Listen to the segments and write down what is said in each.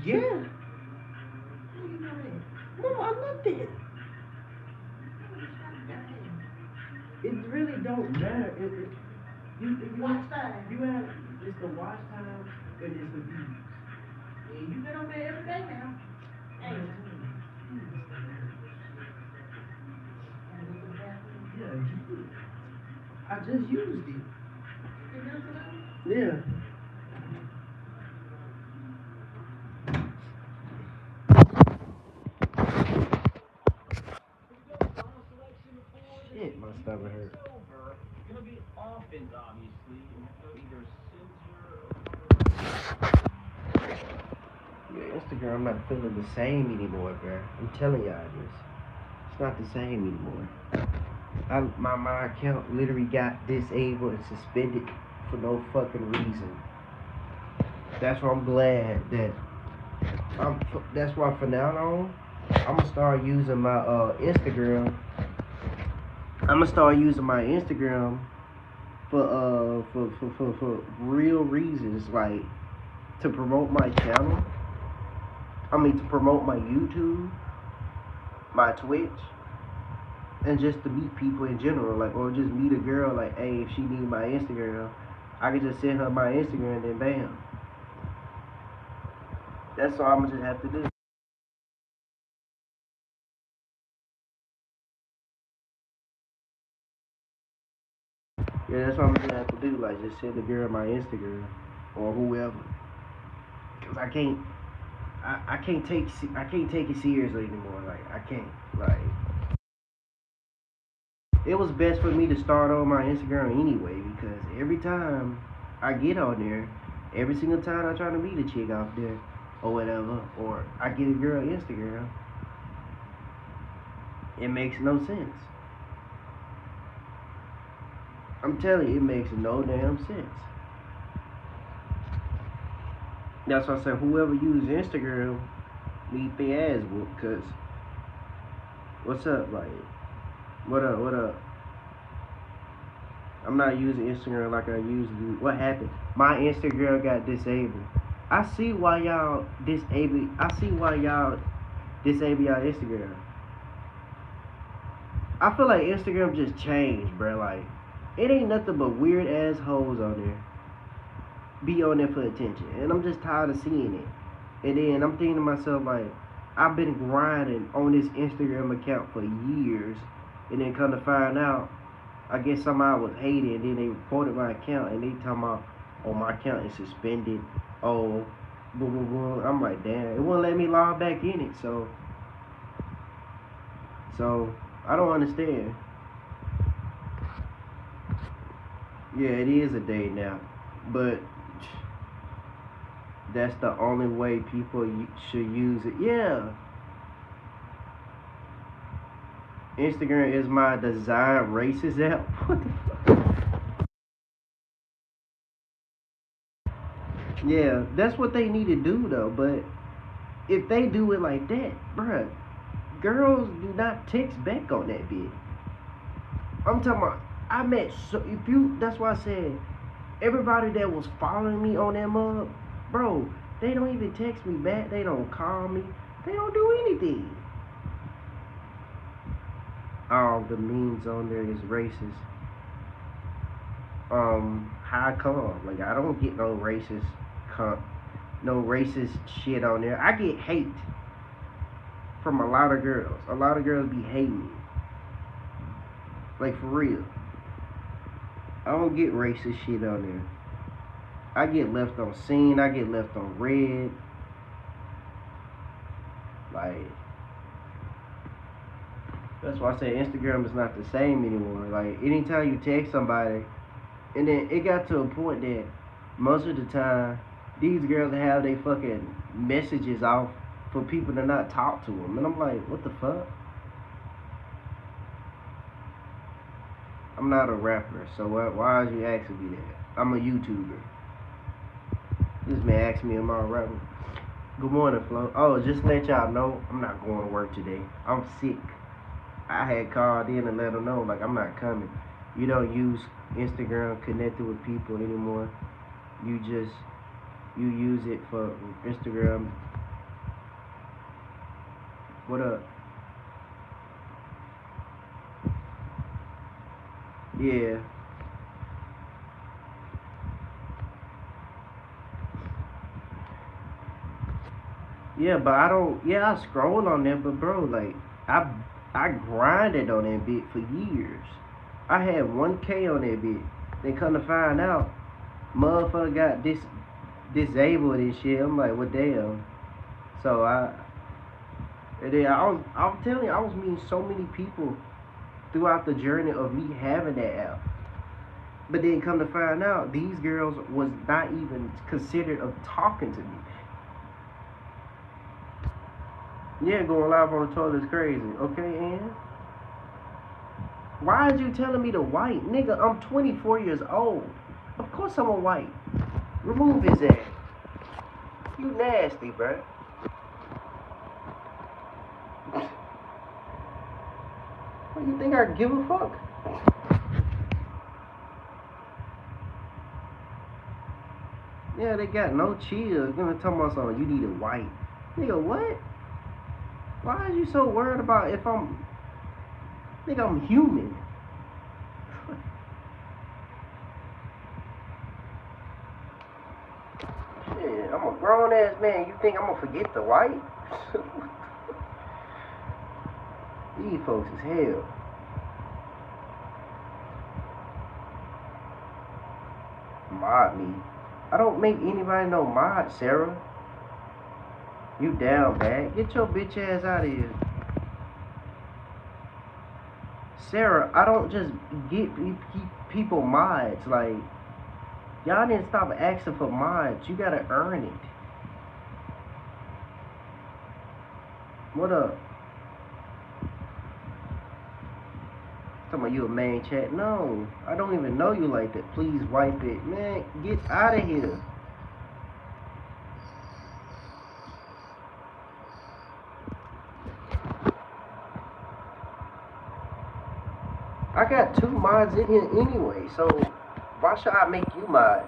Yeah. How you know that? No, I looked at it. Damn. It really don't matter. Watch time. You have it's the watch time and it's the views. Yeah, you been on there every day now. I'm Ain't just you? telling you. Wanna go to the bathroom? Yeah, use it. I just used it. 10 minutes ago? Yeah. Shit, my stomach hurt. Yeah, Instagram, I'm not feeling the same anymore, bro. I'm telling y'all this. It's not the same anymore. My account literally got disabled and suspended for no fucking reason. That's why I'm glad that that's why for now on, I'm gonna start using my Instagram. I'm gonna start using my Instagram for real reasons, like to promote my channel. I mean to promote my YouTube, my Twitch, and just to meet people in general, like or just meet a girl. Like, hey, if she need my Instagram, I could just send her my Instagram, and then bam. That's all I'm gonna just have to do. Yeah, that's what I'm gonna have to do. Like, just send the girl my Instagram or whoever, cause I can't take it seriously anymore. Like, I can't. Like, it was best for me to start on my Instagram anyway, because every time I get on there, every single time I try to meet a chick out there or whatever, or I get a girl Instagram, it makes no sense. I'm telling you, it makes no damn sense. That's why I said whoever uses Instagram need their ass whooped. Cause what's up, like, what up, what up? I'm not using Instagram like I used to. What happened? My Instagram got disabled. I see why y'all disable. I see why y'all disable y'all Instagram. I feel like Instagram just changed, bro. Like, it ain't nothing but weird ass hoes on there. Be on there for attention, and I'm just tired of seeing it. And then I'm thinking to myself, like, I've been grinding on this Instagram account for years, and then come to find out, I guess somebody was hating, and then they reported my account, and they talking about, oh, my account is suspended. Oh, boom, boom, boom. I'm like, damn, it won't let me log back in it. So I don't understand. Yeah, it is a day now, but that's the only way people should use it. Yeah, Instagram is my design racist app. Yeah, that's what they need to do though. But if they do it like that, bruh, girls do not text back on that bit. I'm talking about. I met so if you. That's why I said everybody that was following me on that mug, bro. They don't even text me back. They don't call me. They don't do anything. All the memes on there is racist. How come? Like, I don't get no racist shit on there. I get hate from a lot of girls. A lot of girls be hating me. Like, for real. I don't get racist shit on there. I get left on scene. I get left on red. Like, that's why I say Instagram is not the same anymore. Like, anytime you text somebody, and then it got to a point that most of the time, these girls have their fucking messages off for people to not talk to them. And I'm like, what the fuck? I'm not a rapper, so why are you asking me that? I'm a YouTuber. This man asked me, am I a rapper? Good morning, Flo. Oh, just to let y'all know, I'm not going to work today. I'm sick. I had called in and let them know, like, I'm not coming. You don't use Instagram connected with people anymore. You use it for Instagram What up? Yeah. Yeah, but I don't. Yeah, I scroll on there, but bro, like, I grinded on that bit for years. I had 1K on that bit. Then come to find out, motherfucker got disabled and shit. I'm like, well, damn. So and then I'm telling you, I was meeting so many people throughout the journey of me having that app. But then come to find out, these girls was not even considered of talking to me. Yeah, going live on the toilet is crazy. Okay, and why is you telling me to white? Nigga, I'm 24 years old. Of course I'm a white. Remove his ass. You nasty, bruh. What, you think I give a fuck? Yeah, they got no chill. Gonna talk about something, you need a white. Nigga, what? Why are you so worried about if I'm... Nigga, I'm human. Shit, I'm a grown ass man. You think I'm gonna forget the white? These folks is hell. Mod me. I don't make anybody no mod, Sarah. You down bad. Get your bitch ass out of here. Sarah, I don't just get people mods. Like, y'all didn't stop asking for mods. You gotta earn it. What up? Talking about you a main chat? No, I don't even know you like that. Please wipe it. Man, get out of here. I got 2 mods in here anyway, so why should I make you mod?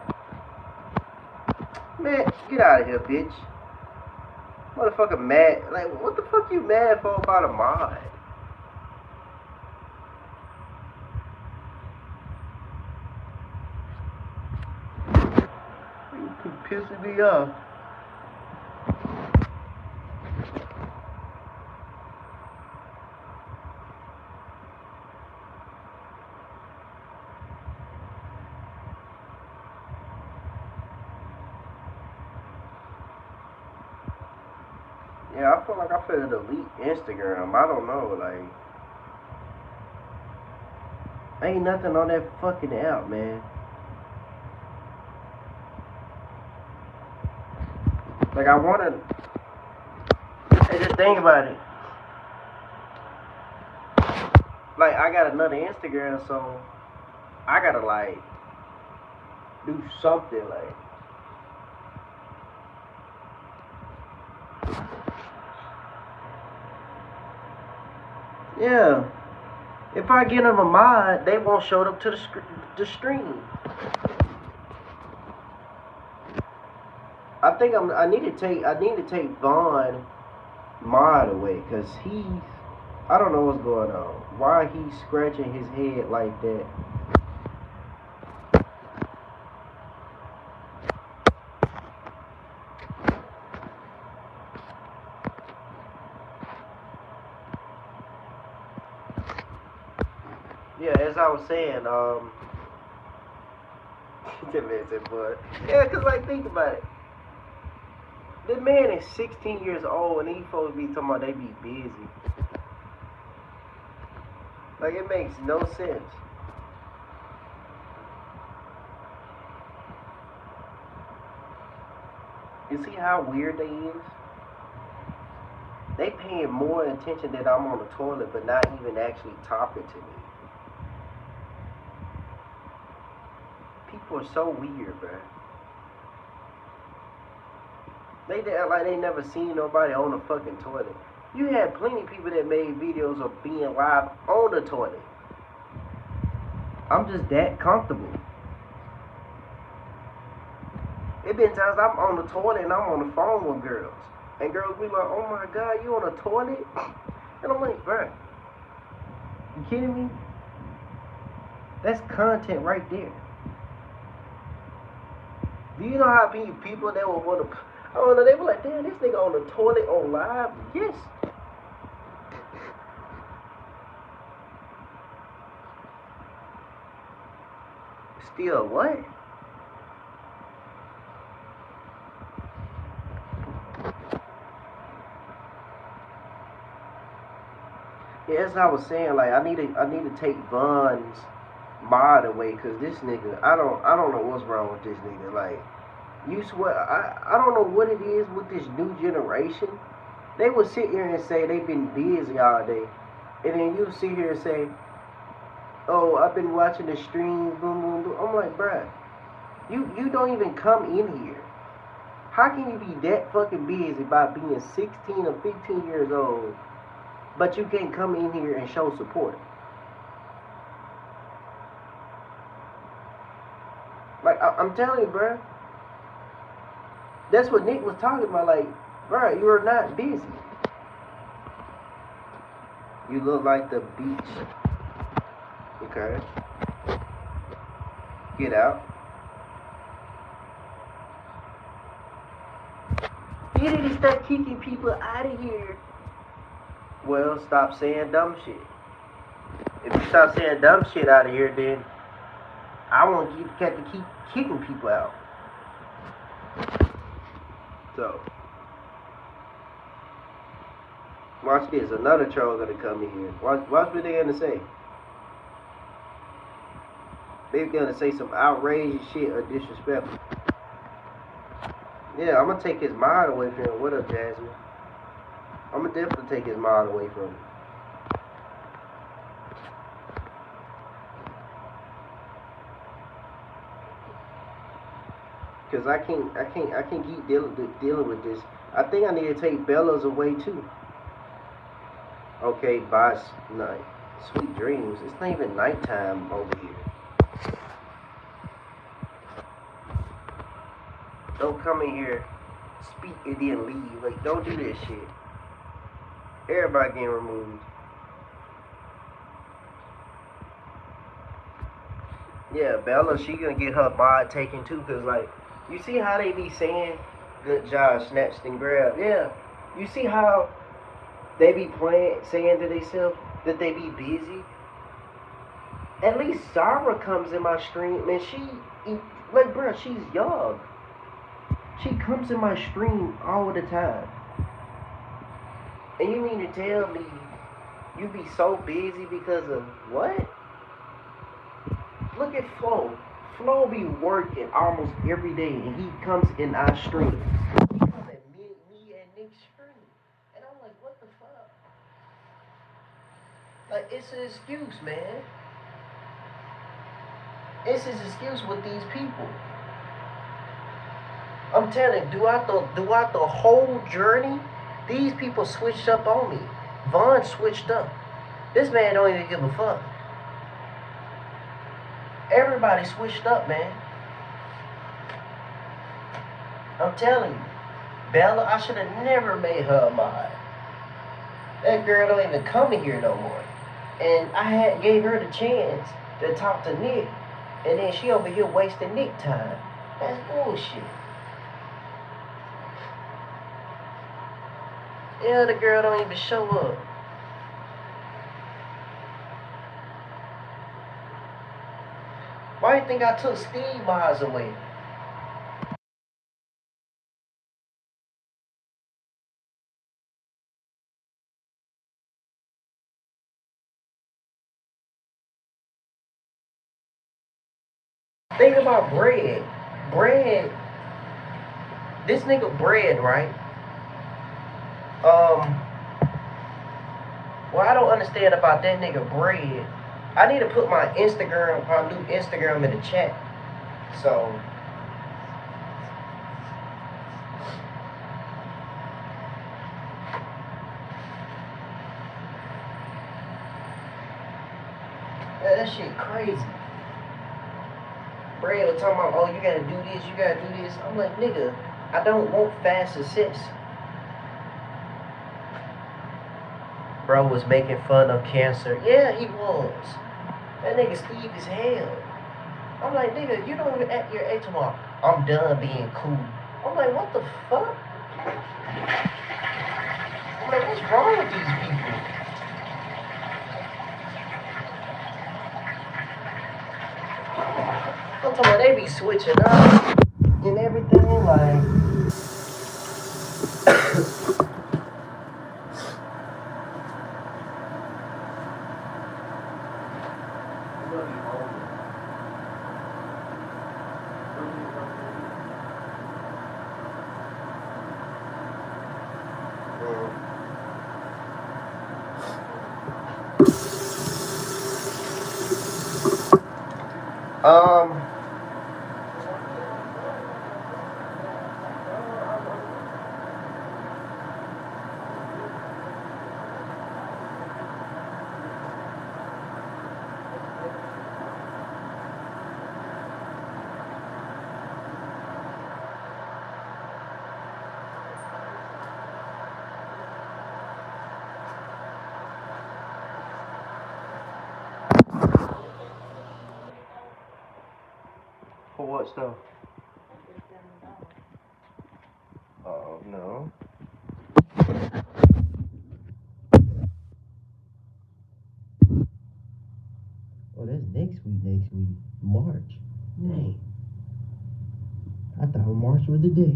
Man, get out of here, bitch. Motherfucker mad. Like, what the fuck you mad for about a mod? You pissing me off. Yeah, I feel like I finna delete Instagram. I don't know, like, ain't nothing on that fucking app, man. Like, I wanna, hey, just think about it. Like, I got another Instagram, so I gotta, like, do something, like. Yeah. If I get them a mod, they won't show up to the stream. I think I need to take Vaughn mod away, cause I don't know what's going on. Why he's scratching his head like that? Yeah, as I was saying, that man said, "Boy, yeah, cause like think about it. This man is 16 years old, and these folks be talking about they be busy. Like, it makes no sense." You see how weird they is? They paying more attention that I'm on the toilet, but not even actually talking to me. People are so weird, bro. They act like they never seen nobody on the fucking toilet. You had plenty of people that made videos of being live on the toilet. I'm just that comfortable. It been times I'm on the toilet and I'm on the phone with girls. And girls be like, oh my god, you on a toilet? And I'm like, bruh, you kidding me? That's content right there. Do you know how many people that would want to, I don't know, they were like, damn, this nigga on the toilet on live? Yes. Still what? Yeah, that's what I was saying. Like, I need to take Von's mod away, cause this nigga, I don't know what's wrong with this nigga. Like, you swear, I don't know what it is with this new generation. They would sit here and say they've been busy all day, and then you sit here and say, oh, I've been watching the stream, boom, boom, boom. I'm like, bruh, you don't even come in here. How can you be that fucking busy by being 16 or 15 years old, but you can't come in here and show support? Like, I'm telling you, bruh. That's what Nick was talking about. Like, bruh, you are not busy. You look like the beach. Okay. Get out. You need to start kicking people out of here. Well, stop saying dumb shit. If you stop saying dumb shit out of here, then I won't have to keep kicking people out. So, watch this. Another troll gonna come in here. Watch what they're gonna say. They're gonna say some outrageous shit or disrespectful. Yeah, I'm gonna take his mind away from him. What up, Jasmine? I'm gonna definitely take his mind away from him. Cause I can't keep dealing with this. I think I need to take Bella's away too. Okay, bye night. Sweet dreams. It's not even nighttime over here. Don't come in here, speak and then leave. Like, don't do this shit. Everybody getting removed. Yeah, Bella, she gonna get her mod taken too, cause like, you see how they be saying, good job, snatched and grabbed. Yeah, you see how they be saying to themselves that they be busy. At least Zara comes in my stream, man. Like, bruh, she's young. She comes in my stream all the time. And you mean to tell me you be so busy because of what? Look at Flo. Flo be working almost every day, and he comes in our stream. He comes in me and Nick's stream. And I'm like, what the fuck? Like, it's an excuse, man. It's his excuse with these people. I'm telling you, throughout the whole journey, these people switched up on me. Von switched up. This man don't even give a fuck. Everybody switched up, man. I'm telling you. Bella, I should have never made her a mod. That girl don't even come in here no more. And I gave her the chance to talk to Nick. And then she over here wasting Nick time. That's bullshit. Yeah, the girl don't even show up. Why do you think I took Steve Miles away? Think about Bread. Bread. This nigga Bread, right? What I don't understand about that nigga Bread, I need to put my new Instagram in the chat. So, yeah, that shit crazy. Bread was talking about, oh, you gotta do this, you gotta do this. I'm like, nigga, I don't want fast success. Bro was making fun of cancer. Yeah, he was. That nigga Steve is hell. I'm like, nigga, you don't even act your age tomorrow. I'm done being cool. I'm like, what the fuck? I'm like, what's wrong with these people? I'm talking about they be switching up and everything, like. Um, for what stuff? Oh, no. Oh, that's next week. March. Dang. I thought March was the day.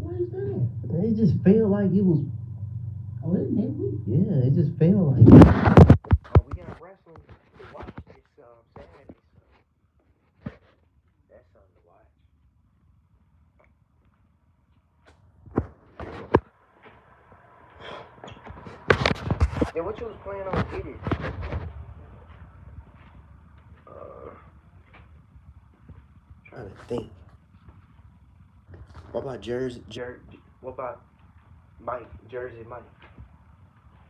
What is that? It just felt like it was. Oh, it's next week. Yeah, it just felt like. Oh, we got wrestling to watch this Saturday. So that's something to watch. Yeah, what you was playing on It? Trying to think. What about Jersey? What about Mike? Jersey Mike?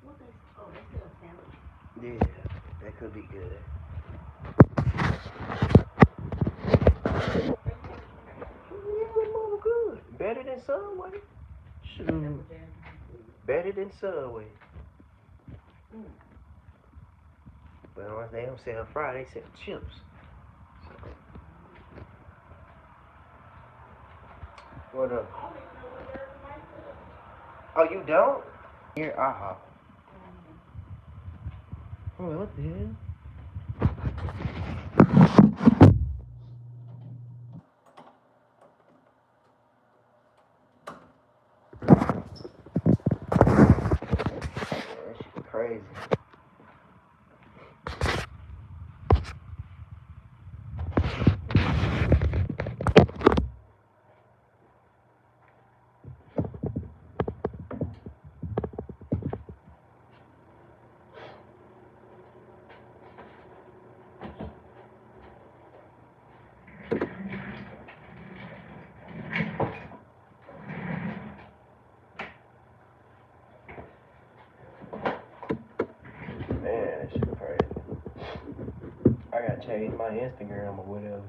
What they? Oh, they sell sandwiches. Yeah, that could be good. Yeah, mama good. Better than Subway. Shoot. Better than Subway. But once they don't sell fries, they sell chips. So. What up? Oh, you don't? Here, aha. Oh, what the hell? That shit crazy. Man, that shit crazy. I gotta change my Instagram or whatever.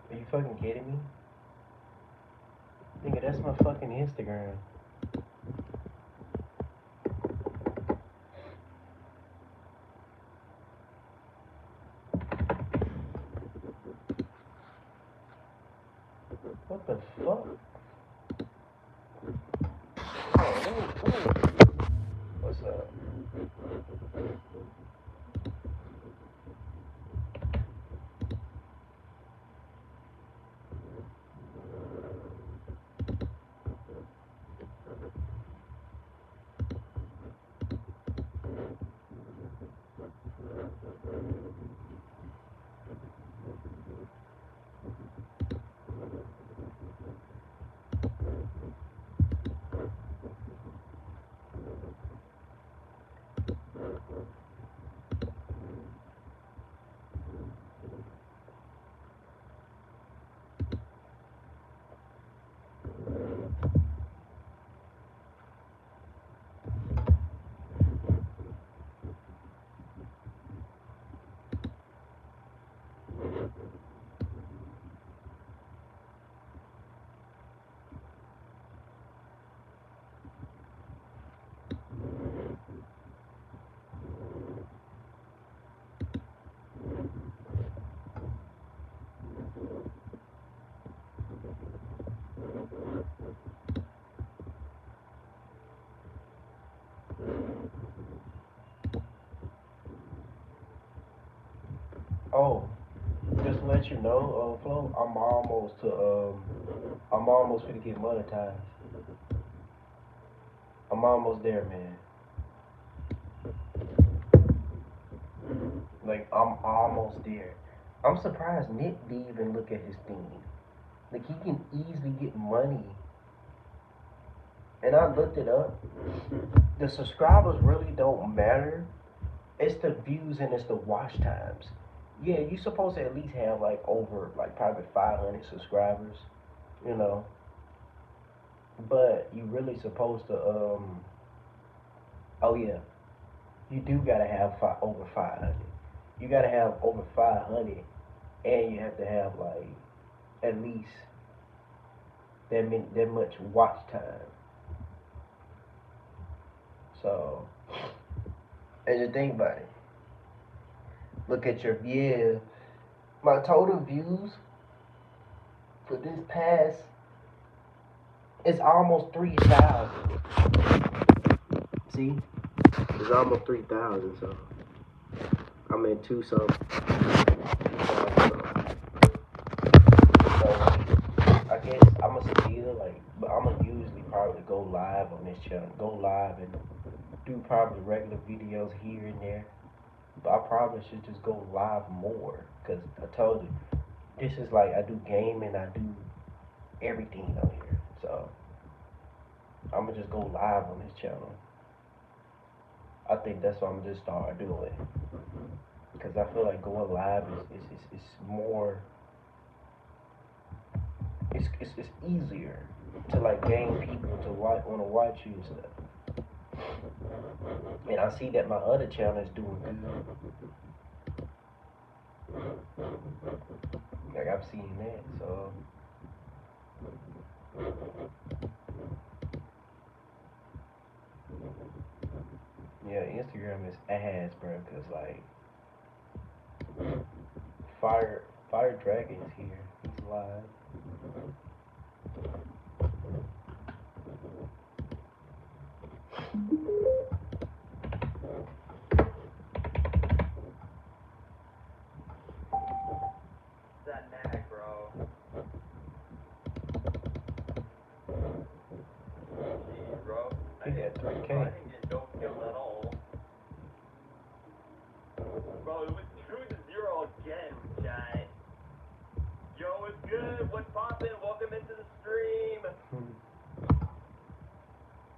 Are you fucking kidding me? Nigga, that's my fucking Instagram. The fuck? Oh, what's up? Oh, just to let you know, Flo, I'm almost finna get monetized. I'm almost there, man. Like, I'm almost there. I'm surprised Nick didn't even look at his thing. Like, he can easily get money. And I looked it up. The subscribers really don't matter. It's the views and it's the watch times. Yeah, you supposed to at least have like over like probably 500 subscribers, you know. But you really supposed to oh yeah, you do gotta have over 500. You gotta have over 500, and you have to have like at least that much watch time. So, and you think about it, look at your views. My total views for this past is almost 3,000. See, it's almost 3,000. So I'm in two some. So I guess I'ma still like, but I'ma usually probably go live on this channel. Go live and do probably regular videos here and there. But I probably should just go live more, cause I told you this is like I do gaming, I do everything on here. So I'ma just go live on this channel. I think that's what I'm just start doing, cause I feel like going live is more. It's easier to like gain people to want to watch you and stuff. And I see that my other channel is doing good. Like I've seen that, so yeah, Instagram is ass, bro. Cause like Fire Dragon is here. He's live. That nag, bro. Jeez, bro. He had 3K. I didn't get no kills at all. Bro, it was 2-0 again, chat. Yo, it's good. What's poppin'? Welcome into the stream.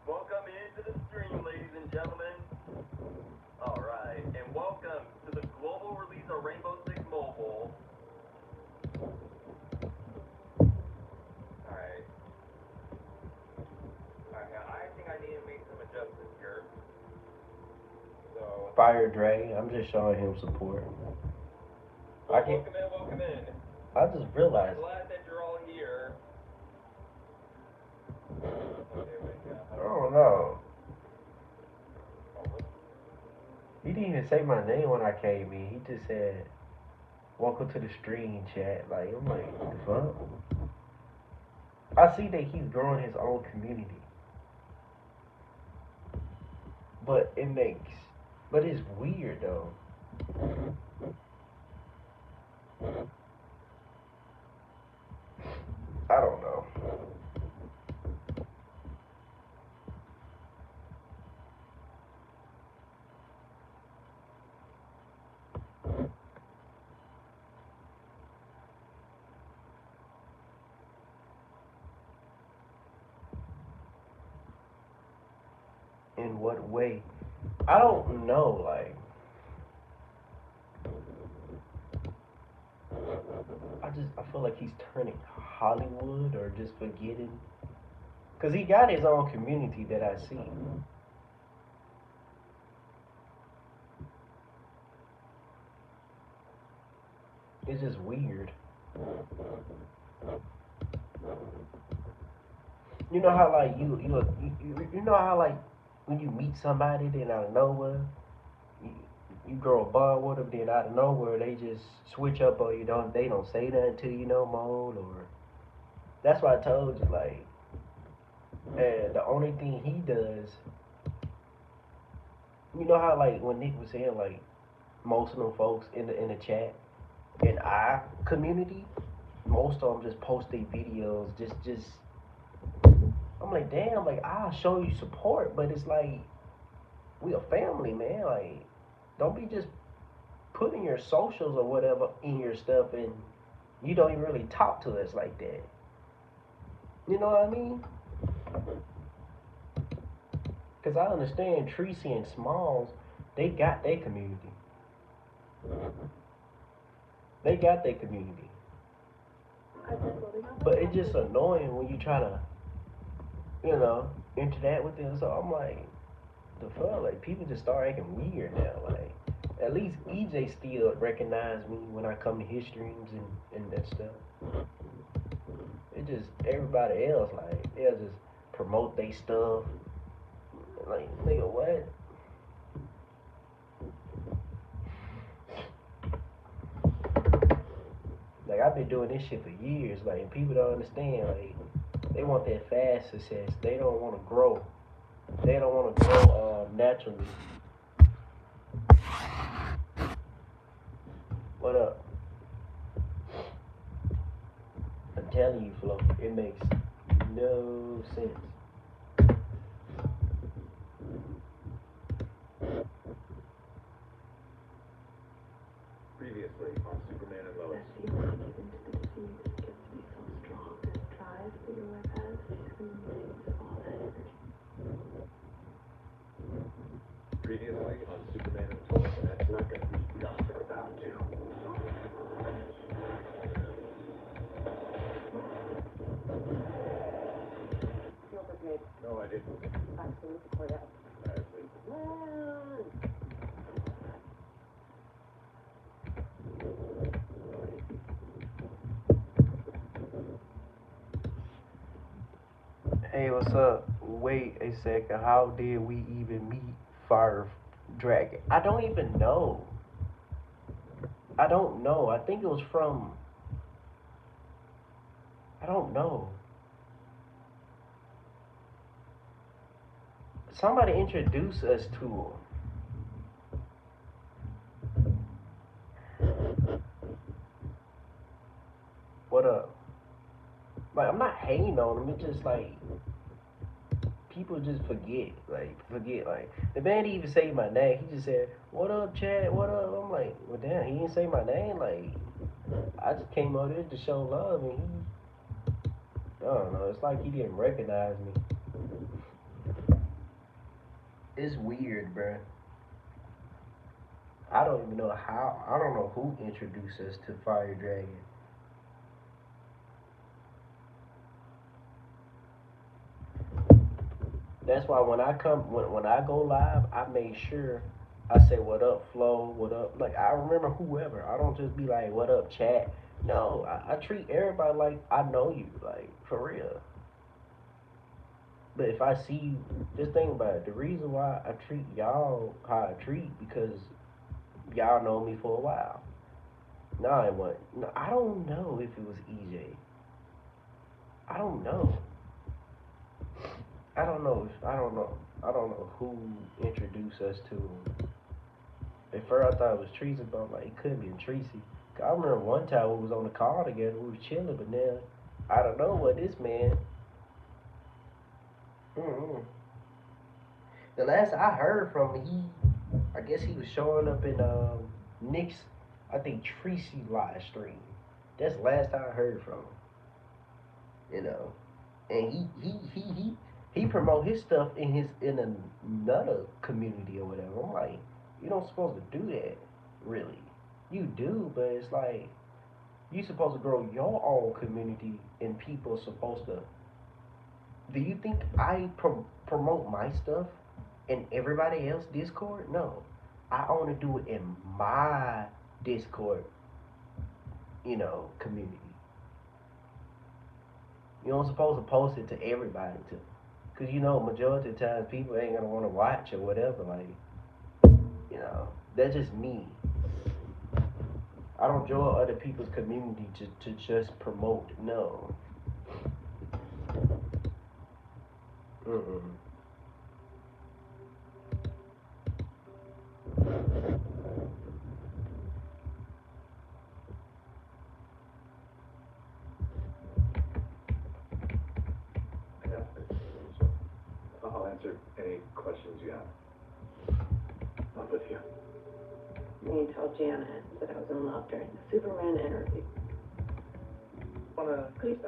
Welcome into the stream, ladies and gentlemen. Alright, and welcome to the global release of Rainbow Six Mobile. Alright. Alright, now I think I need to make some adjustments here. So, Fire Dragon. I'm just showing him support. welcome in. I just realized. I'm glad that you're all here. Okay, wait, yeah. I don't know. He didn't even say my name when I came in. He just said, "Welcome to the stream, chat." Like I'm like, what the fuck? I see that he's growing his own community, but it makes, but it's weird though. I don't know. In what way? I don't know. Like, I feel like he's turning Hollywood or just forgetting, cause he got his own community that I see. It's just weird. You know how like you know how like when you meet somebody then out of nowhere you, you grow a bond with them, then out of nowhere they just switch up or you don't they don't say nothing to you no more, or that's why I told you like, and the only thing he does, you know how like when Nick was saying like most of them folks in the chat in our community, most of them just post their videos just I'm like damn, like I'll show you support, but it's like we a family, man. Like, don't be just putting your socials or whatever in your stuff, and you don't even really talk to us like that. You know what I mean? Because I understand Tracy and Smalls, they got their community. They got their community. But it's just annoying when you try to, you know, interact with them. So I'm like, the fuck, like people just start acting weird now. Like, at least EJ still recognize me when I come to his streams and that stuff. It just everybody else like they'll just promote their stuff. Like nigga, what? Like I've been doing this shit for years. Like and people don't understand. Like they want that fast success. They don't want to grow. They don't want to grow naturally. What up? I'm telling you, Flo, it makes no sense. Previously on Superman and Lois. That feeling into the disease gets me so strong. This drive that your wife has, she's going to use all that energy. Previously on Superman and Lois. That's not going to be just without you. Feel brigade. No, I didn't. Absolutely for you. I see. Run! Hey, what's up? Wait a second. How did we even meet Fire Dragon? I don't even know. I don't know. I think it was from. I don't know. Somebody introduced us to him. What up? Like, I'm not hating on him. It's just like people just forget. Like the man didn't even say my name. He just said, "What up, Chad? What up?" I'm like, well, damn, he didn't say my name. Like, I just came out there to show love, and I don't know. It's like he didn't recognize me. It's weird, bruh. I don't even know how. I don't know who introduced us to Fire Dragon. That's why when I come when I go live, I make sure I say what up, Flo, what up. Like I remember whoever. I don't just be like what up, chat. No, I treat everybody like I know you, like for real. But if I see you, just think about it. The reason why I treat y'all how I treat because y'all know me for a while. No, I don't know if it was EJ. I don't know. I don't know. I don't know. I don't know who introduced us to him. At first, I thought it was Tracy, but I'm like, it couldn't be Tracy. 'Cause I remember one time we was on the call together, we was chilling, but now I don't know what this man. Mm-mm. The last I heard from him, I guess he was showing up in Nick's, I think Tracy live stream. That's the last I heard from him. You know, and he promote his stuff in another community or whatever. I'm like, you don't supposed to do that, really. You do, but it's like you supposed to grow your own community, and people are supposed to. Do you think I promote my stuff in everybody else Discord? No, I only do it in my Discord, community. You don't supposed to post it to everybody to, cause majority of the times people ain't gonna want to watch or whatever. Like, that's just me. I don't join other people's community to just promote. No. Mm-mm. Yeah. So I'll answer any questions you have. I'm with you. You told Janet that I was in love during the Superman interview. Please.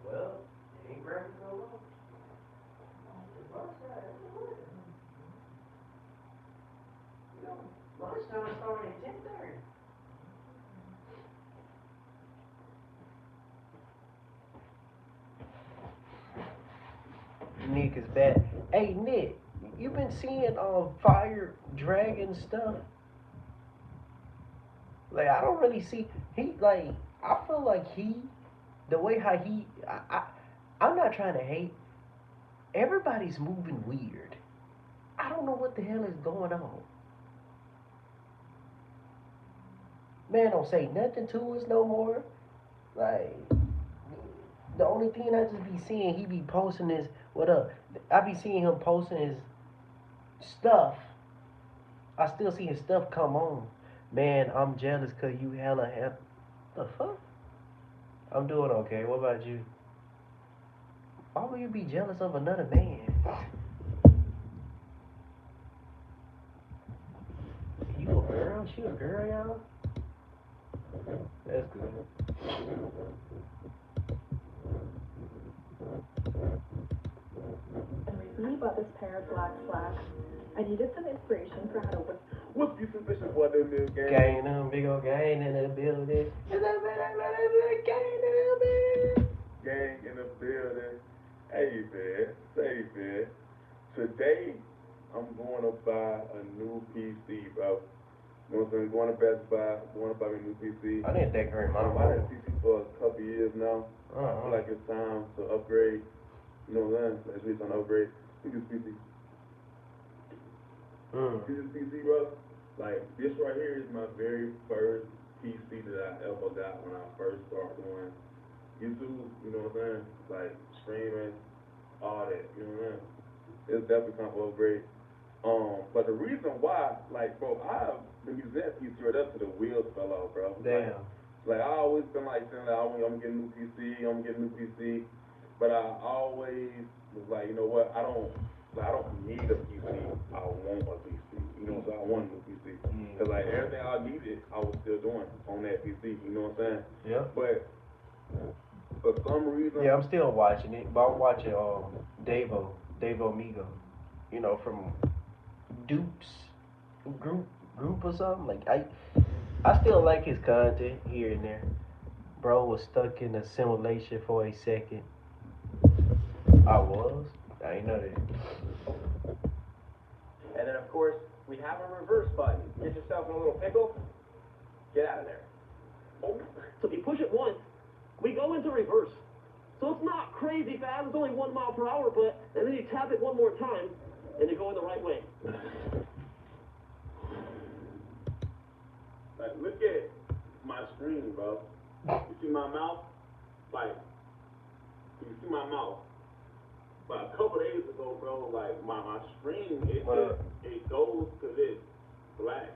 Well, ain't grabbing so long. Lunchtime starting at 10:30. Nick is back. Hey Nick, you been seeing Fire Dragon stuff? Like I don't really see he like I feel like the way how I'm not trying to hate. Everybody's moving weird. I don't know what the hell is going on. Man don't say nothing to us no more. Like the only thing I just be seeing he be posting is what up. I be seeing him posting his stuff. I still see his stuff come on. Man, I'm jealous cause you hella have the fuck? I'm doing okay. What about you? Why would you be jealous of another man? You a girl? She a girl, y'all? That's good. I recently bought this pair of black slacks. I needed some inspiration for how to whip. What's your suspicion for that milk game? Gang, them big old gang in the building. Is that gang in the building? Gang in the building. Hey man. Today I'm going to buy a new PC, bro. You know what I'm saying? Going to Best Buy, going to buy me a new PC. I didn't think very much. I've had a PC for a couple years now. I Uh-huh. feel like it's time to upgrade. You know what I'm saying? It's really time to upgrade. Look at this PC. See this PC, bro? Like, this right here is my very first PC that I ever got when I first started doing YouTube. You know what I'm saying? Like, streaming, all that. You know what I'm saying? It's definitely time for upgrade. But the reason why, like, bro, the museum piece right up to the wheels fell off, bro. Damn. Like, Like, I always been like saying that I'm getting a new PC, I'm getting a new PC, but I always was like, you know what, I don't need a PC, I want a PC, you know, so I want a new PC. Cause like everything I needed, I was still doing on that PC, you know what I'm saying? Yeah. But for some reason, Yeah, I'm still watching it, but I'm watching Davo Migo, you know, from Dupes group or something. Like I still like his content here and there. Bro was stuck in a simulation for a second. I was. I ain't know that. And then, of course, we have a reverse button. Get yourself in a little pickle, get out of there. Oh, so if you push it once, we go into reverse. So it's not crazy fast, it's only 1 mile per hour, but, and then you tap it one more time, and you go in the right way. like, look at my screen, bro. You see my mouth? Like, you see my mouth? But a couple days ago, bro, like, my screen, it goes to this black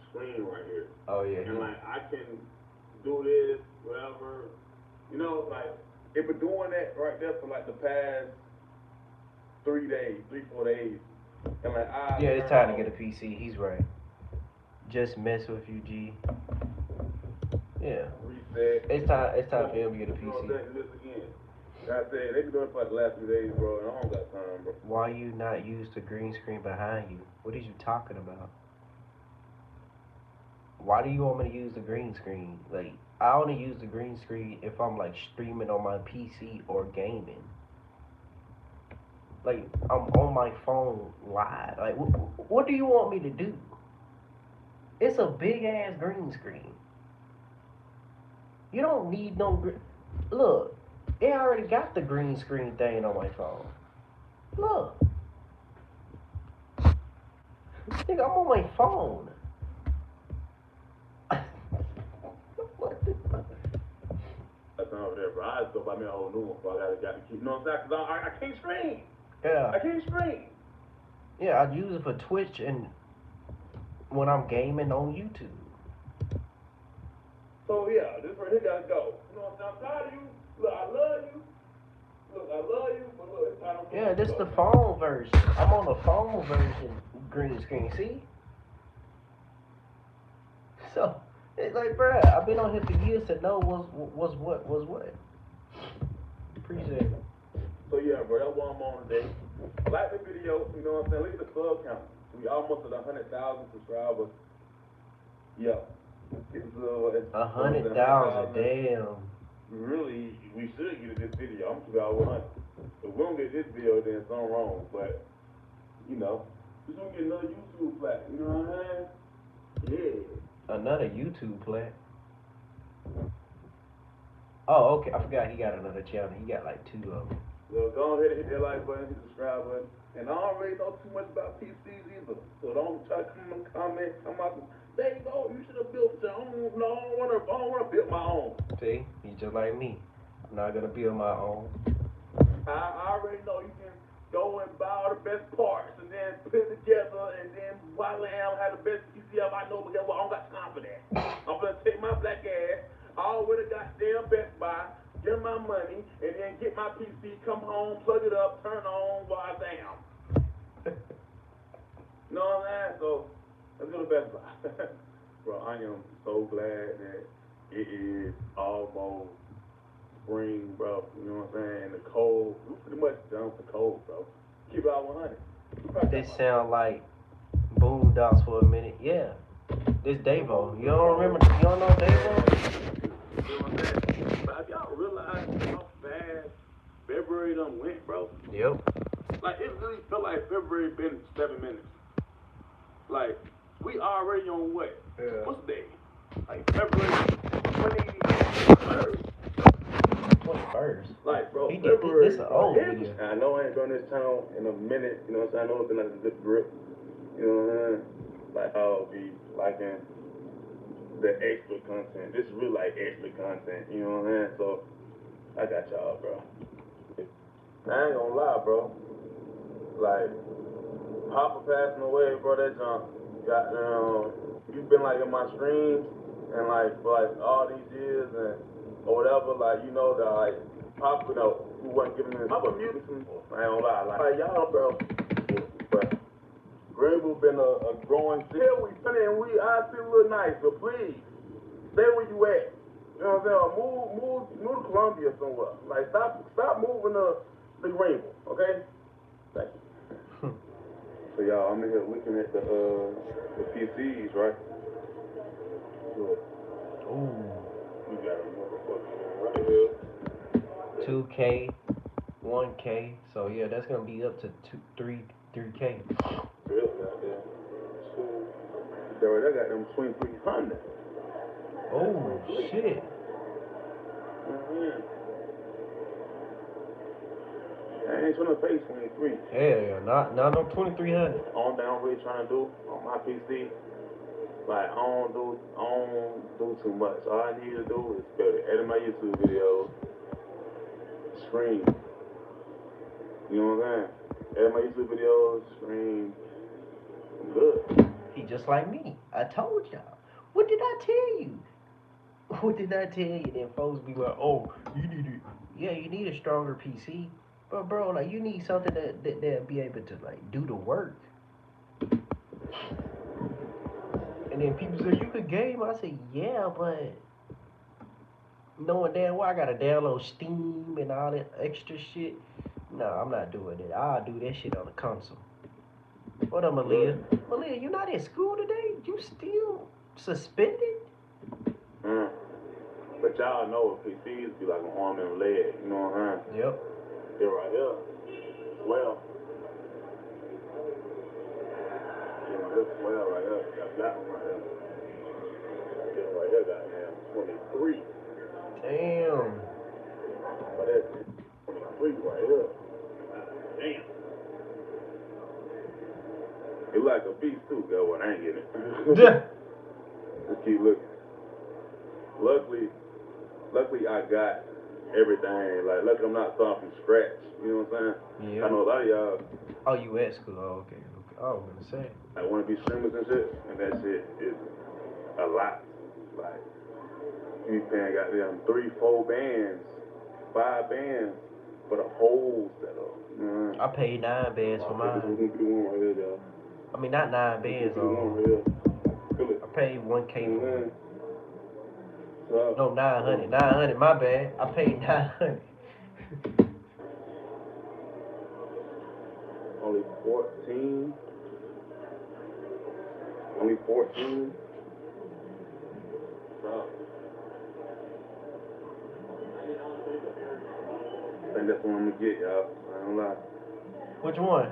screen right here. Oh yeah. And, like, I can do this, whatever. You know, like, it been doing that right there for, like, the past 3 days, 4 days. And, like, Yeah, it's time to get a PC. He's right. Just mess with you, G. Yeah. Reset. It's time for him to get a You know what I'm PC. saying? This again. Like I said, they been doing it for like the last few days, bro, and I don't got time, bro. Why you not use the green screen behind you? What are you talking about? Why do you want me to use the green screen? Like, I only use the green screen if I'm like streaming on my PC or gaming. Like, I'm on my phone live. Like, what do you want me to do? It's a big ass green screen. You don't need no look. It already got the green screen thing on my phone. Look. Nigga, I'm on my phone. What the fuck? That's not over there, bro. I just go buy me a whole new one, bro. I gotta keep, you know what I'm saying? Cause I can't stream. Yeah. I can't stream. Yeah, I use it for Twitch and when I'm gaming on YouTube. So yeah, this right here gotta go. You know what I'm saying? I'm tired of you. Look, I love you. Look, I love you, but look, it's time to Yeah, this the phone version. I'm on the phone version green screen, see? So, it's like, bruh, I've been on here for years to know was what. Appreciate it. So yeah, bro, that's what I'm on today. Like the video, you know what I'm saying? Look at the sub count. We almost at 100,000 subscribers. Yeah. It's 100,000, damn. Really, we should get this video. I'm sure I 100. If we don't get this video, then something wrong. But, you know, we gonna get another YouTube flat. You know what I'm saying? Yeah. Another YouTube play. Oh, okay. I forgot he got another channel. He got like 2 of them. Well, go ahead and hit that like button, hit the subscribe button. And I don't really know too much about PCs either. So don't try to come in the comments, come out, there you go, you should have built your own. No, I don't wanna build my own. See? He's just like me. I'm not gonna build my own. I already know you can go and buy all the best parts and then put it together and then while I have the best PC I know, but guess what? I don't got time for that. I'm gonna take my black ass all the way to goddamn Best Buy, get my money, and then get my PC, come home, plug it up, turn on while I am. You know what I'm saying? So, let's go to Best Buy. Bro, I am so glad that it is almost spring, bro. You know what I'm saying? And the cold, we're pretty much done with the cold, bro. Keep it out 100. They sound like Boondocks for a minute. Yeah. This Davo. You don't remember? You don't know Davo? You know what I'm saying? But have y'all realized how fast February done went, bro? Yep. Like, it really felt like February been 7 minutes. Like, we already on what? Yeah. What's the day? Like, February 21st. 21st. Like, bro, He did February. this an old video. I know I ain't been on this channel in a minute, you know what I'm saying? I know it's been like a good grip. You know what I'm saying? Like, I'll be liking the extra content. This is really like extra content, you know what I'm saying? So, I got y'all, bro. I ain't gonna lie, bro. Like, Papa passing away, bro, that junk. Goddamn, you've been like in my streams, And like for like all these years and or whatever, like you know the like pop, you know, who wasn't giving me pop music. I ain't gonna lie, like y'all, bro. But Greenville been a growing city. Yeah, we funny and I feel a little nice, but please stay where you at. You know what I'm saying? Or move to Columbia somewhere. Like stop moving to Greenville, okay? Thank you. So y'all, I'm in here looking at the PCs, right? Look. Ooh. You got a motherfucker right here. 2K, 1K. So yeah, that's gonna be up to 3K. Really, goddamn. They got them 2300. Oh shit. Mm-hmm. I ain't trying to pay 23. Yeah, not no 2300. Only thing I'm really trying to do on my PC, like I don't do too much. All I need to do is go to edit my YouTube videos, stream. You know what I'm saying? Edit my YouTube videos, stream. I'm good. He just like me. I told y'all. What did I tell you? What did I tell you? Then folks be like, oh, you need it. Yeah, you need a stronger PC. But bro, like you need something that'll be able to like do the work. And then people say you could game. I say yeah, but knowing damn well I gotta download Steam and all that extra shit. No, I'm not doing it. I'll do that shit on the console. What up, Malia? Malia, you not at school today? You still suspended? But y'all know PCs be like an arm and a leg. You know what I'm saying? Yep. They're right here. Well. You know, this well right here. Got that one right here. This right here got damn 23. Damn. But that's 23 right here. Damn. It like a beast too, girl, when I ain't getting it. Just keep looking. Luckily I got everything. Like, luckily I'm not starting from scratch. You know what I'm saying? Yeah. I know a lot of y'all. Oh, you at school? Oh, okay. I was gonna say. I want to be streamers and shit, and that shit is a lot. Like, you be paying goddamn 3, 4 bands, 5 bands for the whole setup. I paid 9 bands for mine. This is gonna be the one right here, y'all. I mean, not 9 bands. This is the one right here. Feel it. I paid 1K for it. So, No, 900. 900. My bad. I paid 900. Only 14. Only 14. So, I think that's what I'm gonna get, y'all. I don't lie. Which one?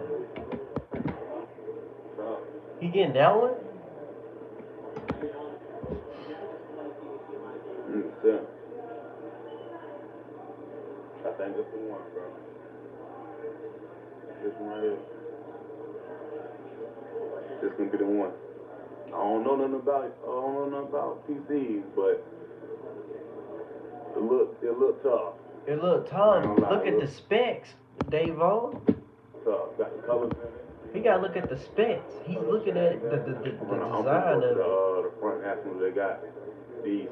So, He getting that one? yeah. I think that's the one, bro. This one right here. This gonna be the one. I don't know nothing about PCs, but it look tough. It look tough. Look at the specs, Dave-O. Tough. Got the colors in it. He gotta look at the specs. He's looking at the design of it. The front asking they got these.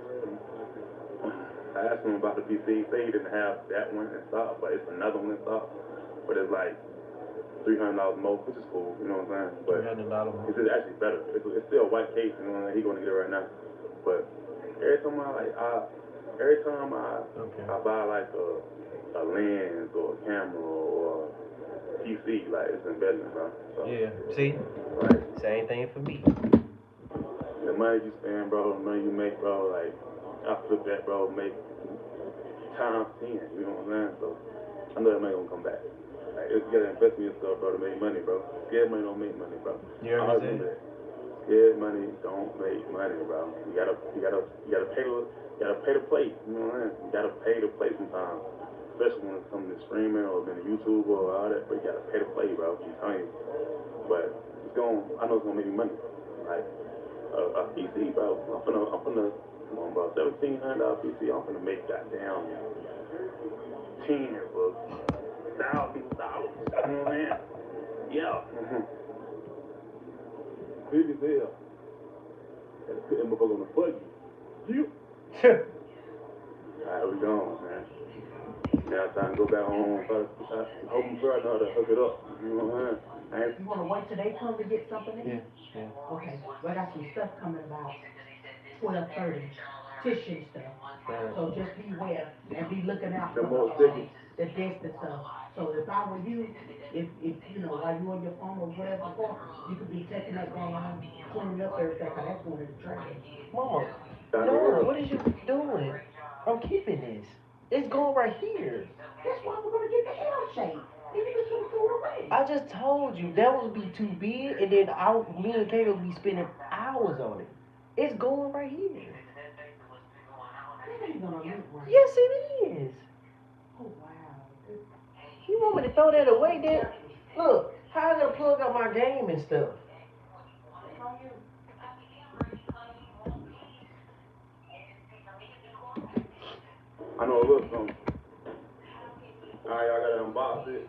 I asked him about the PC. Say he didn't have that one in stock, but it's another one in stock. But it's like $300 more, which is cool. You know what I'm saying? But $300 more. it's actually better. It's still a white case. You know what I'm saying? He's gonna get it right now. But every time I buy like a lens or a camera or a PC, like it's investment, bro. So, Yeah. See? like, Same thing for me. the money you spend, bro, the money you make, bro, like, I flip that, bro, make times 10, you know what I'm saying? So, I know that money gonna come back. Like, you gotta invest in yourself, bro, to make money, bro. Scared money don't make money, bro. You heard me say? that. Scared money don't make money, bro. You gotta pay to play, you know what I'm saying? You gotta pay to play sometimes. Especially when it comes to streaming or being a YouTuber or all that, but you gotta pay to play, bro. I'm telling you. But I know it's gonna make me money. Like, a PC, bro. I'm finna, come on, bro, $1,700 PC. I'm finna make goddamn 10 for $1,000. You know what I'm saying? Yeah. Big as hell. Gotta put that motherfucker on the buggy. You. Alright, we gone, man. Now it's time to go back home. I hope I'm sure I know how to hook it up. You know what I'm saying? You wanna wait till they come to get something to eat? Yeah. Okay, well, I got some stuff coming about 12:30, tissue stuff. So just beware and be looking out for The most sticky. the desk and stuff. So if I were you, if you know, while you on your phone or whatever, you could be taking that down, cleaning up everything, 'cause that's going in the trash. Mama, Time to no, hurry up. what is you doing? I'm keeping this. It's going right here. That's why we're gonna get the L shape. Then you can put it through away. I just told you that would be too big, and then me and Kay will be spending hours on it. It's going right here. That ain't gonna look right. Yes, it is. Oh, wow. You want me to throw that away, then? Look, how I gonna plug out my game and stuff? I know a little something. Alright, I gotta unbox it.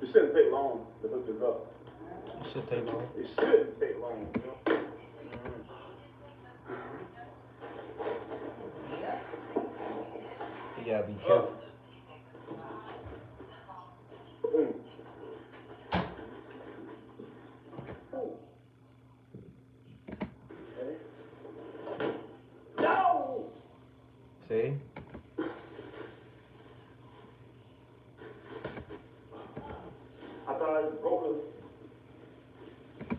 It shouldn't take long to hook this up. It should take long. It shouldn't take long, you know? You gotta be careful. Boom. No! See? I thought I just broke it.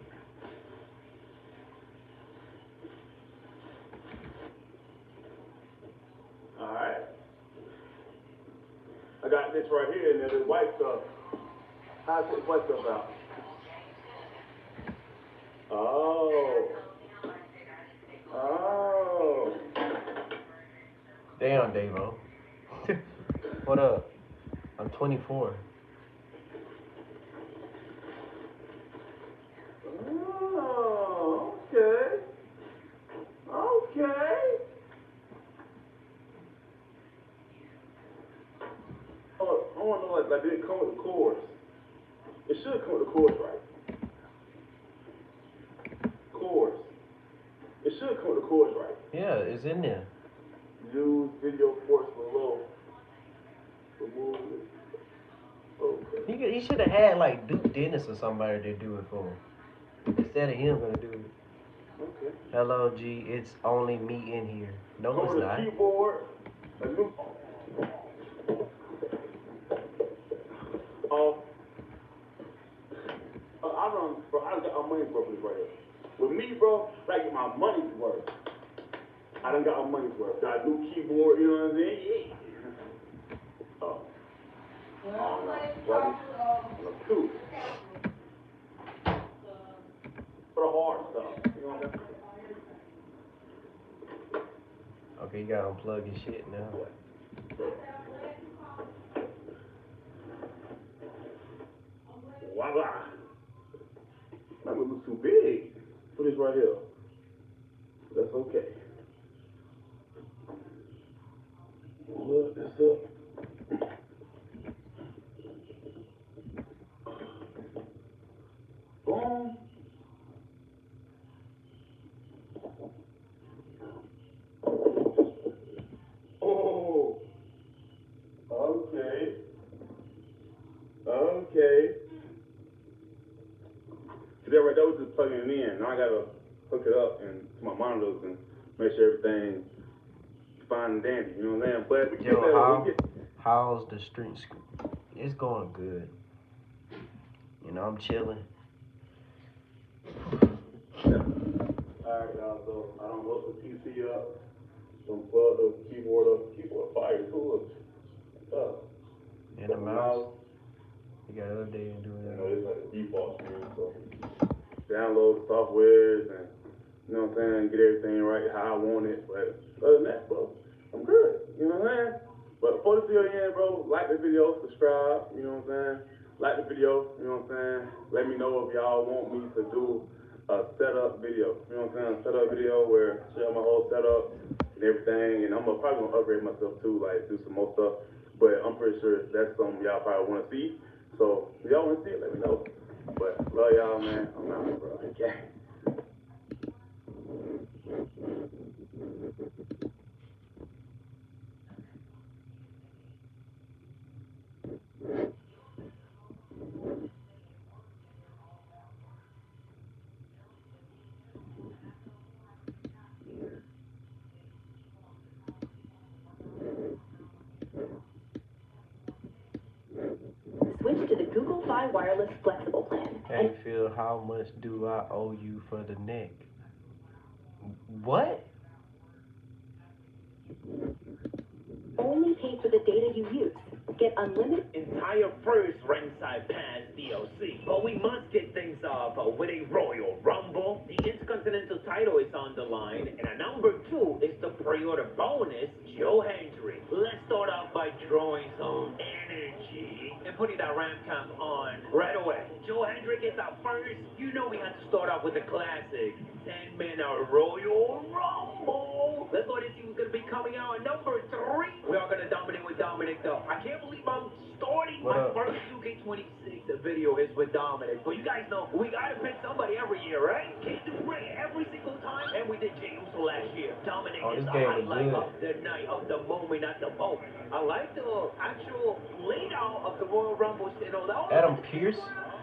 Alright. I got this right here, and then this white stuff. How's this white stuff out? Oh. Oh. Damn, Davo. What up? I'm 24. Oh, okay. Okay. Oh, I want to know, like, did it come with the cords? It should come with the cords, right? Cords. It should come with the cords, right? Yeah, it's in there. Use video ports below. Remove it. Okay. He should have had like Duke Dennis or somebody to do it for him. Instead of him gonna do it. Okay. Hello, G. It's only me in here. No, Come it's with a not. keyboard. A new. I done got my money's worth right here. With me, bro, I get my money's worth. I done got my money's worth. Got a new keyboard, you know what I'm saying? Yeah. Oh. Well, two. For the hard stuff, you know what I'm saying? Okay, you gotta unplug your shit now. Voila. That would look too big for this right here. That's okay. Look this up. Boom. Oh. Okay. Okay. See that right there was just plugging it in. Now I gotta hook it up and to my monitors and make sure everything's fine and dandy. You know what I'm saying? But we can get that. How's the street school? It's going good. You know, I'm chilling. Alright, y'all, so I don't hook the PC up. Don't plug the keyboard up. Keyboard fire too. And the mouse. You gotta update and do You that. know, it's like a default screen, so download the softwares and, you know what I'm saying, get everything right how I want it. But other than that, bro, I'm good. You know what I'm saying? But before this video ends, bro, like the video, subscribe, you know what I'm saying? Like the video, you know what I'm saying? Let me know if y'all want me to do a setup video. You know what I'm saying? A setup video where I show my whole setup and everything. And I'm probably gonna upgrade myself too, like do some more stuff. But I'm pretty sure that's something y'all probably wanna see. So if y'all wanna see it, let me know. But love y'all, man. I'm out, bro. Okay. Wi-Fi wireless flexible plan. Hey Phil, how much do I owe you for the neck? What? Only pay for the data you use. Get unlimited. Entire first ringside pass DLC. But we must get things off with a Royal Rumble. The Intercontinental title is on the line, and at number 2 is the pre-order bonus, Joe Hendry. Let's start off by drawing some energy and putting that ramp cam on right away. Joe Hendry gets out first. You know we had to start off with the classic 10-man Royal Rumble. Let's go ahead and see who's going to be coming out at number 3. We are going to dominate with Dominic, though. I can't believe I'm starting my first 2K26 video is with Dominic. But you guys know we got to pick somebody every year, right? Can't do Ray every single time. And we did Jey Uso last year. Dominic is the highlight of the night, of the moment, at the moment. I like the actual layout of the Royal Rumble. You know, Adam Pearce?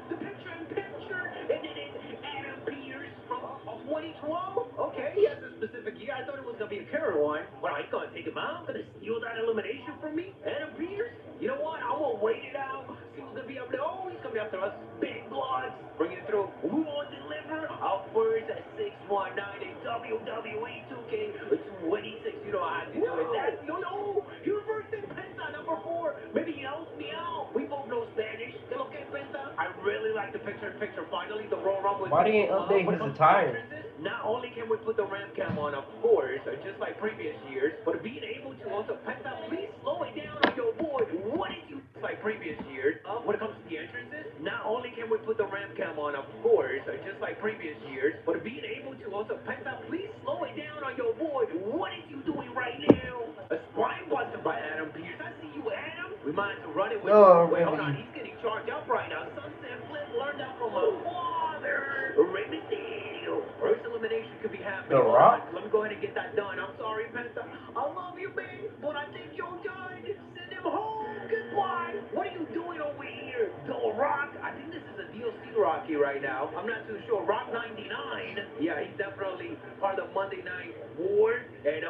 The picture-in-picture. And then it's Adam Pearce from 2012. Okay, he has a specific year. I thought it was going to be a current one. But I'm going to take him out. I'm going to steal that elimination from me. Adam Pearce. You know what? I'm going to wait it out. See who's going to be up there. Oh, he's going to be after us. Big Bloods. Bring it through. Who won't deliver? Our first at 619 in WWE 2K26. You know how to do it. That's no. Universe and Penta, number 4. Maybe he helps me out. We both know Spanish. Still okay, Penta? I really like the picture-in-picture. Finally, the Royal Rumble. Why didn't he update his attire? Not only can we put the ramp cam on, of course, just like previous years, but being able to also, Penta, please slow it down on your board. What did you like previous years? When it comes to the entrances, not only can we put the ramp cam on, of course, just like previous years, but being able to also, Penta, please slow it down on your board. What is you doing right now? A spine buster by Adam Pearce. I see you, Adam. We might have to run it with you. Wait, hold on. He's getting charged up right now. Sunset Flip learned that from my father. Rey Mysterio. First elimination could be happening. The Rock? Let me go ahead and get that done. I'm sorry, Penta. I love you, man, but I think you're done. Send him home. Goodbye. What are you doing over here? The Rock? I think this is a DLC Rocky right now. I'm not too sure. Rock 99. Yeah, he's definitely part of the Monday Night War. And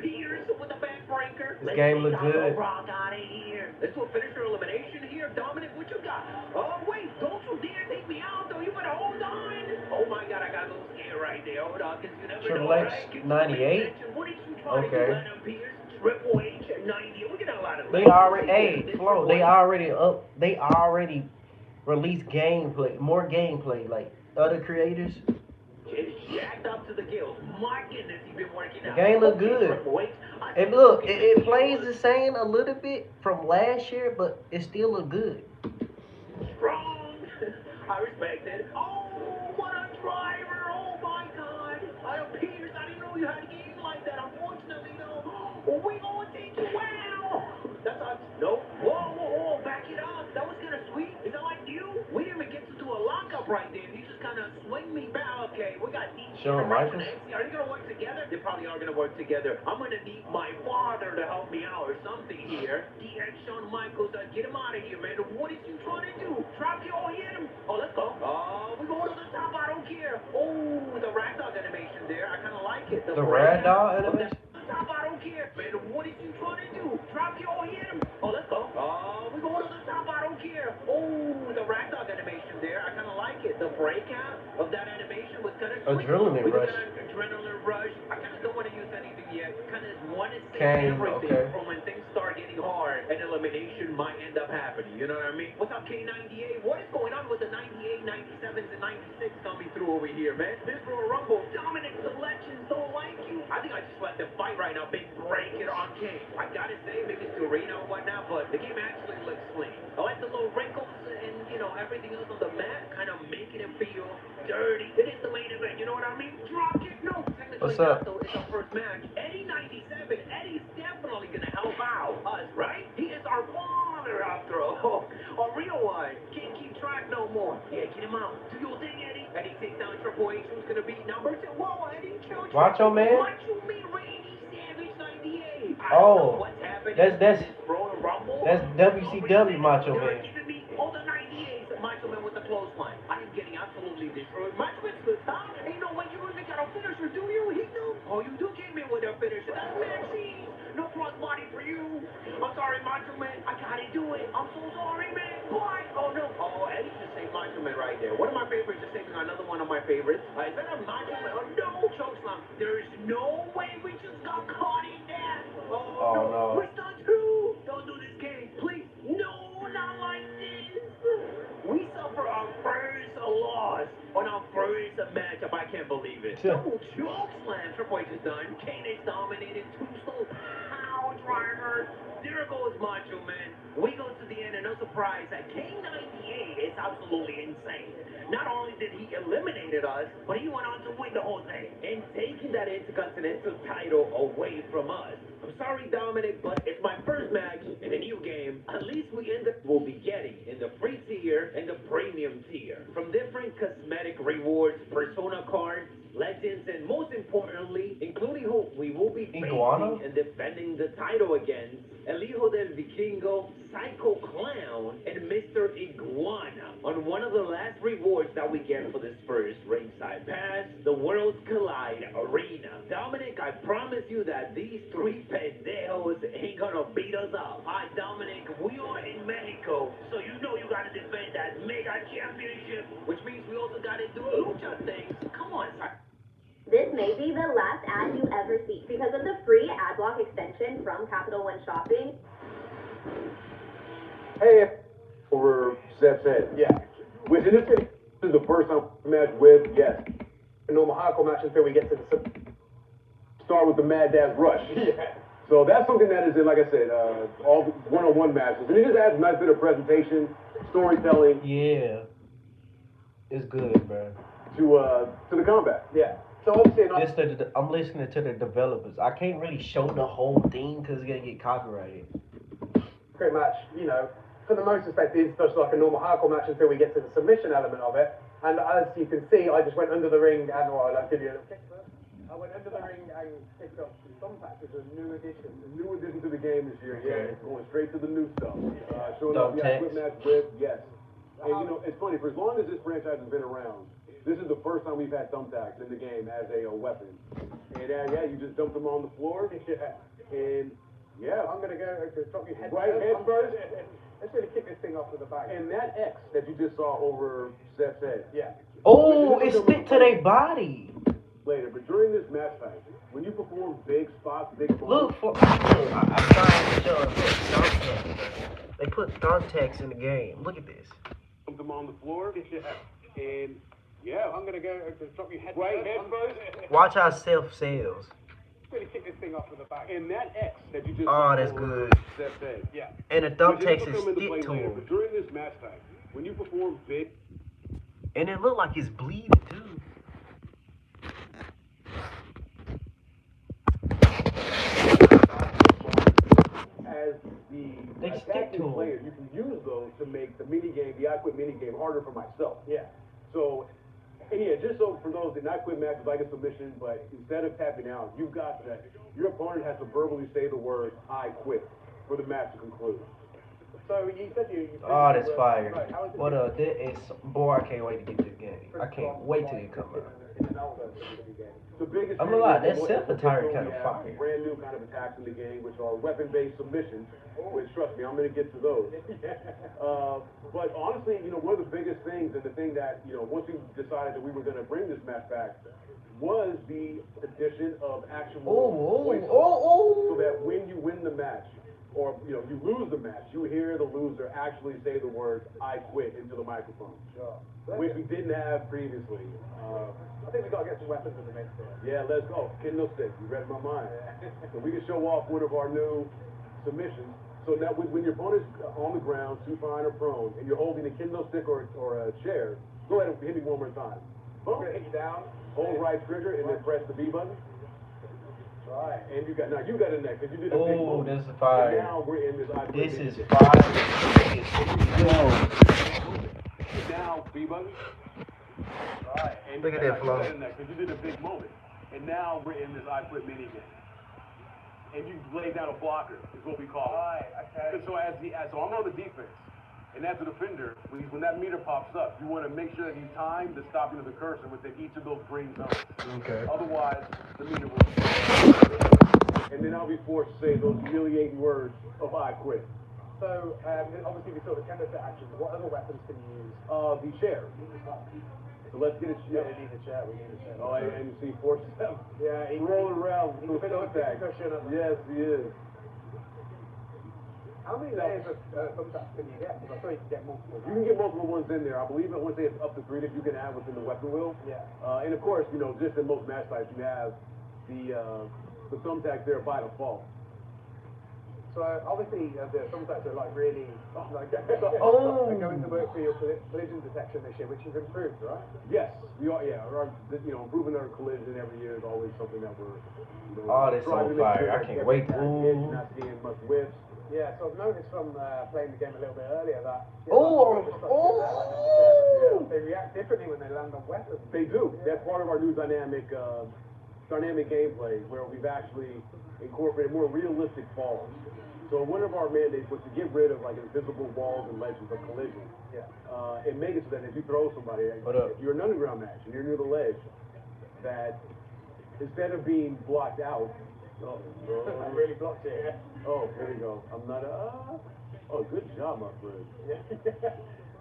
Pierce with the backbreaker. This game look good. Rock out of here. Let's do a finisher elimination here. Dominic, what you got? Oh, wait. Don't you dare take me out, though. You better hold on. Oh, my God. I got a little scared right there. Hold on, because you never Triple know, H, right? 98? What did you try to do, Adam Pierce? Triple H at 90. We get a lot of... They already, Flo, they already released gameplay, more gameplay, like other creators. It's jacked up to the gills. My goodness, he's been working out. The game look good. And look, it plays the same a little bit from last year, but it still look good. Strong. I respect it. Oh, what a driver. Oh, my God. Adam Pearce, I didn't know you had a game like that. Unfortunately, though, we gonna take you out. That's not... No. Whoa. Back it up. That was kind of sweet. Is that like you? We didn't even get to do a lockup right there. You just kind of swing me back. Okay, we got DX. Shawn Michaels? Are they going to work together? They probably are going to work together. I'm going to need my father to help me out or something here. DX, Shawn Michaels, get him out of here, man. What is you trying to do? Drop you all, hit him. Oh, let's go. We go to the top. I don't care. Oh, the ragdoll animation there. I kind of like it. The ragdoll animation? Top, I don't care, man. What is you trying to do? Drop you all, hit him. Oh, let's go. We go to the top. I don't care. Oh, the ragdoll animation there. I kind of like it. The breakout of that animation was kind of sweet. Adrenaline rush. Adrenaline rush. I kind of don't want to use anything yet. Kind of want to say Kane, everything okay. from when things start getting hard and elimination might end up happening. You know what I mean? What's up, K98? What is going on with the 98, 97s, and 96 coming through over here, man? This Royal Rumble, Dominic selections don't like you. I think I just let them fight right now. Big break it on Kane. I gotta say, maybe it's arena or whatnot, but the game actually looks clean. I like the little wrinkles and, you know, everything else on the mat, kind of making it feel dirty. It is the main event, you know what I mean? Drop kick, no, technically What's up? not, though. It's our first match. Eddie 97, Eddie's definitely gonna help out us, right? He is our father, after all. A real one. Can't keep track no more. Yeah, get him out. Do your thing, Eddie. Eddie takes down Triple H, who's gonna be number 2. Whoa, Eddie, kill Macho Man? What you mean, Randy Savage 98? Oh, what's happening? that's Royal Rumble. That's WCW Macho You're Man. giving me all the 98s of Macho Man with the clothesline. I am getting absolutely destroyed. Macho Man's good, huh? Ain't no way you even got a finisher, do you? He knew. Oh, you do came in with a finisher. That's Maxine. No crossbody for you. I'm sorry, Macho Man. I gotta do it. I'm so sorry, man. What? Oh, no. right there. One of my favorites is taking another one of my favorites. Is that a Macho Man? Oh, no, Chokeslam. There's no way we just got caught in that. Oh, no. We're stuck too. Don't do this game, please. No, not like this. We suffer our first loss on our first matchup. I can't believe it. Double Chokeslam. Triple H is done. Kane is dominated. Tombstone power driver. There goes Macho Man. We go to the end, and no surprise that K98 is absolutely insane. Not only did he eliminated us, but he went on to win the whole thing and taking that Intercontinental title away from us. I'm sorry, Dominic, but it's my first match in a new game. At least we'll be getting in the free tier and the premium tier. From different cosmetic rewards, persona cards, legends, and most importantly, including who we will be facing and defending the title against, El Hijo del Vikingo, Psycho Clown, and Mr. Iguana on one of the last rewards that we get for this first ringside pass, the Worlds Collide Arena. Dominic, I promise you that these three pendejos ain't gonna beat us up. Hi, Dominic, we are in Mexico, so you know you gotta defend that mega championship, which means we also gotta do lucha things. Come on, sir. This may be the last ad you ever see because of the free ad block extension from Capital One Shopping. Hey, over Seth's head. Yeah. Which in this case is the first time match with, yes. A normal hardcore match until we get to the start with the Mad Dash Rush. Yeah. So that's something that is in, like I said, all one-on-one matches. And it just adds a nice bit of presentation, storytelling. Yeah. It's good, bro. To the combat. Yeah. So obviously, I'm listening to the developers. I can't really show the whole thing because it's gonna get copyrighted. Pretty much, you know, for the most effect, it's just like a normal hardcore match until we get to the submission element of it. And as you can see, I just went under the ring and I'll give you a kick first. I went under the ring and picked up some patches, a new addition. A new addition to the game this year. Yeah, it's going straight to the new stuff. Showing up the Quick Match with, yes. And you know, it's funny, for as long as this franchise has been around, this is the first time we've had thumbtacks in the game as a weapon. And yeah, you just dump them on the floor. And yeah, I'm gonna go drop your head first. Let's really kick this thing off with the back. And that X that you just saw over Seth's head. Yeah. Oh, it stick to their body. Later, but during this match time, when you perform big spots, big spots. Look for. I'm trying to show it. Thumbtacks. They put thumbtacks in the game. Look at this. Dump them on the floor. And yeah, I'm gonna go drop your head first. Watch how Seth sells. Really kick this thing off with the back. And that X that you just that's good. Seth's head. Yeah. And the thumbtacks is stick to later, him. but during this match time, when you perform big. And it looked like it's bleeding too. As the attacking player, you can use those to make the minigame, the I Quit minigame, harder for myself. Yeah. So, and yeah, just so for those that not quit matches like a submission, but instead of tapping out, you've got that your opponent has to verbally say the word "I quit" for the match to conclude. So you said you that's fire. But that is, boy, I can't wait to get this game. I can't wait till it comes out. The biggest I'm gonna lie, that self-attire kind of fire. Brand new kind of attacks in the game, which are weapon-based submissions. Which, trust me, I'm gonna get to those. But honestly, you know, one of the biggest things, and the thing that, you know, once we decided that we were gonna bring this match back, was the addition of actual voice. So that when you win the match, or you know, you lose the match, you hear the loser actually say the words "I quit" into the microphone, which we didn't have previously. I think we gotta get some weapons in the mix. Yeah, let's go. Kindle stick. You read my mind. So we can show off one of our new submissions. So now, when your opponent's on the ground, supine or prone, and you're holding a Kindle stick or a chair, go ahead and hit me one more time. I'm gonna hit you down. Hold right trigger and then press the B button. Right, and you got in there because you did a big move. This is fire. And now we're in this. This is fire. Now B button. Right, and look at that flow. Because you did a big moment, and now we're in this I Quit mini game. And you lay down a blocker is what we call it. Right, okay. So so I'm on the defense, and as a defender, when that meter pops up, you want to make sure that you time the stopping of the cursor within each of those green zones. Okay. Otherwise, the meter will. And then I'll be forced to say those humiliating words of "I quit." So obviously we saw the Kendo set action. What other weapons can you use? the chair. So let's get a chair. We need a chair. Oh, and you see Force 7 Yeah, rolling around he's with a bit of a thumbtacks. cushion up there. Yes, he is. How many layers of thumbtacks can you get? Because I thought you could get multiple. You can get multiple ones in there. I believe that once they have up to 3 that you can add within the weapon wheel. Yeah. And of course, you know, just in most match types, you have the thumbtacks there by default. So obviously the thumbtacks are like really like Oh! going to work for your collision detection this year, which has improved, right? Yes, we are. Yeah, you know, improving our collision every year is always something that we're. You know, Oh, that's so trying to make fire. sure I that can't every wait. attack hits, you're not seeing much whiffs. Yeah, so I've noticed from playing the game a little bit earlier that they react differently when they land on weapons. They do. Yeah. That's part of our new dynamic gameplay, where we've actually incorporated more realistic falls. So one of our mandates was to get rid of like invisible walls and ledges of collision. Yeah. And make it so that if you throw somebody, if you're an underground match and you're near the ledge, that instead of being blocked out, I really blocked it. oh, there you go. I'm not oh, good job, my friend. Yeah.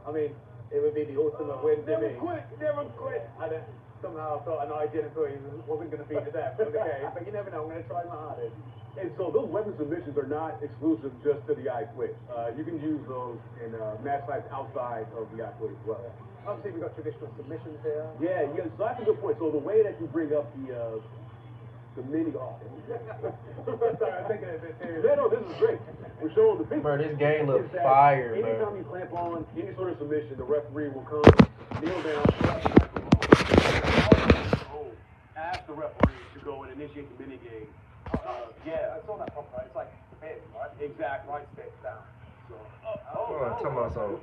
I mean, it would be the ultimate win to me. Never quit. And somehow I thought an idea and thought he wasn't going to beat the death of the game, but you never know. I'm going to try my hardest. And so those weapon submissions are not exclusive just to the iQuick. You can use those in match types outside of the iQuick as well. Obviously, we've got traditional submissions here. Yeah, so that's a good point. So the way that you bring up the mini... Oh. Sorry, I'm thinking a bit serious. Yeah, no, this is great. We're showing the people. Bro, this game looks is that fire, bro. Anytime you clamp on any sort of submission, the referee will come, kneel down, ask the referee to go and initiate the mini game. Yeah, I saw that proper. It's like spin, right? exactly. Right stick down. So, Talking about some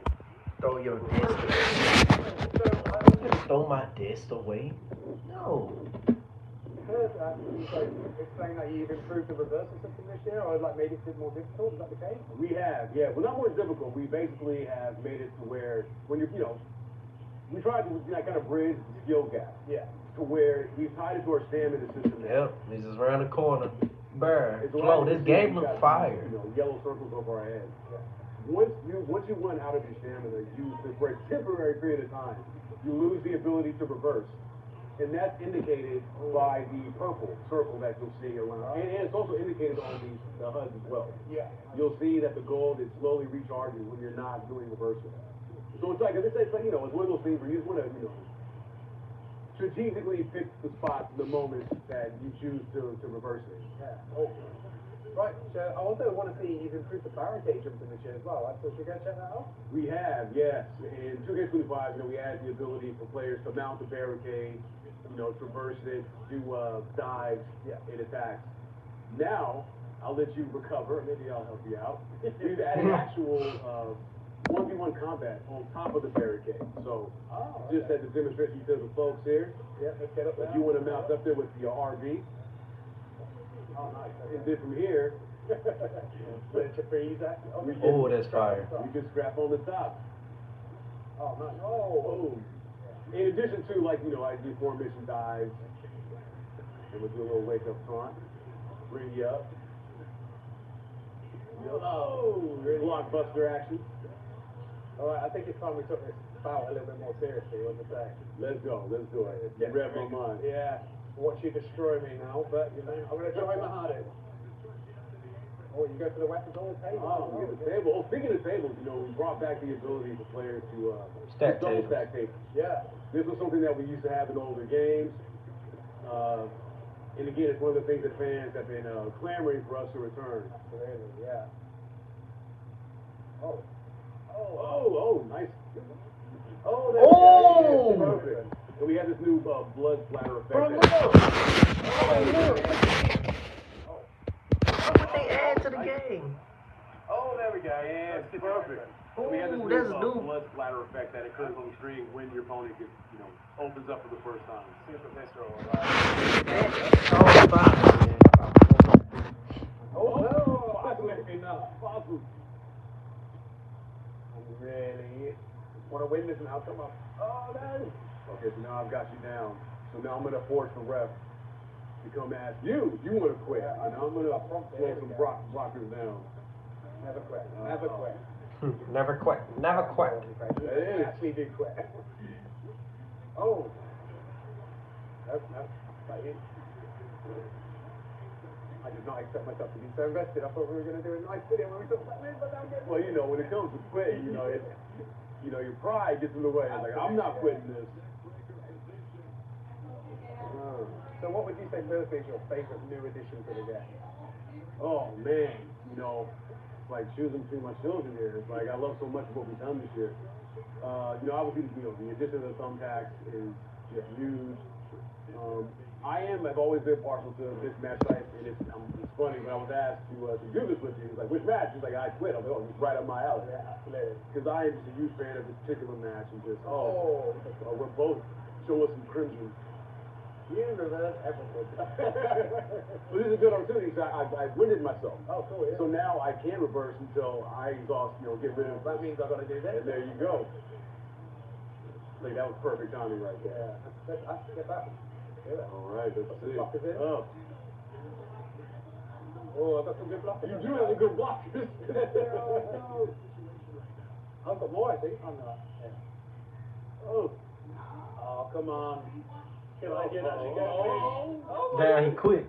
throw your disc away. Throw my disc away? No. Heard that you explain that you've improved the reverse or something this year, or like made it more difficult. Is that the case? we have, yeah. Well, not more difficult. We basically have made it to where when you know, we tried to kind of bridge the skill gap. Yeah. To where we've tied it to our stamina system. Yep, this is around the corner. Bruh, It's Flo, this game you look got, fire. You know, yellow circles over our heads. Once you run out of your stamina, for a temporary period of time, you lose the ability to reverse. And that's indicated by the purple circle that you'll see around. And it's also indicated on the HUD as well. Yeah. You'll see that the gold is slowly recharging when you're not doing reversing. So it's like, you know, it's one of those things where you just want to, you know, strategically pick the spots, the moments that you choose to reverse it. Yeah. Oh. Right. So I also want to see you've improved the barricade jumping this year as well. Right? So should we go check that out? We have, yes. In 2K25, you know, we added the ability for players to mount the barricade, you know, traverse it, do dives, and attacks. Now, I'll let you recover. Maybe I'll help you out. We've added actual 1v1 combat on top of the barricade. So, just as a demonstration to the folks here, let's get up there. if you want to mount up there with the RV, Oh, nice. and then from here, Let you freeze that. Oh, that's fire. you can strap on the top. Oh, nice. Oh. In addition to, like, you know, I do formation dives, and we'll do a little wake up front, bring you up. Blockbuster action. All right, I think it's time we took this bout a little bit more seriously. What do you say? Let's go, let's do it. Yeah. Rev my mind. Yeah. Watch you destroy me now, but you know, I'm going to try my hardest. Oh, you go for the weapons on the table. Oh, we get the table. Oh, speaking of tables, you know, we brought back the ability for players to Stack double tables. stack tables. Yeah. This was something that we used to have in older games. And again, it's one of the things that fans have been clamoring for us to return. Absolutely, yeah. Oh. Oh, nice. Oh, there we go. Perfect. And we have this new blood splatter effect. Bro, look. Look what they add to the game. Oh, there we go. Yeah, it's perfect. Ooh, We have this that's new new. blood splatter effect that occurs on the screen when your opponent gets, you know, opens up for the first time. Super visceral. Oh, fire. Oh, no. Absolutely not. Awesome. Really? Want to win this now? Come on. Oh, no. Okay, so now I've got you down. So now I'm going to force the ref to come at you. You want to quit. And I'm going to slow some blockers down. Never quit. Never quit. Never quit. Never quit. It actually did quit. Oh. Nope, not you. I did not expect myself to be so invested. I thought we were going to do a nice video where we talk about this, but well, you know, when it comes to quitting, you know, your pride gets in the way. It's like, I'm not quitting this. So what would you say Thursday is your favorite new addition to the game? Oh man, you know, it's like choosing between my children here. It's like I love so much of what we've done this year. You know, obviously, you know, the addition of the thumbtacks is just huge. I've always been partial to this match type, and it's funny when I was asked to do this with you. He was like, which match? He's like, I quit. I'm like, oh, it's right up my alley. Because I am just a huge fan of this particular match, and just we're both show us some crimson. You reverse everything. Well, this is a good opportunity because I've winded myself. Oh, cool, yeah. So now I can reverse until I exhaust, you know, get rid of. That means I've got to do this. And there you go. Like, that was perfect timing right there. Yeah. Let's get that. All right, let's see. Block is it? Oh. Oh, I've got some good blockers. You do have a good block. I've got more, I think. I'm not. Yeah. Oh. Oh, come on. Can I get that again? Damn, he quit.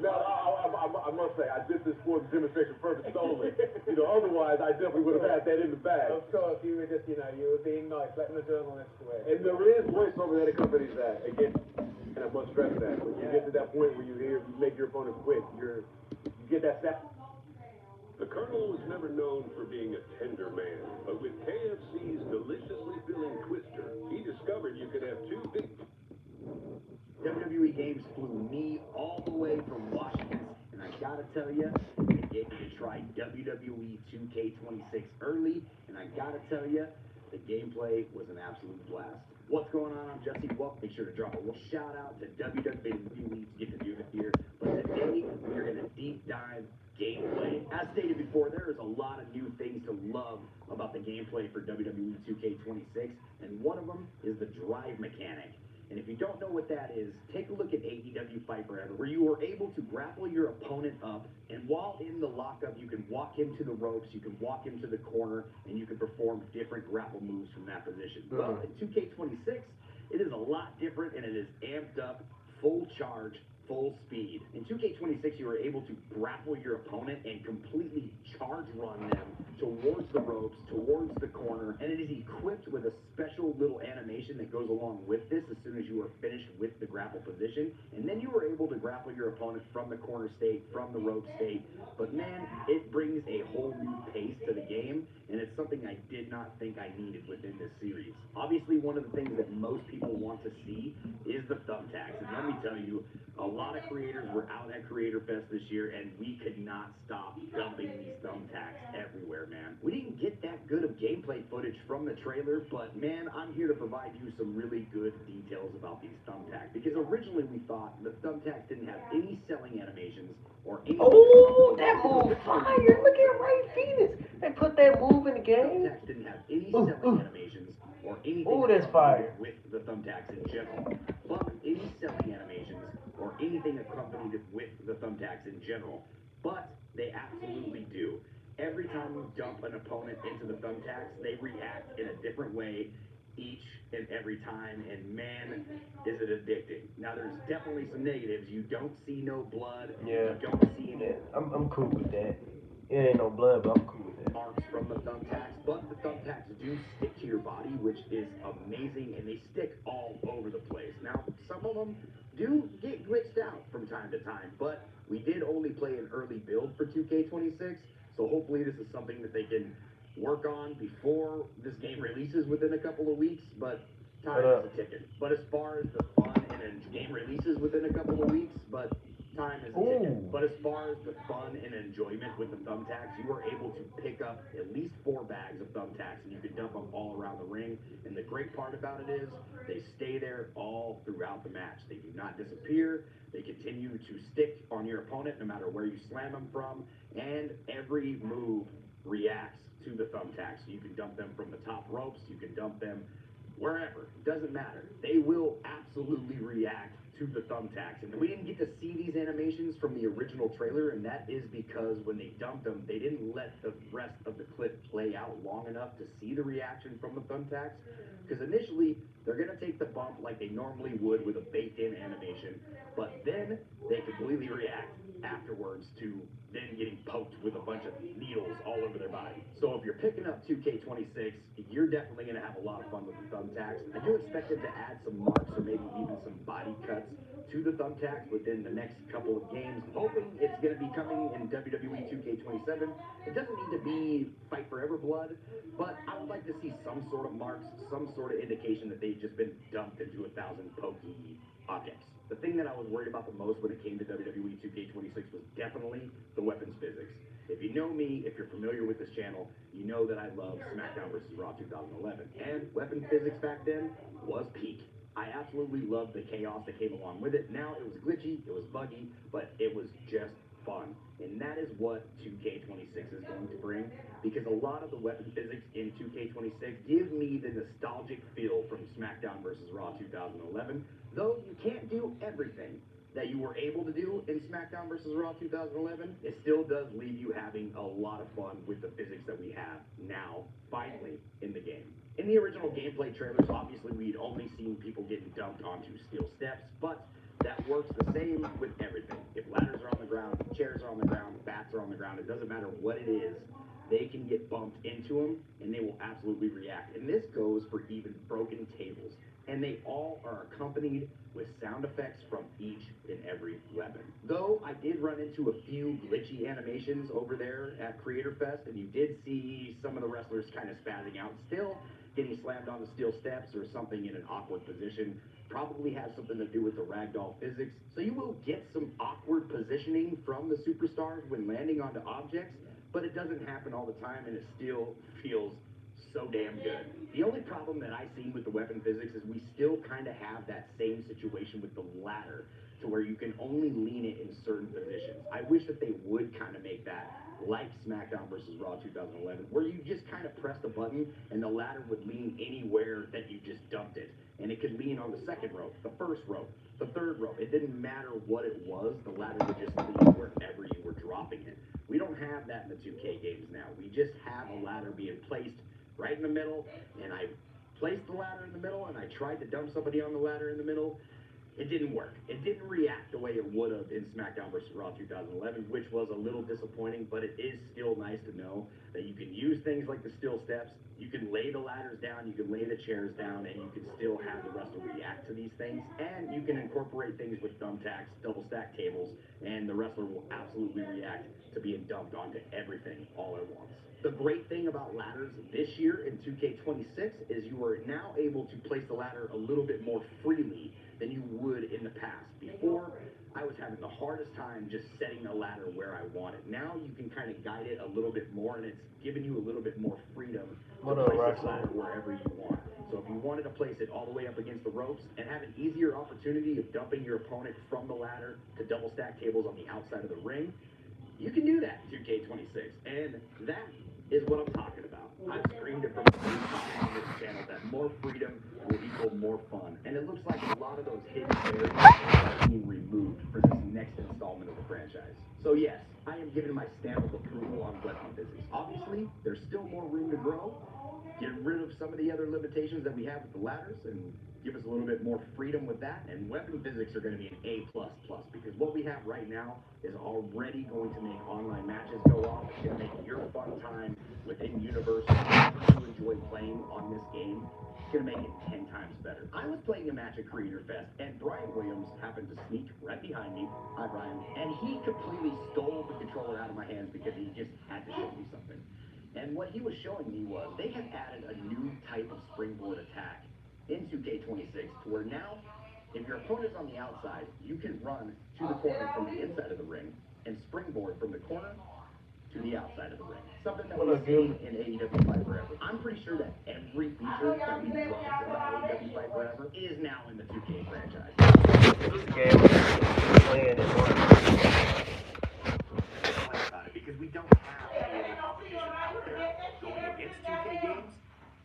No, I must say, I did this for the demonstration purpose only. You know, otherwise, I definitely would have had that in the bag. Of course, you were just, you know, you were being nice, letting the journalist away. And there is voiceover that accompanies that. Again, and I must stress that. When you get to that point where you make your opponent quit, you get that step. The Colonel was never known for being a tender man, but with KFC's deliciously filling Twister, he discovered you could have two big... WWE Games flew me all the way from Washington, and I gotta tell you, they gave me to try WWE 2K26 early, and I gotta tell you, the gameplay was an absolute blast. What's going on? I'm Jesse. Well, make sure to drop a shout out to WWE. We get to do it here, but today we're gonna deep dive gameplay. As stated before, there is a lot of new things to love about the gameplay for WWE 2K26, and one of them is the drive mechanic. And if you don't know what that is, take a look at AEW Fight Forever, where you are able to grapple your opponent up, and while in the lockup, you can walk him to the ropes, you can walk him to the corner, and you can perform different grapple moves from that position. Well, in 2K26, it is a lot different, and it is amped up, full charge, full speed. In 2K26, you are able to grapple your opponent and completely charge run them towards the ropes, towards the corner, and it is equipped with a special little animation that goes along with this as soon as you are finished with the grapple position, and then you are able to grapple your opponent from the corner state, from the rope state. But man, it brings a whole new pace to the game, and it's something I did not think I needed within this series. Obviously, one of the things that most people want to see is the thumbtacks, and let me tell you, a lot of creators were out at Creator Fest this year, and we could not stop dumping these thumbtacks everywhere, man. We didn't get that good of gameplay footage from the trailer, but man, I'm here to provide you some really good details about these thumbtacks, because originally we thought the thumbtacks didn't have any selling animations or any... Oh, that move fire! Look at Ray Phoenix. They put that move in the game. Thumbtacks didn't have any selling animations or anything... Oh, that's fire. ...with the thumbtacks in general. But any selling animations or anything accompanied with the thumbtacks in general, but they absolutely do. Every time you dump an opponent into the thumbtacks, they react in a different way each and every time, and man, is it addicting. Now, there's definitely some negatives. You don't see no blood. Yeah. You don't see any... I'm cool with that. It ain't no blood, but I'm cool with that. Marks from the thumbtacks, but the thumbtacks do stick to your body, which is amazing, and they stick all over the place. Now, some of them do get glitched out from time to time, but we did only play an early build for 2K26, so hopefully this is something that they can work on before this game releases within a couple of weeks, but time is a ticket. But as far as the fun and game releases within a couple of weeks, but time is a ticket. But as far as the fun and enjoyment with the thumbtacks, you are able to pick up at least 4 bags of thumbtacks, and you can dump them all around the ring. And the great part about it is they stay there all throughout the match. They do not disappear. They continue to stick on your opponent no matter where you slam them from, and every move reacts to the thumbtacks. You can dump them from the top ropes. You can dump them wherever. It doesn't matter. They will absolutely react to the thumbtacks. And we didn't get to see these animations from the original trailer, and that is because when they dumped them, they didn't let the rest of the clip play out long enough to see the reaction from the thumbtacks. Because initially, they're going to take the bump like they normally would with a baked-in animation, but then they completely react afterwards to then getting poked with a bunch of needles all over their body. So if you're picking up 2K26, you're definitely going to have a lot of fun with the thumbtacks. I do expect them to add some marks or maybe even some body cuts to the thumbtacks within the next couple of games. Hoping it's going to be coming in WWE 2K27. It doesn't need to be Fight Forever blood, but I would like to see some sort of marks, some sort of indication that they've just been dumped into 1,000 pokey objects. The thing that I was worried about the most when it came to WWE 2K26 was definitely the weapons physics. If you know me, if you're familiar with this channel, you know that I love SmackDown vs. Raw 2011. And weapon physics back then was peak. I absolutely loved the chaos that came along with it. Now, it was glitchy, it was buggy, but it was just fun. And that is what 2K26 is going to bring, because a lot of the weapon physics in 2K26 give me the nostalgic feel from SmackDown vs. Raw 2011. Though you can't do everything that you were able to do in SmackDown vs. Raw 2011, it still does leave you having a lot of fun with the physics that we have now, finally, in the game. In the original gameplay trailers, obviously we'd only seen people getting dumped onto steel steps, but that works the same with everything. If ladders are on the ground, chairs are on the ground, bats are on the ground, it doesn't matter what it is, they can get bumped into them, and they will absolutely react. And this goes for even broken tables. And they all are accompanied with sound effects from each and every weapon. Though I did run into a few glitchy animations over there at Creator Fest, and you did see some of the wrestlers kind of spazzing out, still getting slammed on the steel steps or something in an awkward position. Probably has something to do with the ragdoll physics. So you will get some awkward positioning from the superstars when landing onto objects, but it doesn't happen all the time, and it still feels so damn good. The only problem that I've seen with the weapon physics is we still kind of have that same situation with the ladder, to where you can only lean it in certain positions. I wish that they would kind of make that like SmackDown vs. Raw 2011, where you just kind of pressed a button and the ladder would lean anywhere that you just dumped it. And it could lean on the second rope, the first rope, the third rope. It didn't matter what it was, the ladder would just lean wherever you were dropping it. We don't have that in the 2K games now. We just have a ladder being placed right in the middle, and I placed the ladder in the middle, and I tried to dump somebody on the ladder in the middle. It didn't work. It didn't react the way it would have in SmackDown vs. Raw 2011, which was a little disappointing, but it is still nice to know that you can use things like the steel steps, you can lay the ladders down, you can lay the chairs down, and you can still have the wrestler react to these things, and you can incorporate things with thumbtacks, double stack tables, and the wrestler will absolutely react to being dumped onto everything all at once. The great thing about ladders this year in 2K26 is you are now able to place the ladder a little bit more freely than you would in the past. Before, I was having the hardest time just setting the ladder where I want it. Now you can kind of guide it a little bit more, and it's giving you a little bit more freedom to place the ladder wherever you want. So if you wanted to place it all the way up against the ropes and have an easier opportunity of dumping your opponent from the ladder to double stack tables on the outside of the ring, you can do that in 2K26, and that is what I'm talking about. I've screamed it from the on this channel that more freedom will equal more fun, and it looks like a lot of those hidden areas are being removed for this next installment of the franchise. So yes, I am giving my stamp of approval on weapon physics. Obviously, there's still more room to grow. Get rid of some of the other limitations that we have with the ladders and give us a little bit more freedom with that, and weapon physics are going to be an A++, because what we have right now is already going to make online matches go off. It's going to make your fun time within universe you enjoy playing on this game. It's going to make it 10 times better. I was playing a match at Creator Fest, and Brian Williams happened to sneak right behind me. Hi, Brian. And he completely stole the controller out of my hands because he just had to show me something. And what he was showing me was they have added a new type of springboard attack in 2K26, to where now, if your opponent's on the outside, you can run to the corner from the inside of the ring and springboard from the corner to the outside of the ring. Something that we've seen in AEW Fight Forever. I'm pretty sure that every feature that we loved about AEW Fight Forever is now in the 2K franchise. This game is playing it more. About it, because we don't have any other competition out there going against 2K games.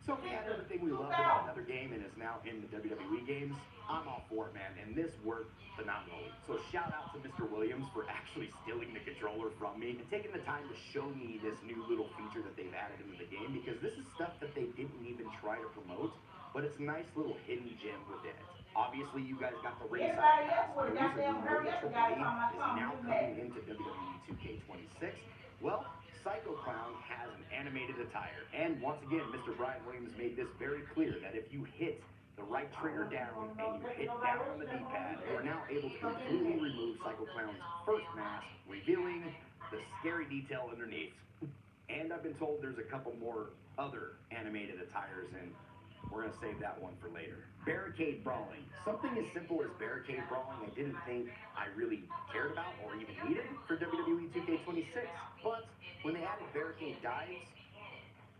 So we had everything we loved about another game, and it's now out in the WWE games, I'm all for it, man, and this worked phenomenally. So shout out to Mr. Williams for actually stealing the controller from me and taking the time to show me this new little feature that they've added into the game, because this is stuff that they didn't even try to promote, but it's a nice little hidden gem within it. Obviously, you guys got the ringside pass. The reason we know that Triple H is now coming into WWE 2K26, well, Psycho Clown has an animated attire. And once again, Mr. Brian Williams made this very clear that if you hit the right trigger down and you hit down on the D-pad, you are now able to completely remove Psycho Clown's first mask, revealing the scary detail underneath. And I've been told there's a couple more other animated attires, and we're going to save that one for later. Barricade brawling. Something as simple as barricade brawling I didn't think I really cared about or even needed for WWE 2K26. But when they added barricade dives,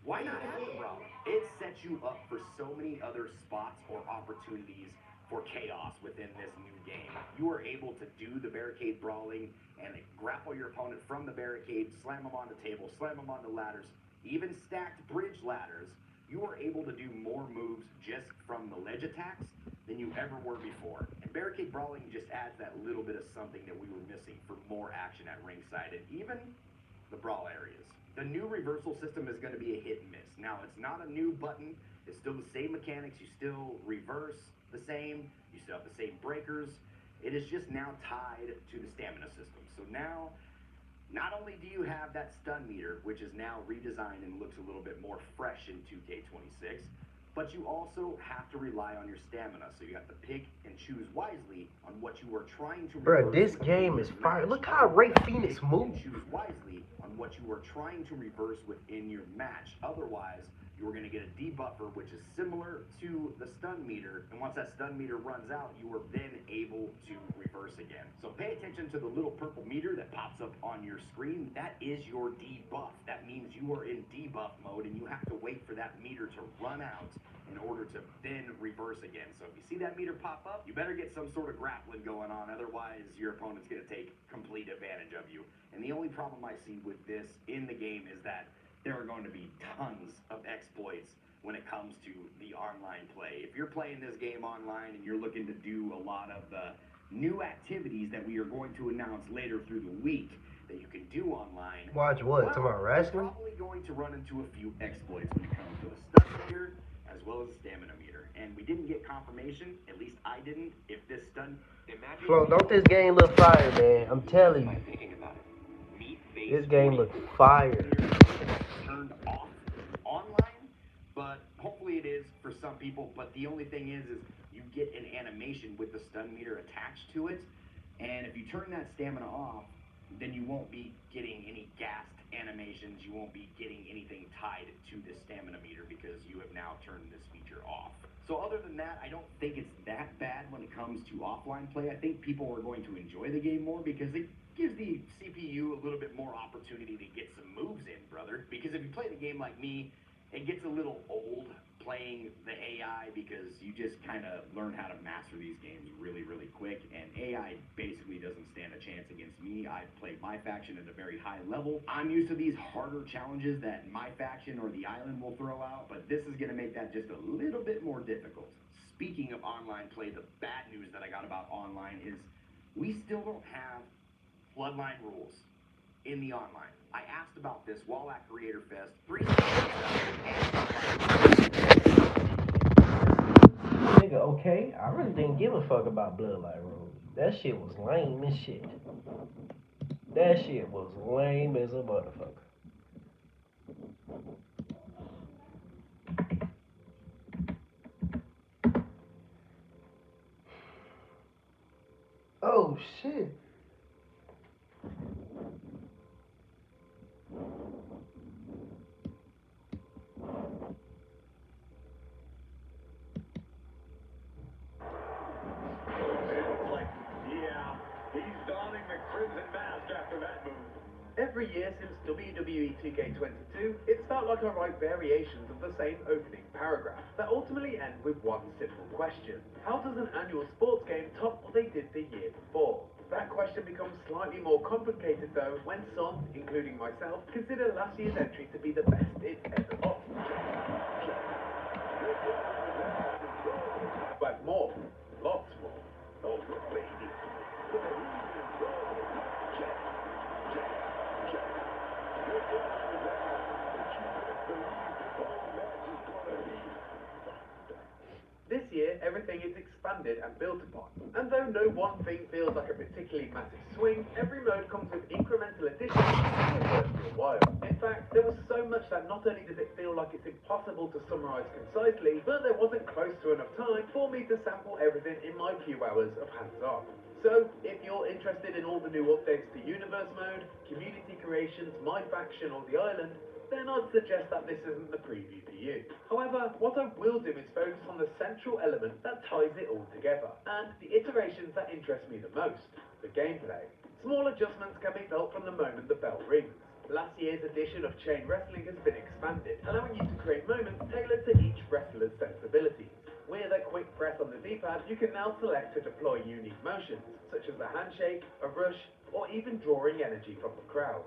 why not add the brawling? It sets you up for so many other spots or opportunities for chaos within this new game. You are able to do the barricade brawling and grapple your opponent from the barricade, slam them on the table, slam them on the ladders, even stacked bridge ladders. You are able to do more moves just from the ledge attacks than you ever were before. And barricade brawling just adds that little bit of something that we were missing for more action at ringside and even the brawl areas. The new reversal system is going to be a hit and miss. Now, it's not a new button. It's still the same mechanics. You still reverse the same. You still have the same breakers. It is just now tied to the stamina system. So now, not only do you have that stun meter, which is now redesigned and looks a little bit more fresh in 2K26, but you also have to rely on your stamina. So you have to pick and choose wisely on what you are trying to reverse. Bro, this game is fire. Look how Ray Phoenix moves. Choose wisely on what you are trying to reverse within your match. Otherwise, you're going to get a debuffer, which is similar to the stun meter. And once that stun meter runs out, you are then able to reverse again. So pay attention to the little purple meter that pops up on your screen. That is your debuff. That means you are in debuff mode, and you have to wait for that meter to run out in order to then reverse again. So if you see that meter pop up, you better get some sort of grappling going on. Otherwise, your opponent's going to take complete advantage of you. And the only problem I see with this in the game is that there are going to be tons of exploits when it comes to the online play. If you're playing this game online and you're looking to do a lot of the new activities that we are going to announce later through the week that you can do online. Watch what? Well, Tomorrow wrestling? You're probably going to run into a few exploits when it comes to the stun meter as well as the stamina meter. And we didn't get confirmation, at least I didn't, if this stun... Flo, don't this game look fire, man? I'm telling you. This game looks fire. Turned off online, but hopefully it is for some people. But the only thing is you get an animation with the stun meter attached to it, and if you turn that stamina off, then you won't be getting any gassed animations. You won't be getting anything tied to the stamina meter because you have now turned this feature off. So other than that, I don't think it's that bad when it comes to offline play. I think people are going to enjoy the game more because it gives the CPU a little bit more opportunity to get some moves in, brother. Because if you play the game like me, it gets a little old playing the AI because you just kind of learn how to master these games really, really quick. And AI basically doesn't stand a chance against me. I've played my faction at a very high level. I'm used to these harder challenges that my faction or the island will throw out, but this is going to make that just a little bit more difficult. Speaking of online play, the bad news that I got about online is we still don't have Bloodline rules in the online. I asked about this while at Creator Fest. 3 Nigga, okay, I really didn't give a fuck about Bloodline rules. That shit was lame as shit. That shit was lame as a motherfucker. Oh shit. Every year since WWE 2K22, it's felt like I write variations of the same opening paragraph that ultimately end with one simple question. How does an annual sports game top what they did the year before? That question becomes slightly more complicated though when some, including myself, consider last year's entry to be the best it's ever offered. everything is expanded and built upon. And though no one thing feels like a particularly massive swing, every mode comes with incremental additions that will worth your while. In fact, there was so much that not only does it feel like it's impossible to summarize concisely, but there wasn't close to enough time for me to sample everything in my few hours of hands-on. So, if you're interested in all the new updates to Universe Mode, Community Creations, My Faction, or The Island, then I'd suggest that this isn't the preview for you. However, what I will do is focus on the central element that ties it all together, and the iterations that interest me the most, the gameplay. Small adjustments can be felt from the moment the bell rings. Last year's edition of Chain Wrestling has been expanded, allowing you to create moments tailored to each wrestler's sensibilities. With a quick press on the D-pad, you can now select to deploy unique motions, such as a handshake, a rush, or even drawing energy from the crowd.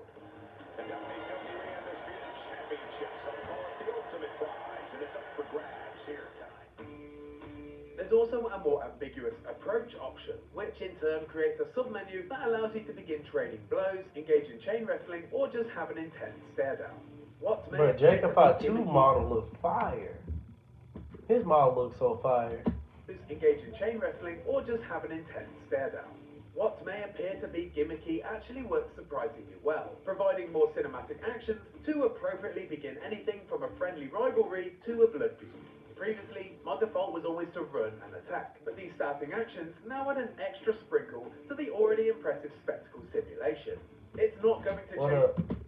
There's also a more ambiguous approach option, which in turn creates a sub-menu that allows you to begin trading blows, engage in chain wrestling, or just have an intense stare down. What may But Jacob 2 model look fire. His model looks so fire. Engage in chain wrestling, or just have an intense stare down. What may appear to be gimmicky actually works surprisingly well, providing more cinematic actions to appropriately begin anything from a friendly rivalry to a blood feud. Previously, my default was always to run and attack, but these starting actions now add an extra sprinkle to the already impressive spectacle simulation. It's not going to change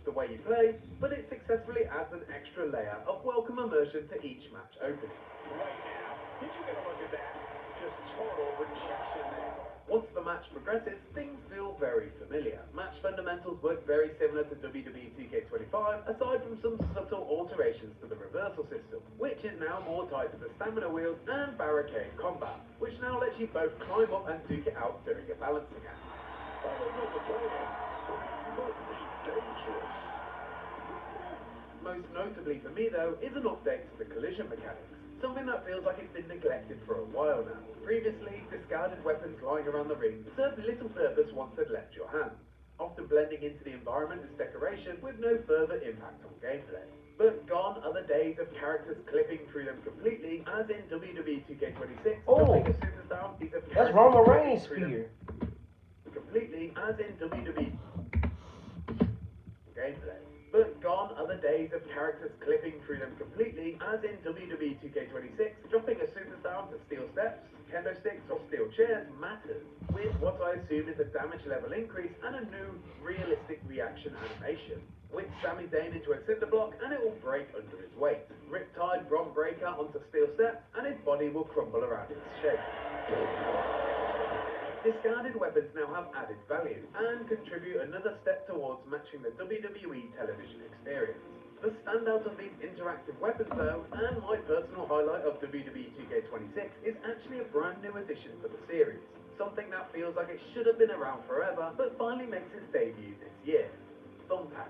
the way you play, but it successfully adds an extra layer of welcome immersion to each match opening. Right now, did you get a look at that? Just total rejection there. Once the match progresses, things feel very familiar. Match fundamentals work very similar to WWE 2K25, aside from some subtle alterations to the reversal system, which is now more tied to the stamina wheels and barricade combat, which now lets you both climb up and duke it out during a balancing act. Most notably for me though, is an update to the collision mechanics. Something that feels like it's been neglected for a while now. Previously, discarded weapons lying around the ring served little purpose once they'd left your hand, often blending into the environment as decoration with no further impact on gameplay. But gone are the days of characters clipping through them completely, as in WWE 2K26, dropping a superstar piece of that's Roman Reigns' spear. Completely, as in WWE gameplay. But gone are the days of characters clipping through them completely, as in WWE 2K26, dropping a superstar onto steel steps, kendo sticks, or steel chairs matters, with what I assume is a damage level increase and a new, realistic reaction animation. Whip Sami Zayn into a cinder block and it will break under his weight. Riptide Bron Breakker onto steel steps and his body will crumble around its shape. Discarded weapons now have added value and contribute another step towards matching the WWE television experience. The standout of these interactive weapons though, and my personal highlight of WWE 2K26, is actually a brand new addition for the series. Something that feels like it should have been around forever, but finally makes its debut this year. Thumbtacks.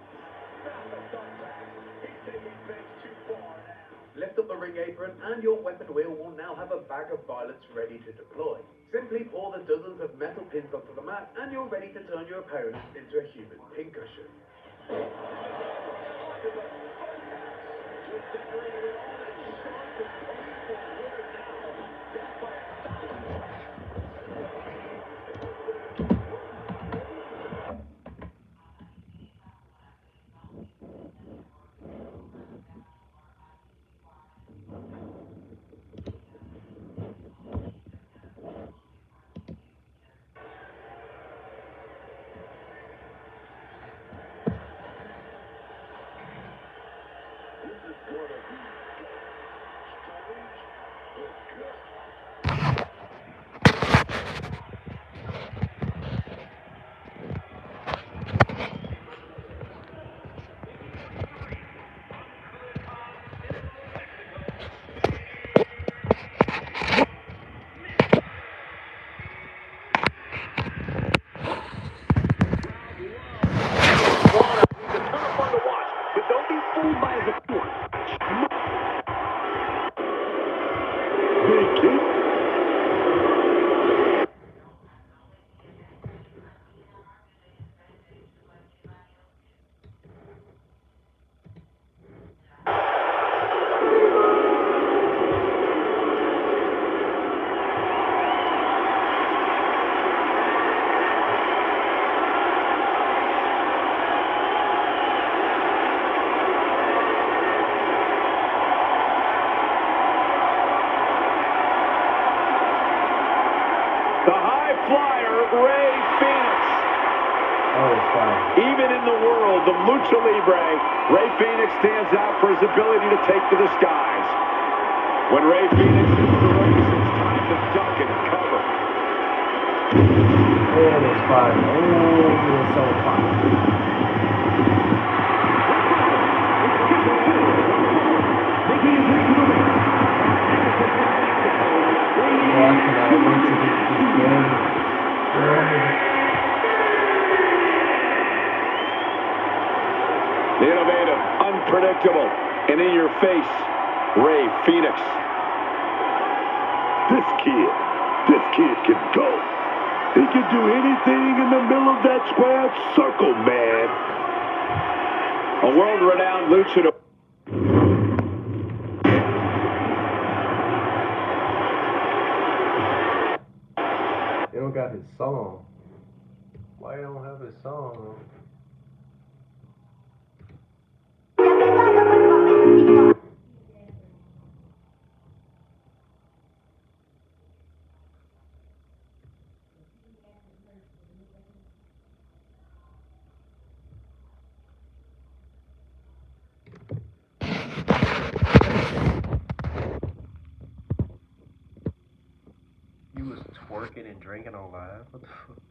Lift up the ring apron and your weapon wheel will now have a bag of violets ready to deploy. Simply pour the dozens of metal pins onto the mat and you're ready to turn your opponent into a human pincushion. flyer, Ray Phoenix. Oh, it's fine. Even in the world of Lucha Libre, Ray Phoenix stands out for his ability to take to the skies. When Ray Phoenix hits the ropes, it's time to duck and cover. Man, it's fire. Oh, it's so fire. The innovative, unpredictable, and in your face, Ray Phoenix. This kid can go. He can do anything in the middle of that square circle, man. A world-renowned luchador. They don't got his song. Why they don't have his song? You was twerking and drinking on live? What the fuck?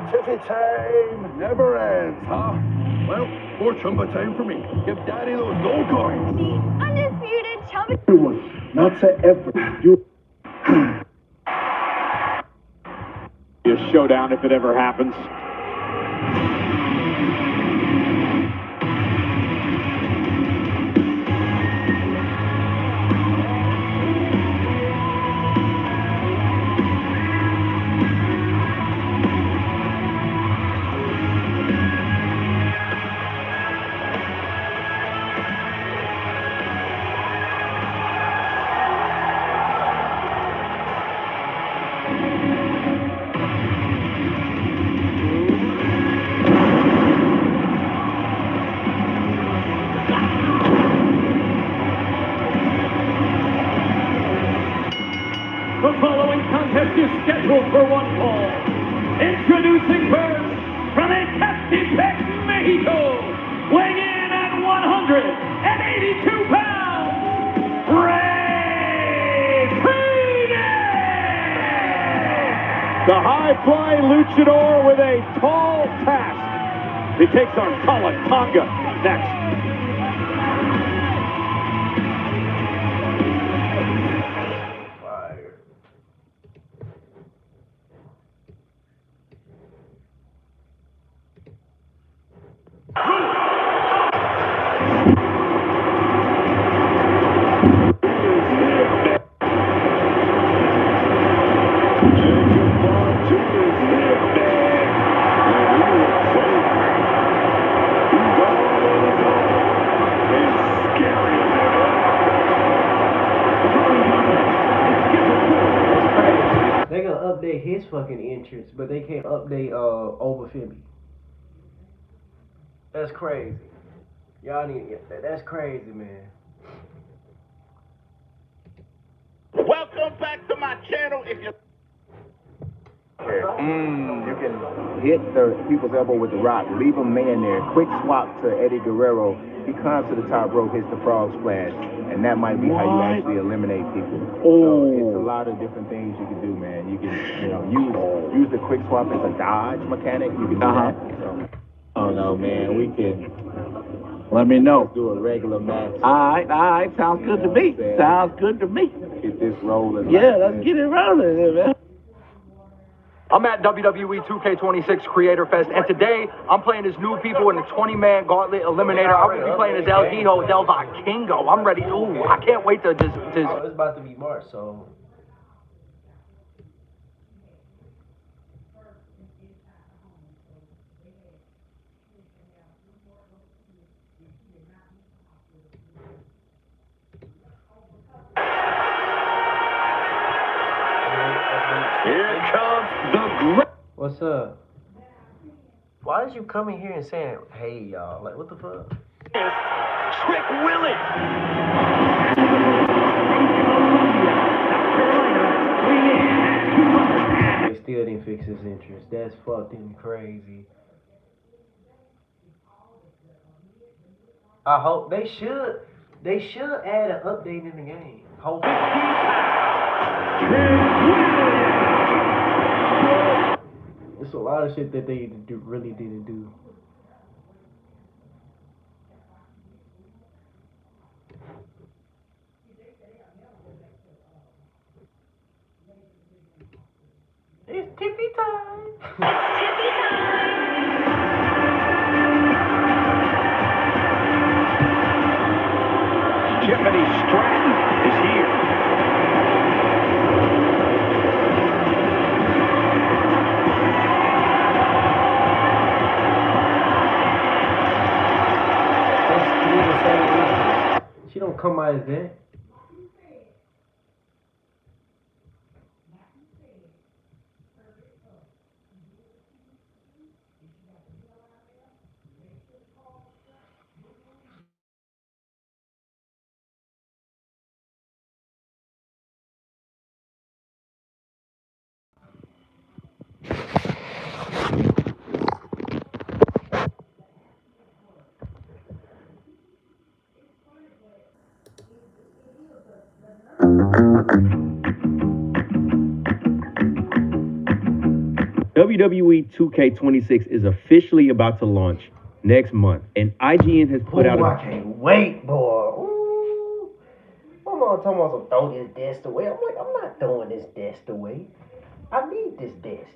Tiffy time never ends, huh? Well, more Chumba time for me. Give Daddy those gold coins. Undisputed Chumba. Everyone, not to ever. You. A showdown if it ever happens. The following contest is scheduled for one fall. Introducing first, from Ecatepec, Mexico, weighing in at 182 pounds, Ray Phoenix! The high-flying luchador with a tall task. He takes on Colin Tonga next. They gonna update his fucking entrance, but they can't update Overfimmy. That's crazy. Y'all need to get that. That's crazy, man. Welcome back to my channel. If you You can hit the people's elbow with the rock, leave him laying there, quick swap to Eddie Guerrero. He climbs to the top rope, hits the frog splash, and that might be how you actually eliminate people. So it's a lot of different things you can do, man. You can, use the quick swap as a dodge mechanic. You can do that. So, oh no, man, we can. let me know. Do a regular match. All right, sounds good to me. Sounds good to me. Get this rolling. Yeah, let's get it rolling, man. I'm at WWE 2K26 Creator Fest, and today I'm playing as new people in a 20-man gauntlet eliminator. I'm going to be playing as El Hijo Del Vikingo. I'm ready. Ooh, I can't wait to just... Oh, it's about to be March, so... Here comes the great. What's up? Why is you coming here and saying, hey, y'all? Like, what the fuck? Trick Willie. They still didn't fix his interest. That's fucking crazy. I hope they should add an update in the game. Hopefully. There's a lot of shit that they really didn't do. It's tippy time. Tippy Tiffany Stratton is here. She don't come out of that. WWE 2K26 is officially about to launch next month, and IGN has put out. I can't wait, boy. Ooh. My mom talking about some throw this desk away. I'm like, I'm not throwing this desk away. I need this desk.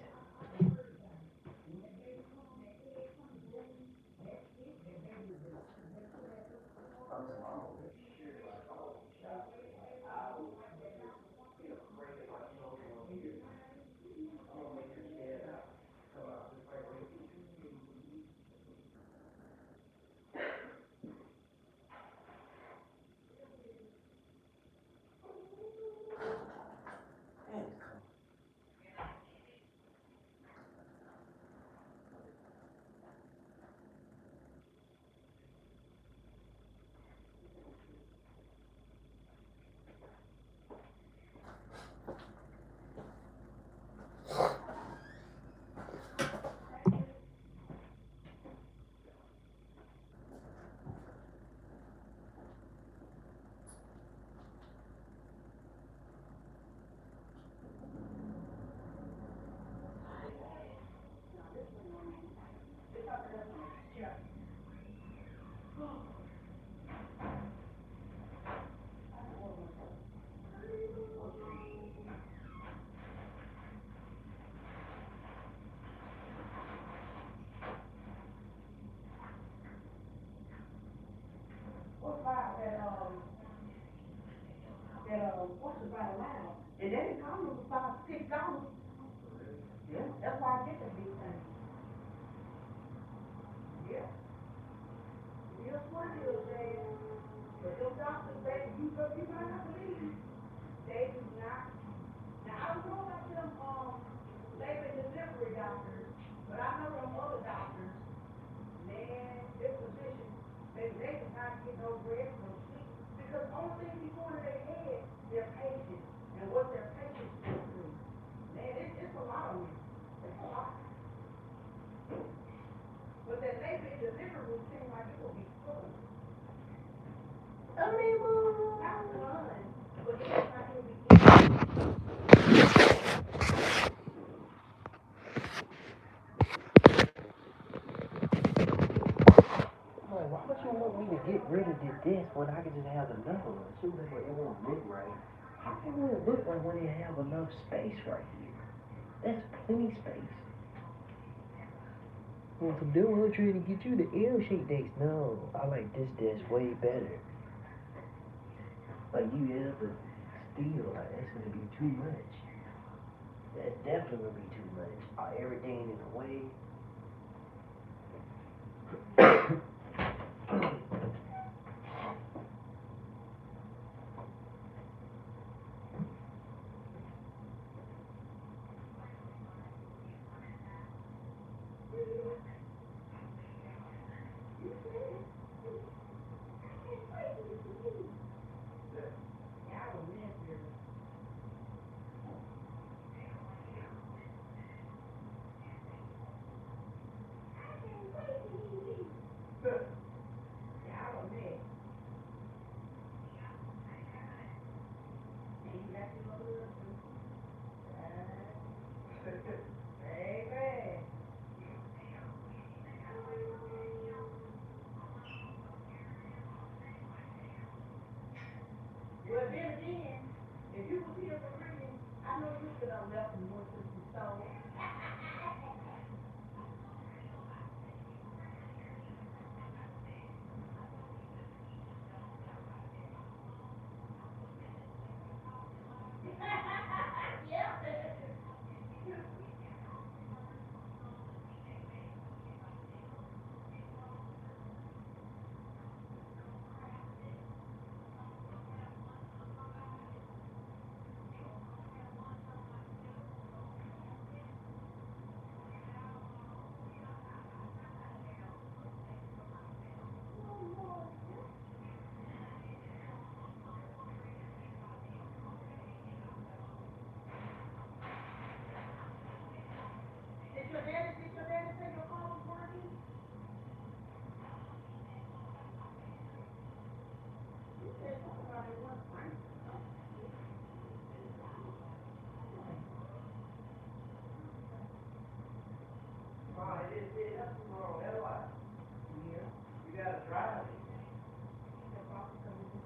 What's the right amount? And then it comes with $5, $6. Yeah, that's why I get the big thing. Yeah. Here's what it is, man. But those doctors, you might not believe it. They do not. Now, I don't know about them, labor and delivery doctors, but I know them other doctors, man, their physicians, they cannot get no rest, no sleep, because the only thing before their head, their patients, and what their patients go through. Man, it's a lot of them. It's a lot. But that labor and delivery would seem like it will be full. I mean, not fun, but it looks like it will be Why would you want me to get rid of this when I can just have another one? She was like, it won't look right. How can it look like when they have enough space right here? That's plenty space. Well, from doing what I'm trying to get you the L-shaped desk. No, I like this desk way better. Like you have to steal, like that's gonna be too much. That's definitely gonna be too much. Everything in the way. left and went to the store. Did your daddy say your phone was working? You said something about it wasn't working. Oh, it is up tomorrow, that's why. Yeah. You gotta drive it. That's probably what it is.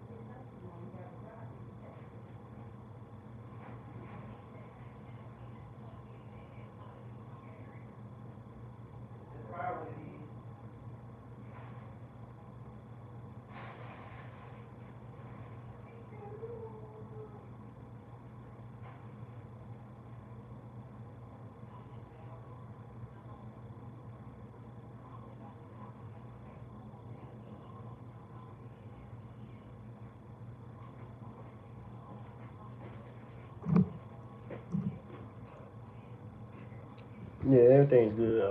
Yeah, everything's good,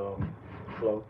Flo.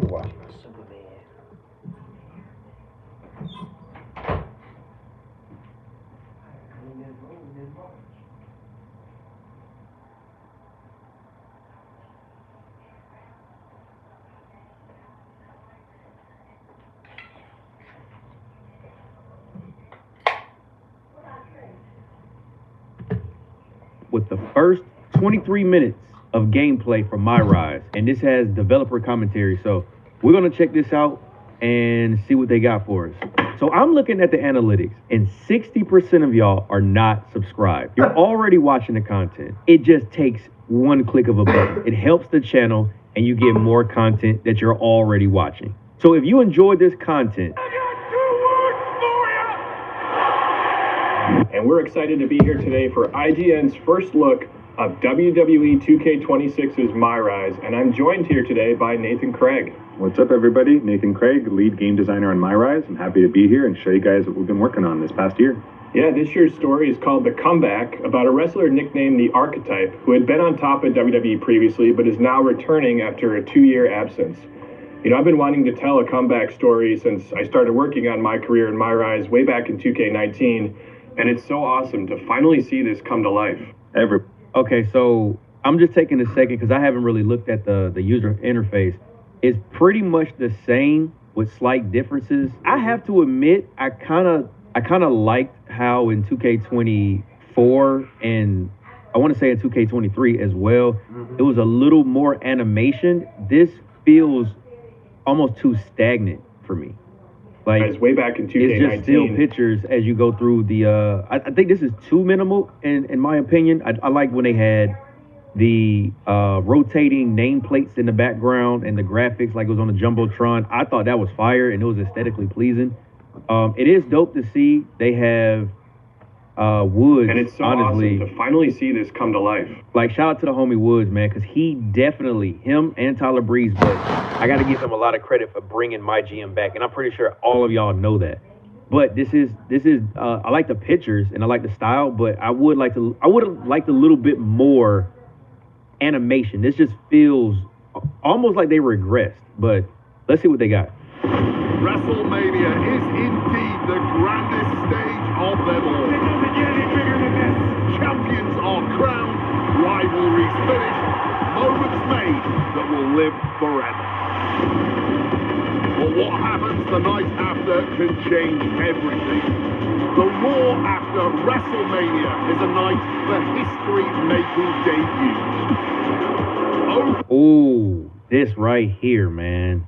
Watch my Superman. With the first 23 minutes of gameplay from My Rise, and this has developer commentary, so we're gonna check this out and see what they got for us. So I'm looking at the analytics, and 60% of y'all are not subscribed. You're already watching the content. It just takes one click of a button. It helps the channel, and you get more content that you're already watching. So if you enjoyed this content, and we're excited to be here today for IGN's first look of WWE 2K26's My Rise, and I'm joined here today by Nathan Craig. What's up, everybody? Nathan Craig, lead game designer on My Rise. I'm happy to be here and show you guys what we've been working on this past year. Yeah, this year's story is called The Comeback, about a wrestler nicknamed The Archetype, who had been on top at WWE previously, but is now returning after a 2-year absence. You know, I've been wanting to tell a comeback story since I started working on my career in My Rise way back in 2K19, and it's so awesome to finally see this come to life. Okay, so I'm just taking a second because I haven't really looked at the user interface. It's pretty much the same with slight differences. I have to admit, I kind of liked how in 2K24 and I want to say in 2K23 as well, it was a little more animation. This feels almost too stagnant for me. Like, it's way back in 2K19. It's just still pictures as you go through the. I think this is too minimal in my opinion. I like when they had the rotating nameplates in the background and the graphics like it was on the Jumbotron. I thought that was fire and it was aesthetically pleasing. It is dope to see they have Woods. And it's so honestly awesome to finally see this come to life. Like, shout out to the homie Woods, man, because he definitely, him and Tyler Breeze, but I got to give him a lot of credit for bringing my GM back, and I'm pretty sure all of y'all know that. But this is I like the pictures and I like the style, but I would have liked a little bit more animation. This just feels almost like they regressed, but let's see what they got. WrestleMania is indeed the grandest stage of them all. It doesn't get any bigger than this. Champions are crowned, rivalries finished, moments made that will live forever. But what happens the night after can change everything. The Raw after WrestleMania is a night for history-making debuts. Ooh, this right here, man.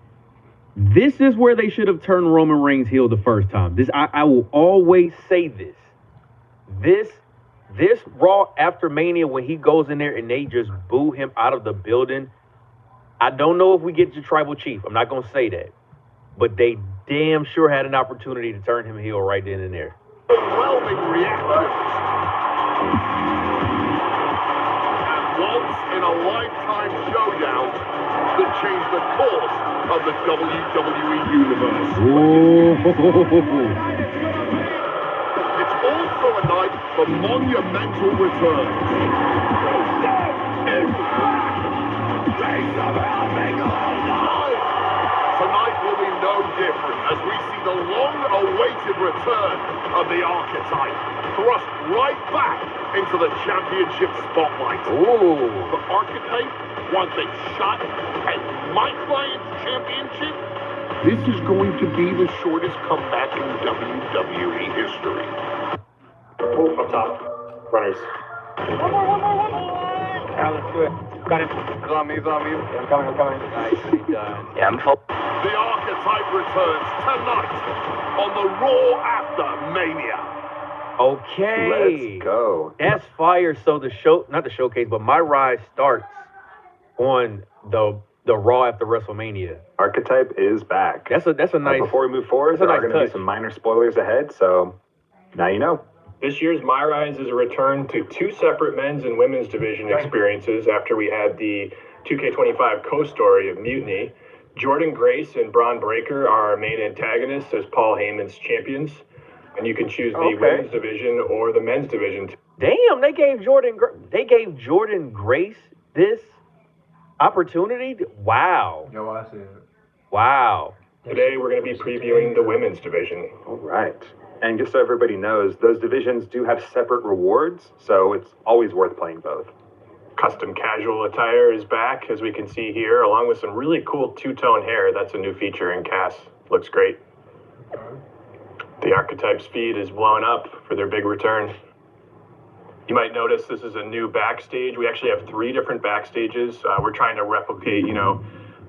This is where they should have turned Roman Reigns heel the first time. I will always say this. This Raw after Mania, when he goes in there and they just boo him out of the building, I don't know if we get to Tribal Chief. I'm not going to say that. But they damn sure had an opportunity to turn him heel right then and there. Overwhelming reactions. And once in a lifetime showdown that changed the course of the WWE Universe. It's also a night for monumental returns. Tonight will be no different as we see the long-awaited return of the Archetype, thrust right back into the championship spotlight. Ooh. The Archetype wants a shot at my client's championship. This is going to be the shortest comeback in WWE history. Oh, up top. Runners. One more. Yeah, let's do it. Got him. He's on me. Yeah, I'm coming. Nicely done. Yeah, I'm full. The Archetype returns tonight on the Raw after Mania. Okay. Let's go. That's fire. So not the showcase, but My Rise starts on the Raw after WrestleMania. Archetype is back. That's a nice. Before we move forward, there are going to be some minor spoilers ahead, so now you know. This year's My Rise is a return to two separate men's and women's division experiences after we had the 2K25 co-story of Mutiny. Jordan Grace and Braun Breaker are our main antagonists as Paul Heyman's champions. And you can choose the women's division or the men's division. Damn, they gave Jordan Grace this opportunity. Wow. Yo, I see it. Wow. Today we're going to be previewing the women's division. All right. And just so everybody knows, those divisions do have separate rewards, so it's always worth playing both. Custom casual attire is back, as we can see here, along with some really cool two-tone hair. That's a new feature in CAS. Looks great. The Archetype's feed is blowing up for their big return. You might notice this is a new backstage. We actually have 3 different backstages. We're trying to replicate,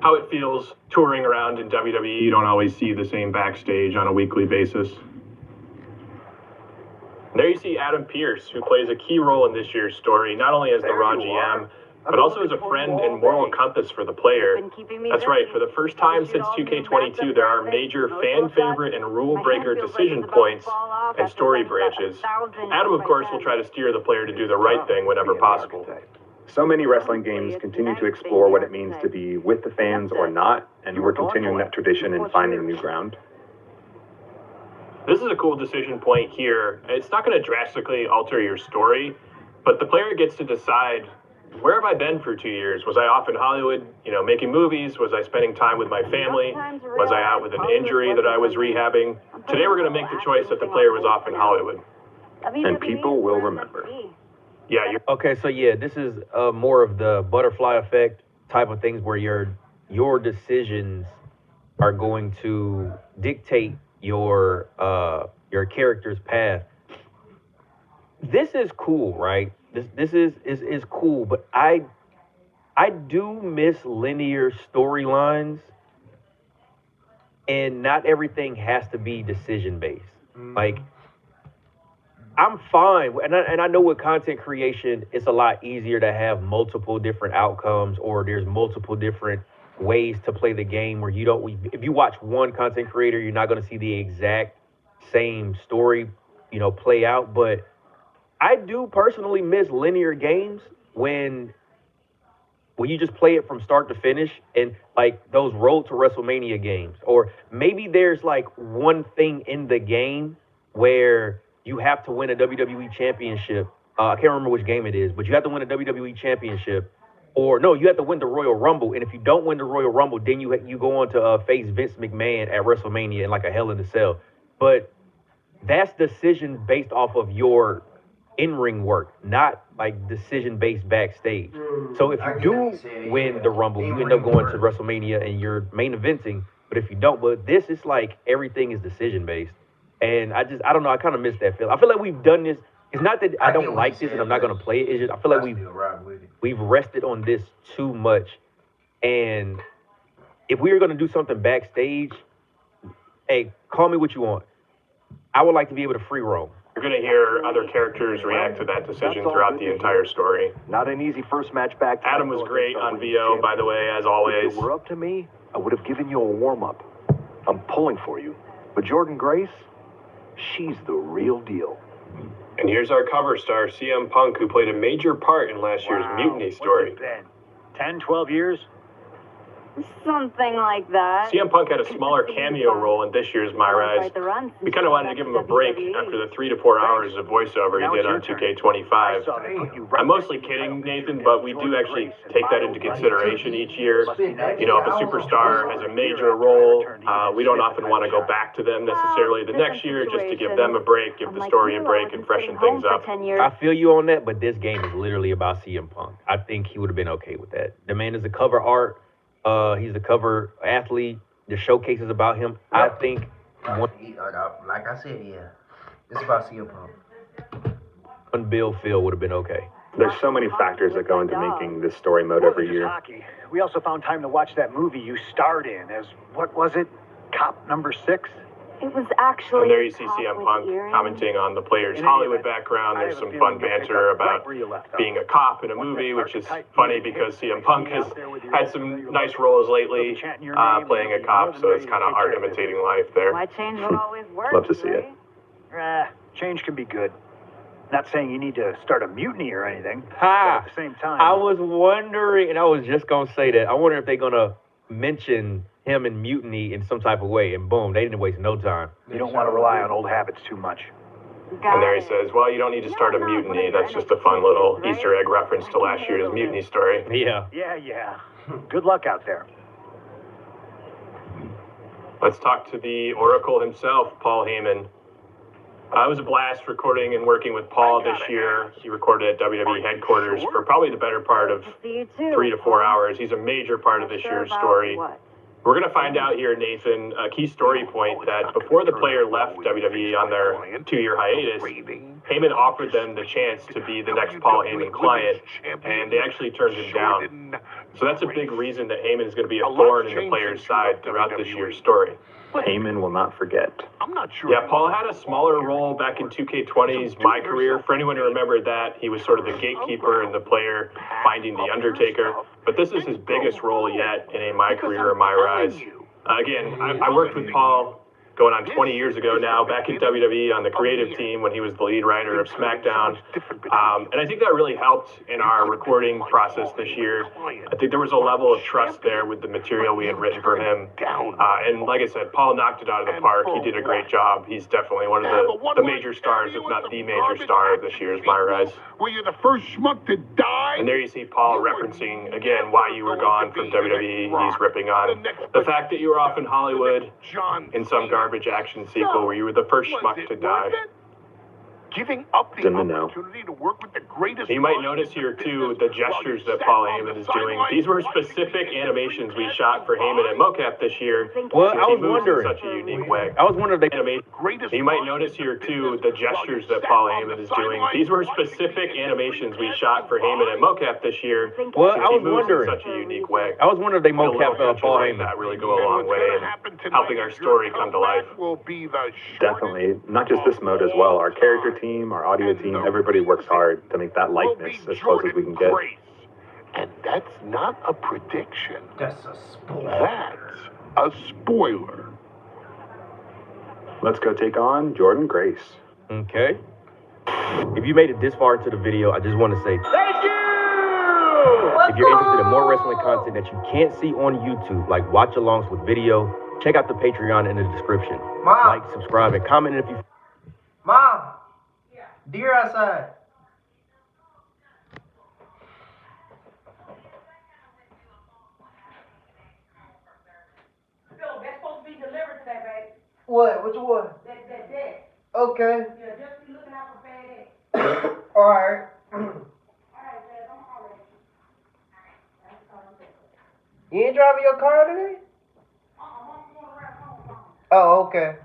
how it feels touring around in WWE. You don't always see the same backstage on a weekly basis. There you see Adam Pearce, who plays a key role in this year's story, not only as the Raw GM, but also as a friend and moral compass for the player. That's right, for the first time since 2K22, there are major fan favorite and rule breaker decision points and story branches. Adam, of course, will try to steer the player to do the right thing whenever possible. So many wrestling games continue to explore what it means to be with the fans or not, and we're continuing that tradition and finding new ground. This is a cool decision point here. It's not going to drastically alter your story, but the player gets to decide, where have I been for 2 years? Was I off in Hollywood, making movies? Was I spending time with my family? Was I out with an injury that I was rehabbing? Today we're going to make the choice that the player was off in Hollywood. And people will remember. Yeah. Okay, so yeah, this is more of the butterfly effect type of things where your decisions are going to dictate your character's path. This is cool, right? This is cool, but I do miss linear storylines, and not everything has to be decision based. Like, I'm fine, and I know with content creation, it's a lot easier to have multiple different outcomes, or there's multiple different ways to play the game where if you watch one content creator, you're not going to see the exact same story, play out. But I do personally miss linear games when you just play it from start to finish, and like those Road to WrestleMania games. Or maybe there's like one thing in the game where you have to win a WWE championship. I can't remember which game it is, but you have to win a WWE championship. Or no, you have to win the Royal Rumble, and if you don't win the Royal Rumble, then you go on to face Vince McMahon at WrestleMania in like a Hell in a Cell. But that's decision based off of your in-ring work, not like decision based backstage. So if you do win the Rumble, you end up going to WrestleMania and you're main eventing. But if you don't, but this is like everything is decision based, and I don't know. I kind of miss that feel. I feel like we've done this. It's not that I don't like this and I'm not gonna play it. It's just I feel like we've rested on this too much. And if we were gonna do something backstage, hey, call me what you want. I would like to be able to free roam. You're going to hear other characters react to that decision throughout the entire story. Not an easy first match back. Adam was great on VO, by the way, as always. If it were up to me, I would have given you a warm-up. I'm pulling for you. But Jordynne Grace, she's the real deal. And here's our cover star, CM Punk, who played a major part in last year's Mutiny story. 10, 12 years? Something like that. CM Punk had a smaller cameo role in this year's My Rise. We kind of wanted to give him a break after the 3 to 4 hours of voiceover he did on 2K25. I'm mostly kidding, Nathan, but we do actually take that into consideration each year. You know, if a superstar has a major role, we don't often want to go back to them necessarily the next year just to give them a break, give the story a break, and freshen things up. I feel you on that, but this game is literally about CM Punk. I think he would have been okay with that. The man is a cover art. He's a cover athlete. The showcases about him. I think. Like I said, yeah, it's about CM Punk. And Bill Phil would have been okay. There's so many factors that go into making this story mode every year. Hockey. We also found time to watch that movie you starred in as, what was it? Cop number 6? It was actually. And there you see CM Punk commenting on the player's Hollywood background. There's some fun banter about being a cop in a movie, which is funny because CM Punk has had some nice roles lately playing a cop, so it's kind of art imitating life there. Why change will always work? Love to see it. Change can be good. Not saying you need to start a mutiny or anything. Ha! But at the same time, I was wondering, and I was just going to say that. I wonder if they're going to mention him in Mutiny in some type of way, and boom, they didn't waste no time. You don't want to rely on old habits too much. And there he says, well, you don't need to start a mutiny. That's just a fun little Easter egg reference to last year's Mutiny story. Yeah. Yeah. Good luck out there. Let's talk to the Oracle himself, Paul Heyman. It was a blast recording and working with Paul this year. He recorded at WWE headquarters for probably the better part of 3 to 4 hours. He's a major part of this year's story. We're going to find out here, Nathan, a key story point that before the player left WWE on their 2-year hiatus, Heyman offered them the chance to be the next Paul Heyman client, and they actually turned him down. So that's a big reason that Heyman is going to be a thorn in the player's side throughout this year's story. Heyman will not forget. I'm not sure. Yeah, Paul had a smaller role back in 2K20's My Career. For anyone who remembered that, he was sort of the gatekeeper and the player finding The Undertaker. But this is his biggest role yet in a My Career or My Rise. Again, I worked with Paul going on 20 years ago now, back in WWE on the creative team when he was the lead writer of SmackDown. And I think that really helped in our recording process this year. I think there was a level of trust there with the material we had written for him. And like I said, Paul knocked it out of the park. He did a great job. He's definitely one of the major stars, if not the major star of this year's My Rise. Were you the first schmuck to die? And there you see Paul referencing, again, why you were gone from WWE. He's ripping on the fact that you were off in Hollywood in some garbage action sequel where you were the first schmuck to die. Giving up the opportunity to work with the greatest. You might notice here, too, the gestures that Paul Heyman is doing. These were specific animations we shot for Heyman at MoCap this year. Well, I was wondering. In such a unique way. I was wondering if they You might notice here, too, the gestures that Paul Heyman is doing. These were specific animations we shot for Heyman at MoCap this year. Well, I was wondering. In such a unique way. I was wondering if they MoCap Paul Heyman. That really go a long way in helping our story come to life. Definitely. Not just this mode as well. Our character team, our audio team, everybody works hard to make that likeness as close as we can get. And that's not a prediction. That's a spoiler. That's a spoiler. let's go take on Jordan Grace. Okay. If you made it this far into the video, I just want to say Thank you! if you're interested in more wrestling content that you can't see on YouTube, like watch-alongs with video, check out the Patreon in the description. Mom. Like, subscribe, and comment if you... Mom. Yeah. Deer outside. That's supposed to be delivered today, baby. What? Which one? That dead. Okay. Yeah, just be looking out for FedEx. All right. You ain't driving your car today? Oh, okay.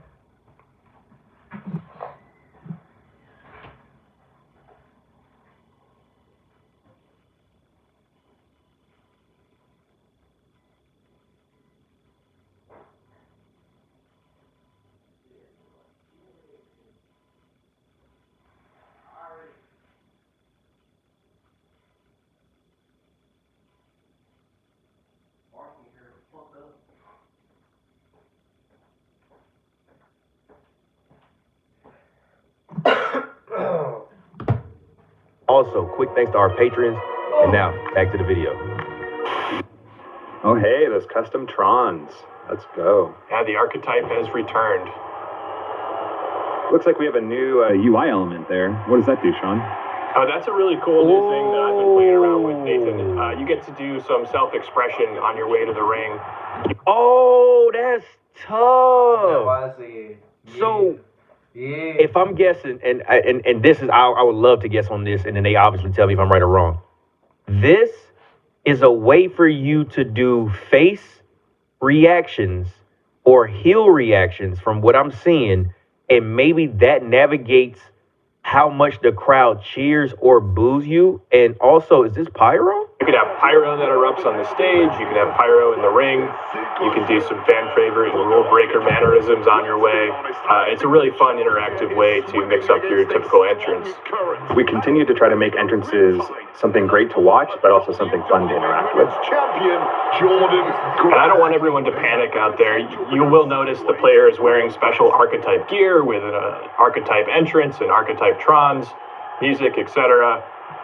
Also, quick thanks to our patrons. And now, back to the video. Oh, hey, those custom Trons. Let's go. Yeah, the archetype has returned. Looks like we have a new UI element there. What does that do, Sean? Oh, that's a really cool new thing that I've been playing around with, Nathan. You get to do some self-expression on your way to the ring. Oh, that's tough. I see. So, if I'm guessing, and this is, I would love to guess on this, and then they obviously tell me if I'm right or wrong. This is a way for you to do face reactions or heel reactions from what I'm seeing, and maybe that navigates how much the crowd cheers or boos you. And also, is this pyro? You can have pyro that erupts on the stage. You can have pyro in the ring. You can do some fan favorite and rule breaker mannerisms on your way. It's a really fun, interactive way to mix up your typical entrance. We continue to try to make entrances something great to watch, but also something fun to interact with. Champion Jordan Grace. And I don't want everyone to panic out there. You will notice the player is wearing special archetype gear with an archetype entrance and archetype trons, music, etc.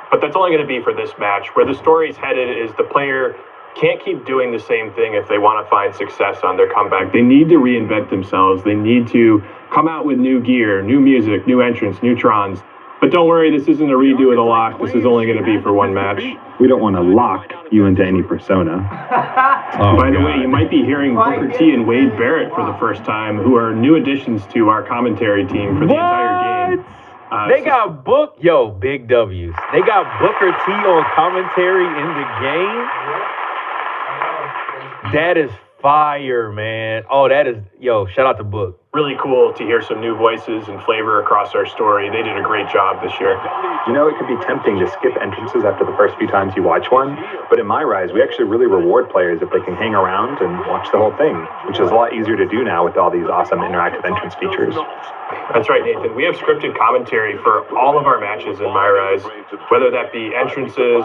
But that's only going to be for this match. Where the story's headed is the player can't keep doing the same thing if they want to find success on their comeback. They need to reinvent themselves. They need to come out with new gear, new music, new entrance, new trons. But don't worry, this isn't a redo of the lock. This is only going to be for one match. We don't want to lock you into any persona. By the way, you might be hearing Booker T and Wade Barrett for the first time, who are new additions to our commentary team for the entire game. They got big W's. They got Booker T on commentary in the game. That is fire, man. Oh, that is, shout out to Book. Really cool to hear some new voices and flavor across our story. They did a great job this year. You know, it can be tempting to skip entrances after the first few times you watch one, but in my rise, we actually really reward players if they can hang around and watch the whole thing, which is a lot easier to do now with all these awesome interactive entrance features. That's right, Nathan. We have scripted commentary for all of our matches in My Rise, whether that be entrances,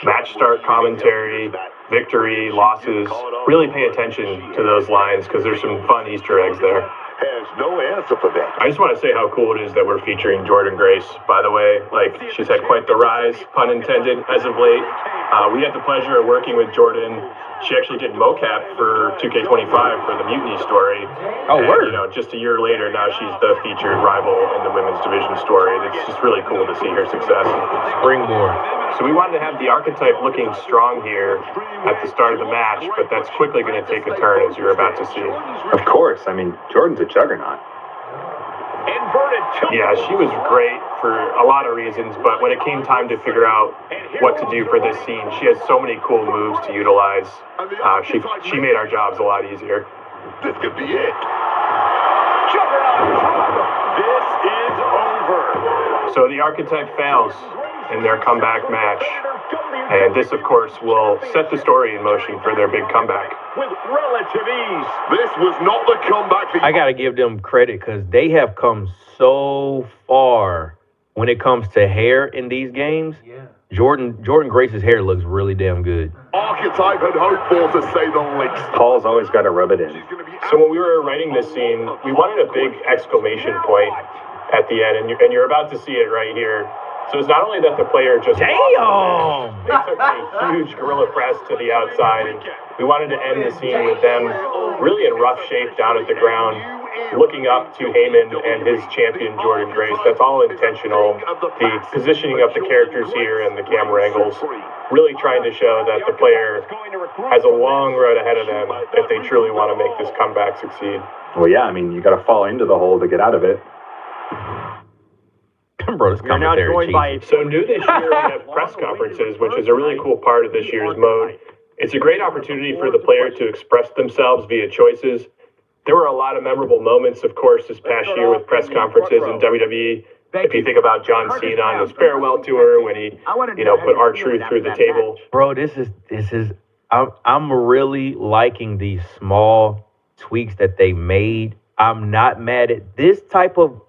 match start commentary, victory, losses. Really pay attention to those lines because there's some fun Easter eggs there. Has no answer for that. I just want to say how cool it is that we're featuring Jordan Grace, by the way. She's had quite the rise, pun intended, as of late. We had the pleasure of working with Jordan. She actually did mocap for 2K25 for the Mutiny story. Oh, word. Just a year later, now she's the featured rival in the women's division story. It's just really cool to see her success. Springboard. So we wanted to have the archetype looking strong here at the start of the match, but that's quickly going to take a turn, as you're about to see. Of course. I mean, Jordan's a juggernaut. Yeah, she was great for a lot of reasons, but when it came time to figure out what to do for this scene, she has so many cool moves to utilize. She made our jobs a lot easier. This could be it. This is over. So the archetype fails in their comeback match. And this, of course, will set the story in motion for their big comeback. With relative ease. This was not the comeback. I got to give them credit because they have come so far when it comes to hair in these games. Yeah. Jordan Grace's hair looks really damn good. Archetype had hoped for, to say the least. Paul's always got to rub it in. She's going to be So when we were writing this scene, we wanted a big exclamation point at the end, and you're about to see it right here. So it's not only that the player just Damn! They took a huge gorilla press to the outside, and we wanted to end the scene with them really in rough shape down at the ground, looking up to Heyman and his champion Jordynne Grace. That's all intentional. The positioning of the characters here and the camera angles, really trying to show that the player has a long road ahead of them if they truly want to make this comeback succeed. Well, yeah, I mean, you got to fall into the hole to get out of it. Bro, this commentary So new this year, we have press conferences, which is a really cool part of this year's mode. It's a great opportunity for the player to express themselves via choices. There were a lot of memorable moments, of course, this past year with press conferences in WWE. If you think about John Cena on his farewell tour when he, put R-Truth through the table. Bro, this is. I'm really liking these small tweaks that they made. I'm not mad at this type of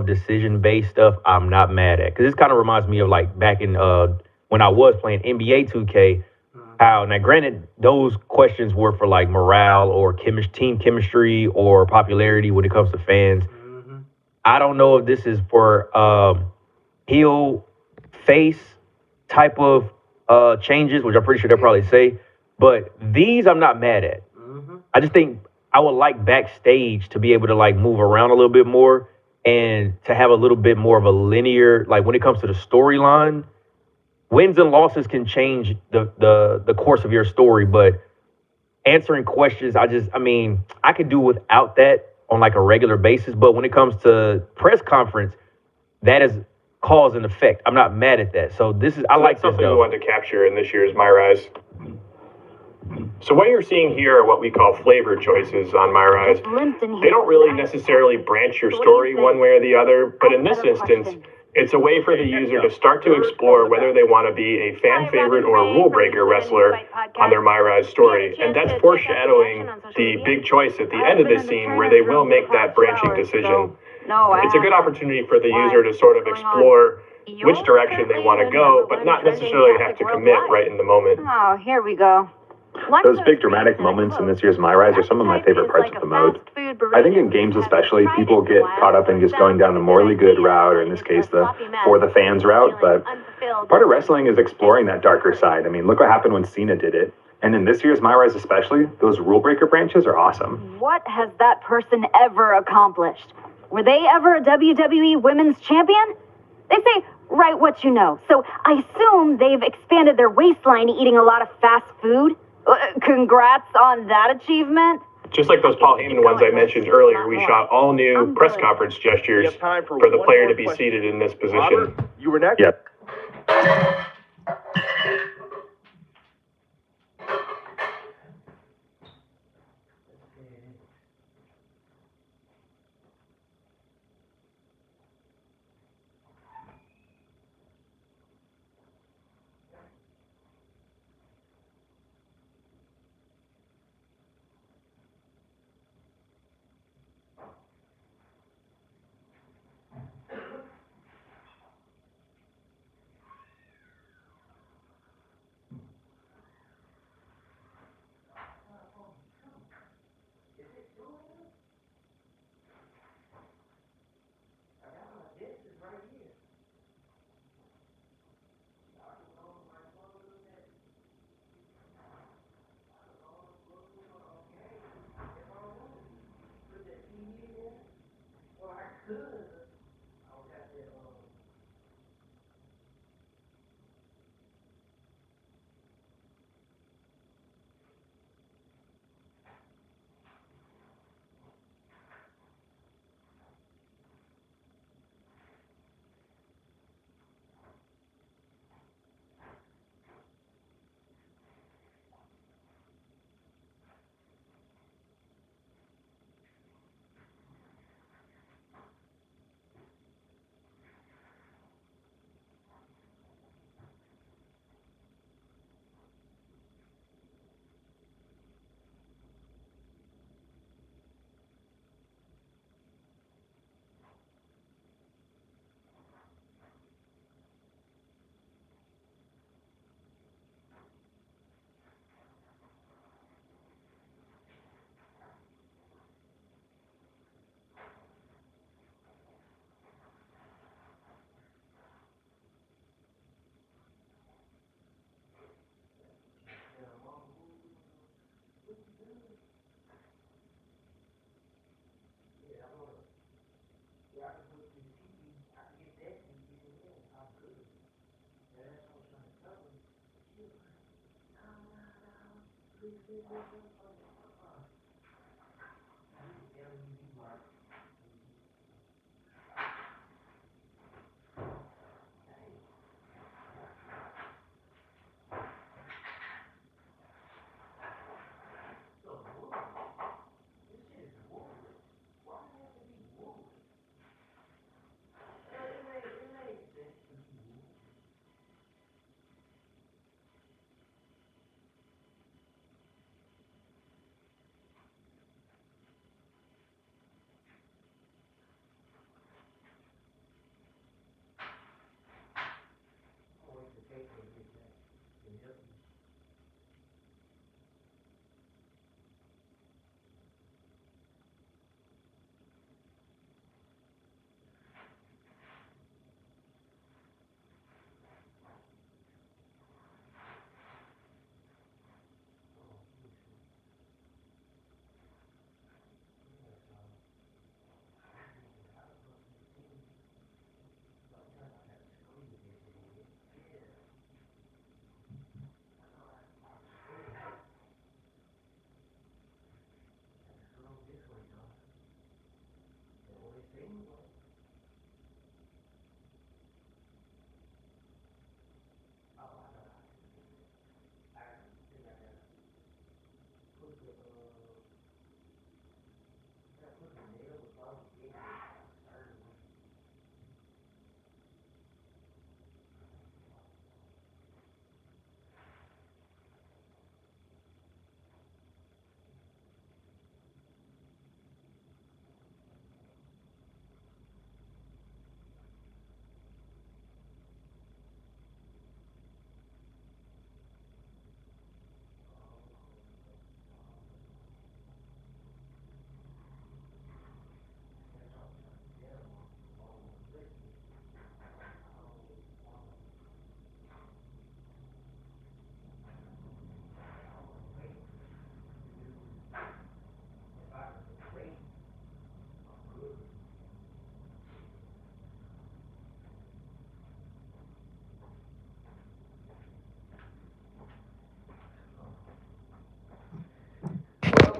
decision-based stuff. I'm not mad at, because this kind of reminds me of like back in when I was playing NBA 2K. How now, granted, those questions were for like morale or team chemistry or popularity when it comes to fans. I don't know if this is for heel face type of changes, which I'm pretty sure they'll probably say. But these I'm not mad at. I just think I would like backstage to be able to like move around a little bit more and to have a little bit more of a linear, like when it comes to the storyline, wins and losses can change the course of your story, but answering questions, I could do without that on like a regular basis. But when it comes to press conference, that is cause and effect. I'm not mad at that. So I like something we wanted to capture in this year's My Rise. So what you're seeing here are what we call flavor choices on My Rise. They don't really necessarily branch your story one way or the other, but in this instance, it's a way for the user to start to explore whether they want to be a fan favorite or a rule breaker wrestler on their My Rise story. And that's foreshadowing the big choice at the end of this scene where they will make that branching decision. It's a good opportunity for the user to sort of explore which direction they want to go, but not necessarily have to commit right in the moment. Oh, here we go. Those big dramatic moments in this year's My Rise are some of my favorite parts of the mode. I think in games especially, people get caught up in just going down the morally good route, or in this case, the for the fans route, but part of wrestling is exploring that darker side. I mean, look what happened when Cena did it. And in this year's My Rise especially, those rule breaker branches are awesome. What has that person ever accomplished? Were they ever a WWE Women's Champion? They say, write what you know. So I assume they've expanded their waistline eating a lot of fast food. Congrats on that achievement. Just like those Paul Heyman ones I mentioned earlier, we shot all new press conference gestures for the player to be seated in this position. You were next? Yep.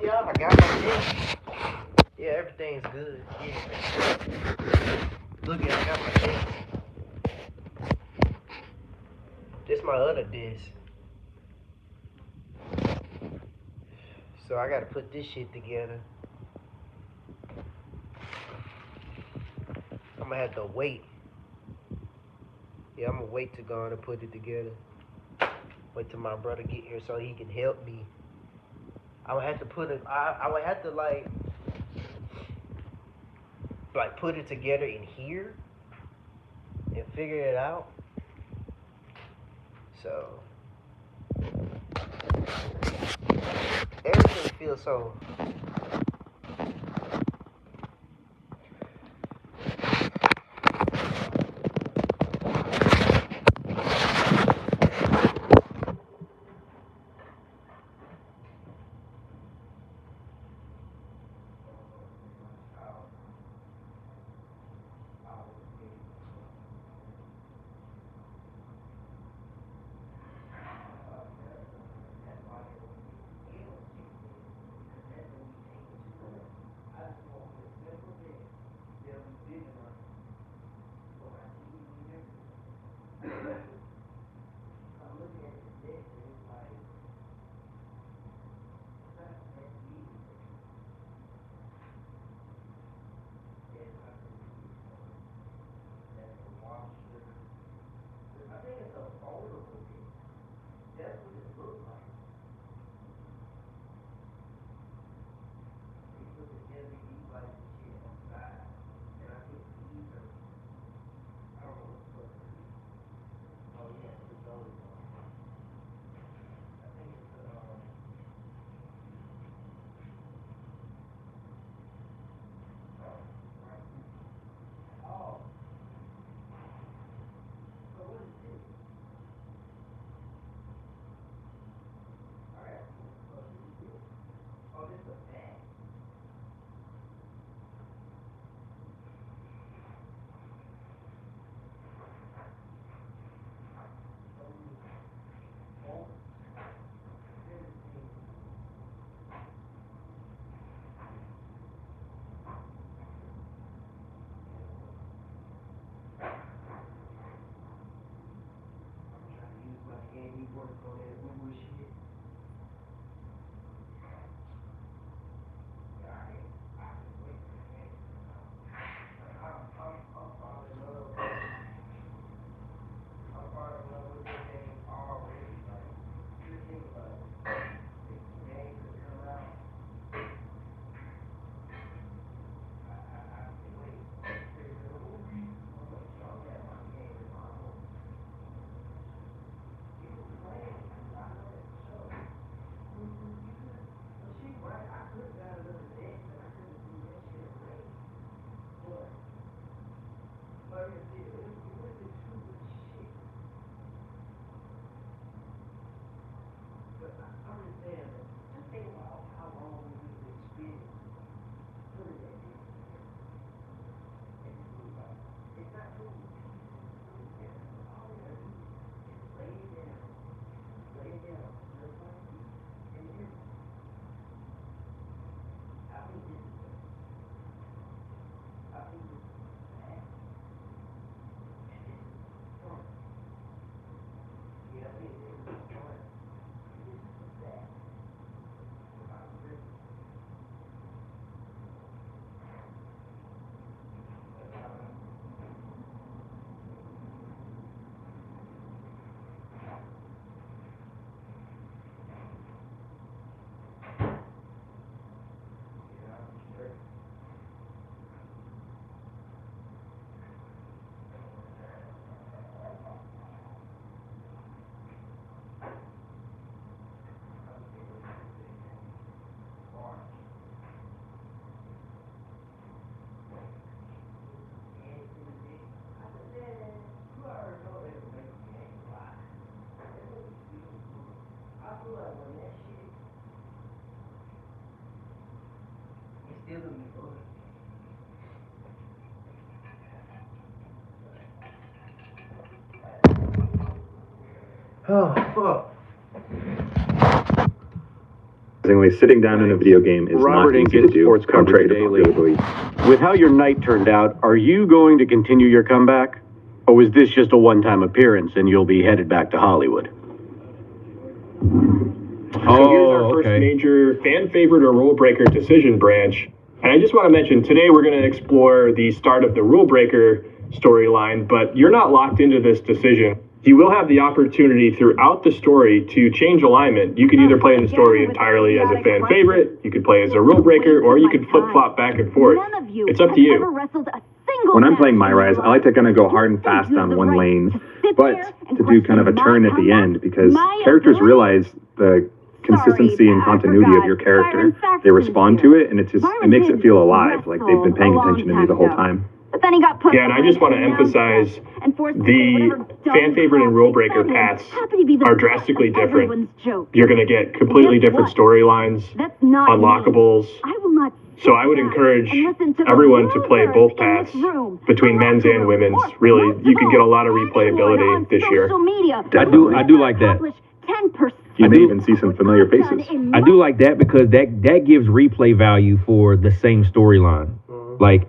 Y'all, I got my check. Yeah, everything's good. Yeah. Look at, I got my check. This my other disc. So I gotta put this shit together. I'm gonna have to wait. Yeah, I'm gonna wait to go on and put it together. Wait till my brother get here so he can help me. I would have to put it. I would have to like put it together in here and figure it out. So everything feels so. Oh, fuck. Sitting down in a video game is Robert not easy to Inkin, do. Sports Don't try Coverage to Daily. WWE. With how your night turned out, are you going to continue your comeback? Or was this just a one-time appearance and you'll be headed back to Hollywood? So here's our first major fan favorite or rule breaker decision branch. And I just want to mention, today we're going to explore the start of the rule breaker storyline, but you're not locked into this decision. You will have the opportunity throughout the story to change alignment. You could either play the story entirely as a fan favorite, you could play as a rule breaker, or you could flip-flop back and forth. It's up to you. When I'm playing My Rise, I like to kind of go hard and fast on one lane, but to do kind of a turn at the end, because characters realize the consistency and continuity of your character. They respond to it, and it makes it feel alive, like they've been paying attention to me the whole time. But then he got put. Yeah, and I just want to emphasize the fan favorite and rule breaker paths are drastically different. You're going to get completely different storylines, unlockables. So I would encourage everyone to play both paths between men's and women's. Really, you can get a lot of replayability this year. I do like that. You may even see some familiar faces. I do like that because that gives replay value for the same storyline. Like,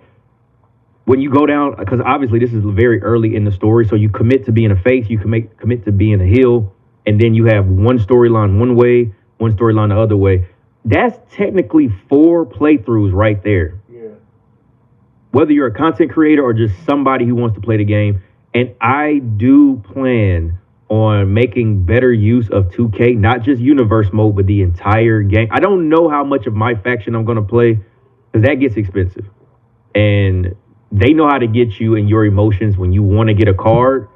when you go down, because obviously this is very early in the story, so you commit to being a face, you commit to being a heel, and then you have one storyline one way, one storyline the other way. That's technically 4 playthroughs right there. Yeah. Whether you're a content creator or just somebody who wants to play the game, and I do plan on making better use of 2K, not just universe mode, but the entire game. I don't know how much of my faction I'm going to play, because that gets expensive. And they know how to get you and your emotions when you want to get a card.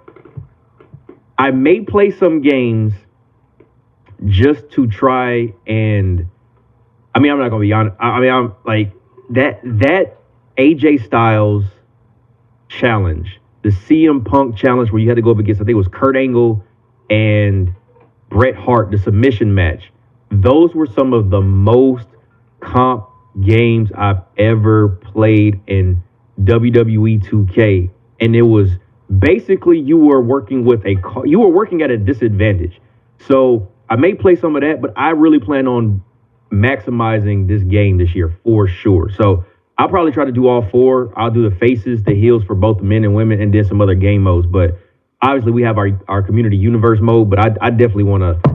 I may play some games just to try and, I mean, I'm not going to be honest. I'm like, that AJ Styles challenge, the CM Punk challenge where you had to go up against, I think it was Kurt Angle and Bret Hart, the submission match. Those were some of the most comp games I've ever played in WWE 2K, and it was basically you were working at a disadvantage. So I may play some of that, but I really plan on maximizing this game this year for sure. So I'll probably try to do all 4. I'll do the faces, the heels for both men and women, and then some other game modes. But obviously we have our community universe mode, but I definitely want to,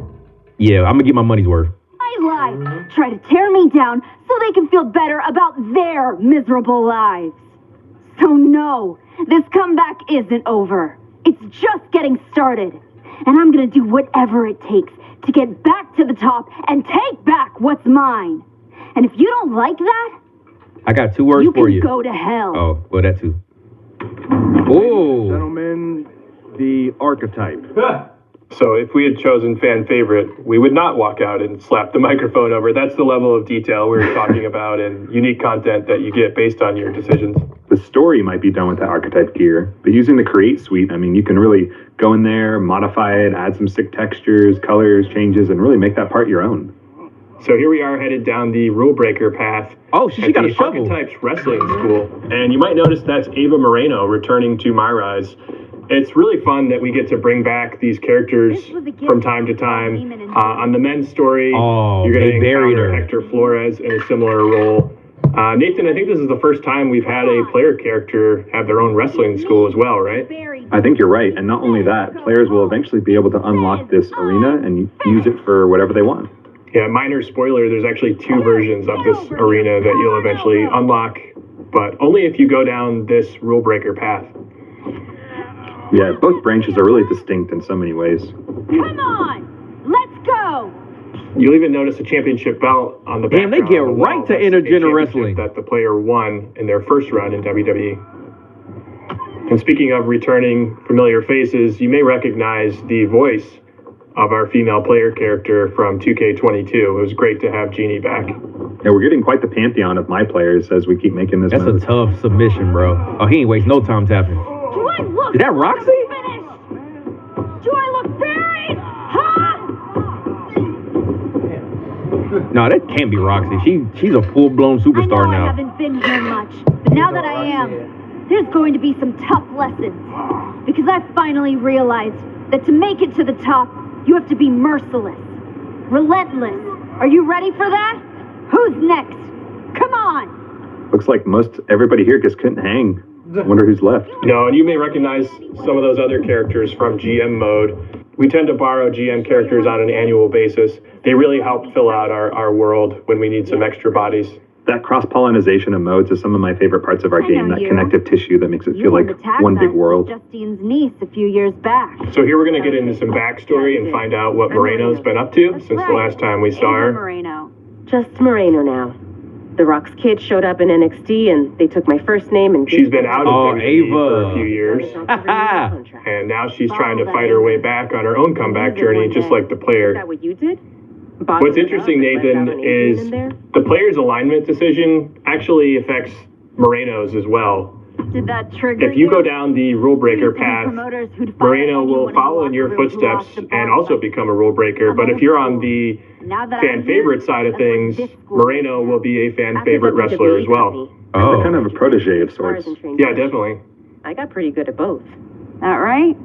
I'm gonna get my money's worth. Lies try to tear me down so they can feel better about their miserable lives. So no, this comeback isn't over. It's just getting started. And I'm gonna do whatever it takes to get back to the top and take back what's mine. And if you don't like that, I got 2 words for you. You can go to hell. Oh, well, that too. Oh. Gentlemen, the archetype. So if we had chosen fan favorite, we would not walk out and slap the microphone over. That's the level of detail we were talking about and unique content that you get based on your decisions. The story might be done with that archetype gear, but using the Create suite, I mean, you can really go in there, modify it, add some sick textures, colors, changes, and really make that part your own. So here we are headed down the rule breaker path. Oh, she got a shovel. Archetypes Wrestling School. And you might notice that's Ava Moreno returning to My Rise. It's really fun that we get to bring back these characters from time to time. On the men's story, you're going to encounter Hector Flores in a similar role. Nathan, I think this is the first time we've had a player character have their own wrestling school as well, right? I think you're right. And not only that, players will eventually be able to unlock this arena and use it for whatever they want. Yeah, minor spoiler, there's actually 2 versions of this arena that you'll eventually unlock, but only if you go down this rule breaker path. Yeah, both branches are really distinct in so many ways. Come on, let's go. You'll even notice a championship belt on the back. Damn, they get right to intergender wrestling. That the player won in their first run in WWE. And speaking of returning familiar faces, you may recognize the voice of our female player character from 2K22. It was great to have Jeannie back. Yeah, we're getting quite the pantheon of my players as we keep making this. That's a tough submission, bro. Oh, he ain't waste no time tapping. Do I look? Is that Roxy? Do I look buried? Huh? No, that can't be Roxy. She's a full-blown superstar I now. haven't been here much, but now that I am, there's going to be some tough lessons. Because I finally realized that to make it to the top, you have to be merciless, relentless. Are you ready for that? Who's next? Come on! Looks like most everybody here just couldn't hang. Wonder who's left. No, and you may recognize some of those other characters from GM mode. We tend to borrow GM characters on an annual basis. They really help fill out our world when we need some extra bodies. That cross-pollination of modes is some of my favorite parts of our game, that connective tissue that makes it feel like one big world. Justine's niece a few years back. So here we're going to get into some backstory and find out what Moreno's been up to since the last time we saw her. Moreno. Just Moreno now. The Rocks kid showed up in NXT and they took my first name and... She's been out of WWE for a few years. And now she's trying to fight her way back on her own comeback journey, just like the player. Is that what you did? What's interesting, Nathan, is the player's alignment decision actually affects Moreno's as well. Did that trigger If you go down the rule breaker path, Moreno will follow in your footsteps and also become a rule breaker. But if you're on the fan favorite side of things, Moreno will be a fan favorite wrestler as well. Oh, kind of a protege of sorts. Yeah, definitely. I got pretty good at both. That right?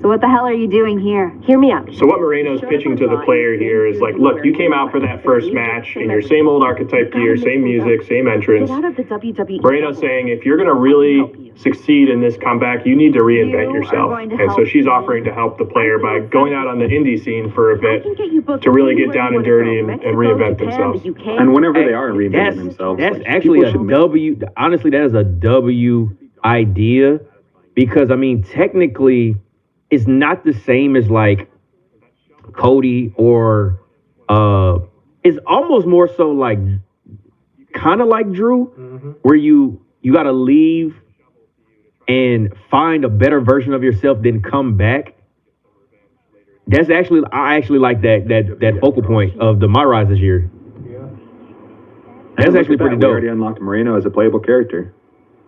So what the hell are you doing here? Hear me out. So what Moreno's pitching to the player here is like, look, you came out for that first match in your same old archetype gear, same music, same entrance. Get out of the WWE. Moreno's saying if you're going to really succeed in this comeback, you need to reinvent yourself. And so she's offering to help the player by going out on the indie scene for a bit to really get down and dirty and reinvent themselves. And whenever they are reinventing themselves, that's like, actually a people should W. Honestly, that is a W idea because, I mean, technically, it's not the same as like Cody or it's almost more so like kind of like Drew, where you got to leave and find a better version of yourself, then come back. That's actually, I actually like that focal point of the My Rise this year. That's actually pretty dope. We already unlocked Moreno as a playable character.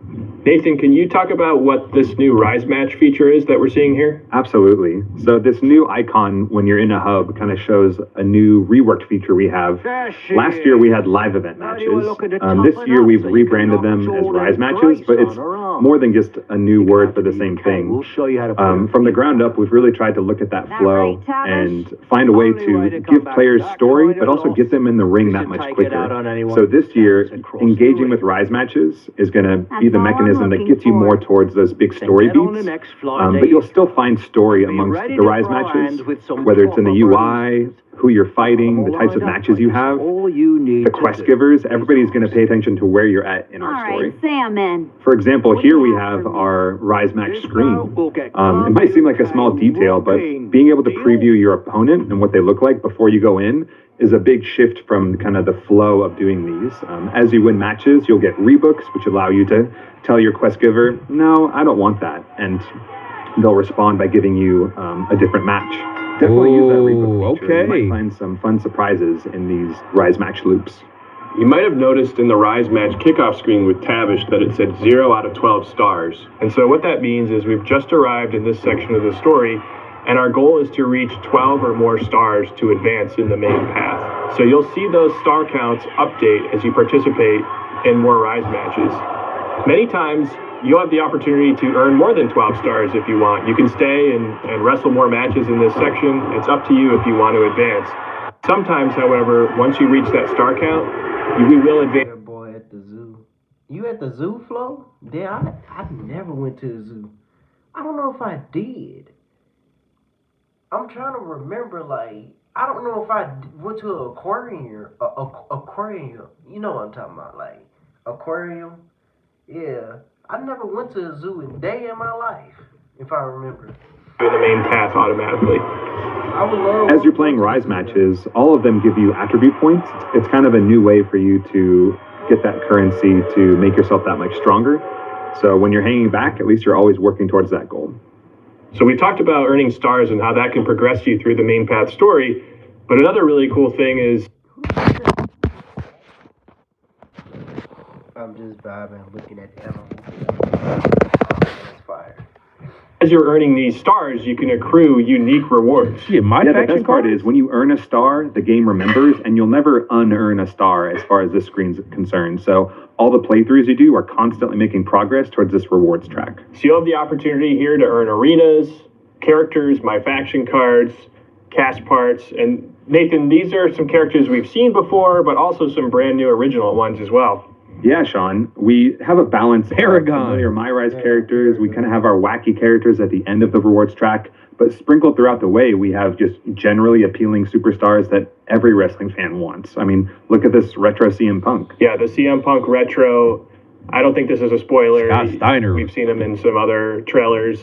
Nathan, can you talk about what this new Rise match feature is that we're seeing here? Absolutely. So this new icon, when you're in a hub, kind of shows a new reworked feature we have. Last year we had live event matches. This year we've rebranded them as Rise matches, but it's more than just a new word for the same thing. From the ground up, we've really tried to look at that flow and find a way to give players story, but also get them in the ring that much quicker. So this year, engaging with Rise matches is going to be the mechanism that gets you more towards those big story beats, but you'll still find story amongst the Rise matches, whether it's in the UI, who you're fighting, the types of matches you have, the quest givers. Everybody's going to pay attention to where you're at in our story. All right, say I'm in. For example, here we have our Rise match screen. It might seem like a small detail, but being able to preview your opponent and what they look like before you go in is a big shift from kind of the flow of doing these. As you win matches, you'll get rebooks, which allow you to tell your quest giver, no, I don't want that. And they'll respond by giving you a different match. Definitely use that rebook feature. You might find some fun surprises in these Rise match loops. You might have noticed in the Rise match kickoff screen with Tavish that it said 0 out of 12 stars. And so what that means is we've just arrived in this section of the story, and our goal is to reach 12 or more stars to advance in the main path. So you'll see those star counts update as you participate in more Rise matches. Many times, you'll have the opportunity to earn more than 12 stars if you want. You can stay and wrestle more matches in this section. It's up to you if you want to advance. Sometimes, however, once you reach that star count, we will advance. Yeah, boy, at the zoo. You at the zoo, Flo? Yeah, I never went to the zoo. I don't know if I did. I'm trying to remember, like, I don't know if I went to an aquarium. Aquarium. You know what I'm talking about, like, aquarium. Yeah. I never went to a zoo a day in my life, if I remember. In the main path automatically. I would love. As you're playing Rise matches, all of them give you attribute points. It's kind of a new way for you to get that currency to make yourself that much stronger. So when you're hanging back, at least you're always working towards that goal. So we talked about earning stars and how that can progress you through the main path story. But another really cool thing is... I'm just vibing, looking at the animals. That's fire. As you're earning these stars, you can accrue unique rewards. Yeah, the best part is when you earn a star, the game remembers, and you'll never unearn a star as far as this screen's concerned. So all the playthroughs you do are constantly making progress towards this rewards track. So you'll have the opportunity here to earn arenas, characters, my faction cards, cast parts, and Nathan, these are some characters we've seen before, but also some brand new original ones as well. Yeah, Sean, we have a balance Paragon. of familiar My Rise characters. We kind of have our wacky characters at the end of the rewards track, but sprinkled throughout the way, we have just generally appealing superstars that every wrestling fan wants. I mean, look at this retro CM Punk. Yeah, the CM Punk retro. I don't think this is a spoiler. Scott Steiner. We've seen him in some other trailers.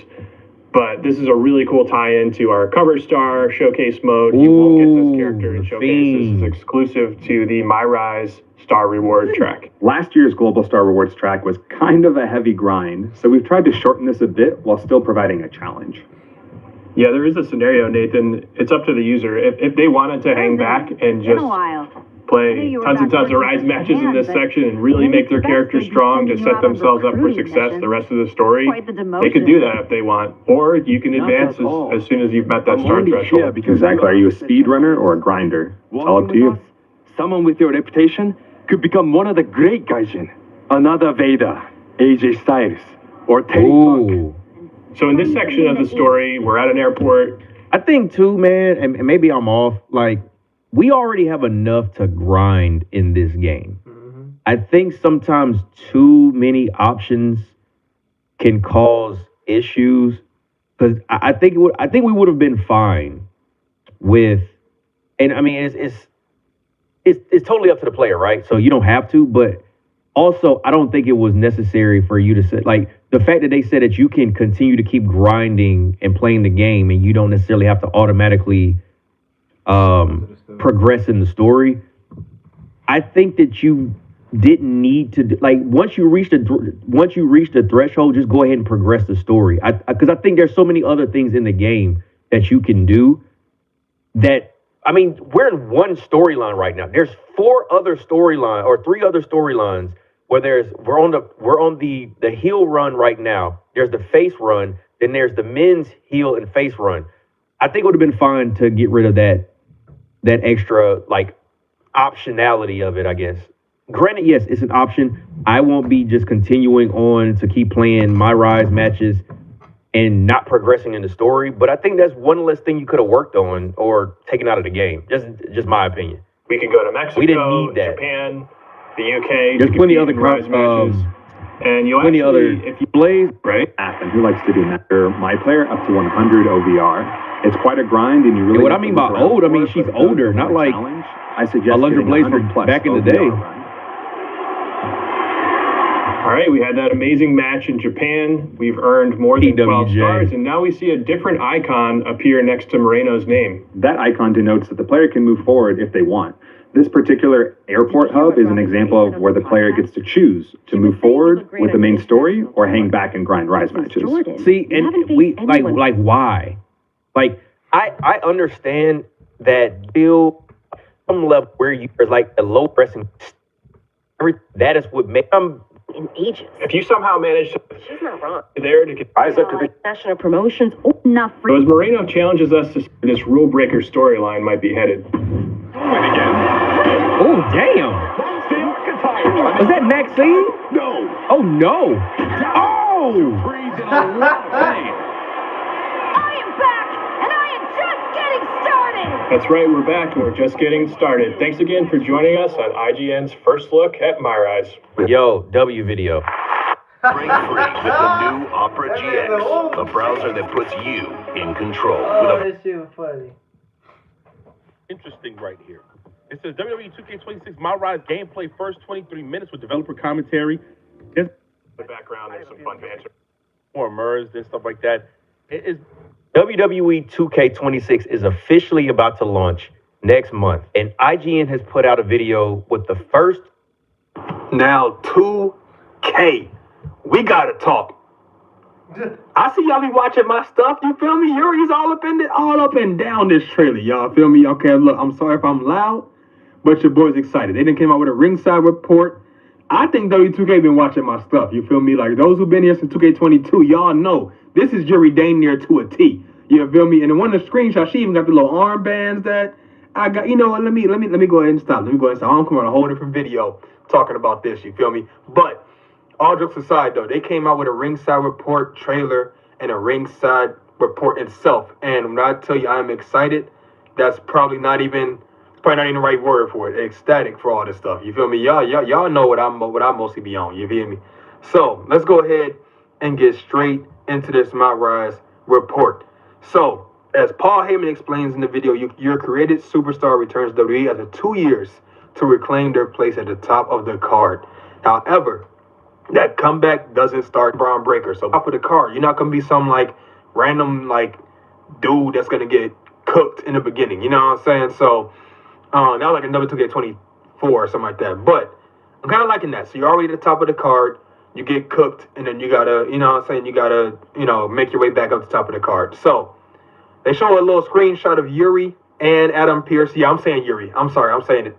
But this is a really cool tie-in to our cover star showcase mode. You won't get this character in showcase. This is exclusive to the My Rise Star Reward track. Last year's Global Star Rewards track was kind of a heavy grind, so we've tried to shorten this a bit while still providing a challenge. Yeah, there is a scenario, Nathan. It's up to the user. If they wanted to hang back and just play tons and tons of Rise matches in this section and really make their character strong to set themselves up for success the rest of the story, they could do that if they want. Or you can advance as soon as you've met that star threshold. Yeah, because exactly. Are you a speedrunner or a grinder? It's all up to you. Someone with your reputation could become one of the great Gaijin. Another Vader, AJ Styles, or Terry Funk. So in this section of the story, we're at an airport. I think too, man, and maybe I'm off, like, we already have enough to grind in this game. I think sometimes too many options can cause issues, because I think we would have been fine with, and I mean it's totally up to the player, right? So you don't have to, but also I don't think it was necessary for you to say, like, the fact that they said that you can continue to keep grinding and playing the game and you don't necessarily have to automatically progress in the story. I think that you didn't need to, like, once you reach the threshold, just go ahead and progress the story. Because I think there's so many other things in the game that you can do that, I mean, we're in one storyline right now. There's three other storylines where we're on the heel run right now. There's the face run, then there's the men's heel and face run. I think it would have been fine to get rid of that extra, like, optionality of it, I guess. Granted, yes, it's an option. I won't be just continuing on to keep playing My Rise matches and not progressing in the story, but I think that's one less thing you could have worked on or taken out of the game. Just my opinion. We could go to Mexico, we didn't need that. Japan, the UK. There's plenty of other matches. And you plenty actually, other, if you Blaze, right? Athen, who likes to do Master My Player up to 100 OVR. It's quite a grind, and you really. And what I mean by old, I mean she's older, not like I suggest Alundra Blaze from back in the day. All right, we had that amazing match in Japan. We've earned more than 12 stars, and now we see a different icon appear next to Moreno's name. That icon denotes that the player can move forward if they want. This particular airport hub is an example of where the player gets to choose to move forward with the main story or hang back and grind Rise matches. See, and we like why? Like, I understand that Bill, some level where you're like a low pressing That is what makes them in ages. If you somehow manage to She's not wrong. there to rise up to the National promotions, enough So as Moreno challenges us to see where this rule breaker storyline might be headed. Oh, damn. Was that Maxine? No. Oh, no. Oh! I am back, and I am just getting started! That's right, we're back and we're just getting started. Thanks again for joining us on IGN's First Look at My Rise. Yo, W video. Break free with the new Opera GX, the browser that puts you in control. Oh, this shit was funny. Interesting right here. It says WWE 2K26 My Rise gameplay first 23 minutes with developer commentary. In the background, there's some fun banter. More immersed and stuff like that. It is WWE 2K26 is officially about to launch next month, and IGN has put out a video with the first. Now 2K. We gotta talk. I see y'all be watching my stuff. You feel me? Yuri's all up and down this trailer. Y'all feel me? Okay, look, I'm sorry if I'm loud, but your boy's excited. They done came out with a ringside report. I think W2K been watching my stuff. You feel me? Like those who've been here since 2K22, y'all know this is Yuri Dane near to a T. You feel me? And in one of the screenshots, she even got the little armbands that I got. You know what? Let me go ahead and stop. Let me go ahead and stop. I'm coming on a whole different video talking about this. You feel me? But all jokes aside, though, they came out with a ringside report trailer and a ringside report itself. And when I tell you I'm excited, that's probably not even the right word for it. Ecstatic for all this stuff. You feel me? Y'all know what I mostly be on. You feel me? So let's go ahead and get straight into this Mount Rise report. So as Paul Heyman explains in the video, your created superstar returns to WWE after 2 years to reclaim their place at the top of the card. However, that comeback doesn't start Braun Breaker. So top of the card, you're not gonna be some like random like dude that's gonna get cooked in the beginning. You know what I'm saying? So not like another 2K24 or something like that. But I'm kind of liking that. So you're already at the top of the card. You get cooked, and then you gotta, you know what I'm saying? You gotta, make your way back up to the top of the card. So they show a little screenshot of Yuri and Adam Pearce. Yeah, I'm saying Yuri. I'm sorry, I'm saying it.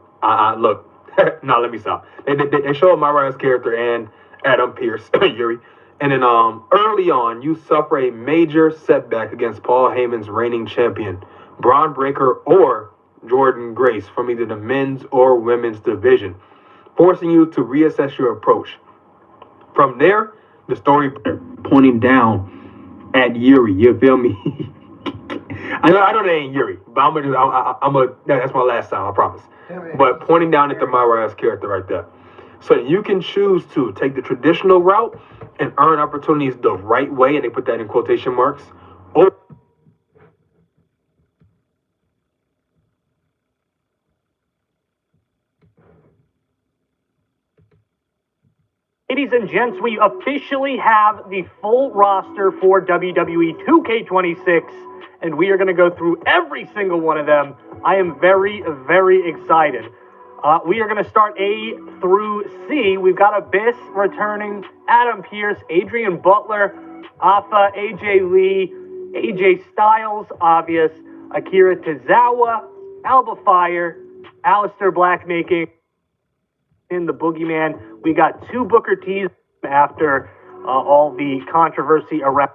Look, no, let me stop. They show My Rise character and Adam Pearce, Yuri. And then early on, you suffer a major setback against Paul Heyman's reigning champion, Braun Breaker or Jordan Grace from either the men's or women's division, forcing you to reassess your approach. From there, the story pointing down at Yuri. You feel me? I know it ain't Yuri, but that's my last time, I promise. But pointing down at the My Rise character right there. So you can choose to take the traditional route and earn opportunities the right way, and they put that in quotation marks, or Ladies and gents, we officially have the full roster for WWE 2K26, and we are going to go through every single one of them. I am very, very excited. We are going to start A through C. We've got Abyss returning, Adam Pearce, Adrian Butler, Alpha, AJ Lee, AJ Styles, obvious, Akira Tozawa, Alba Fire, Aleister Black making in the Boogeyman. We got 2 Booker T's after all the controversy around.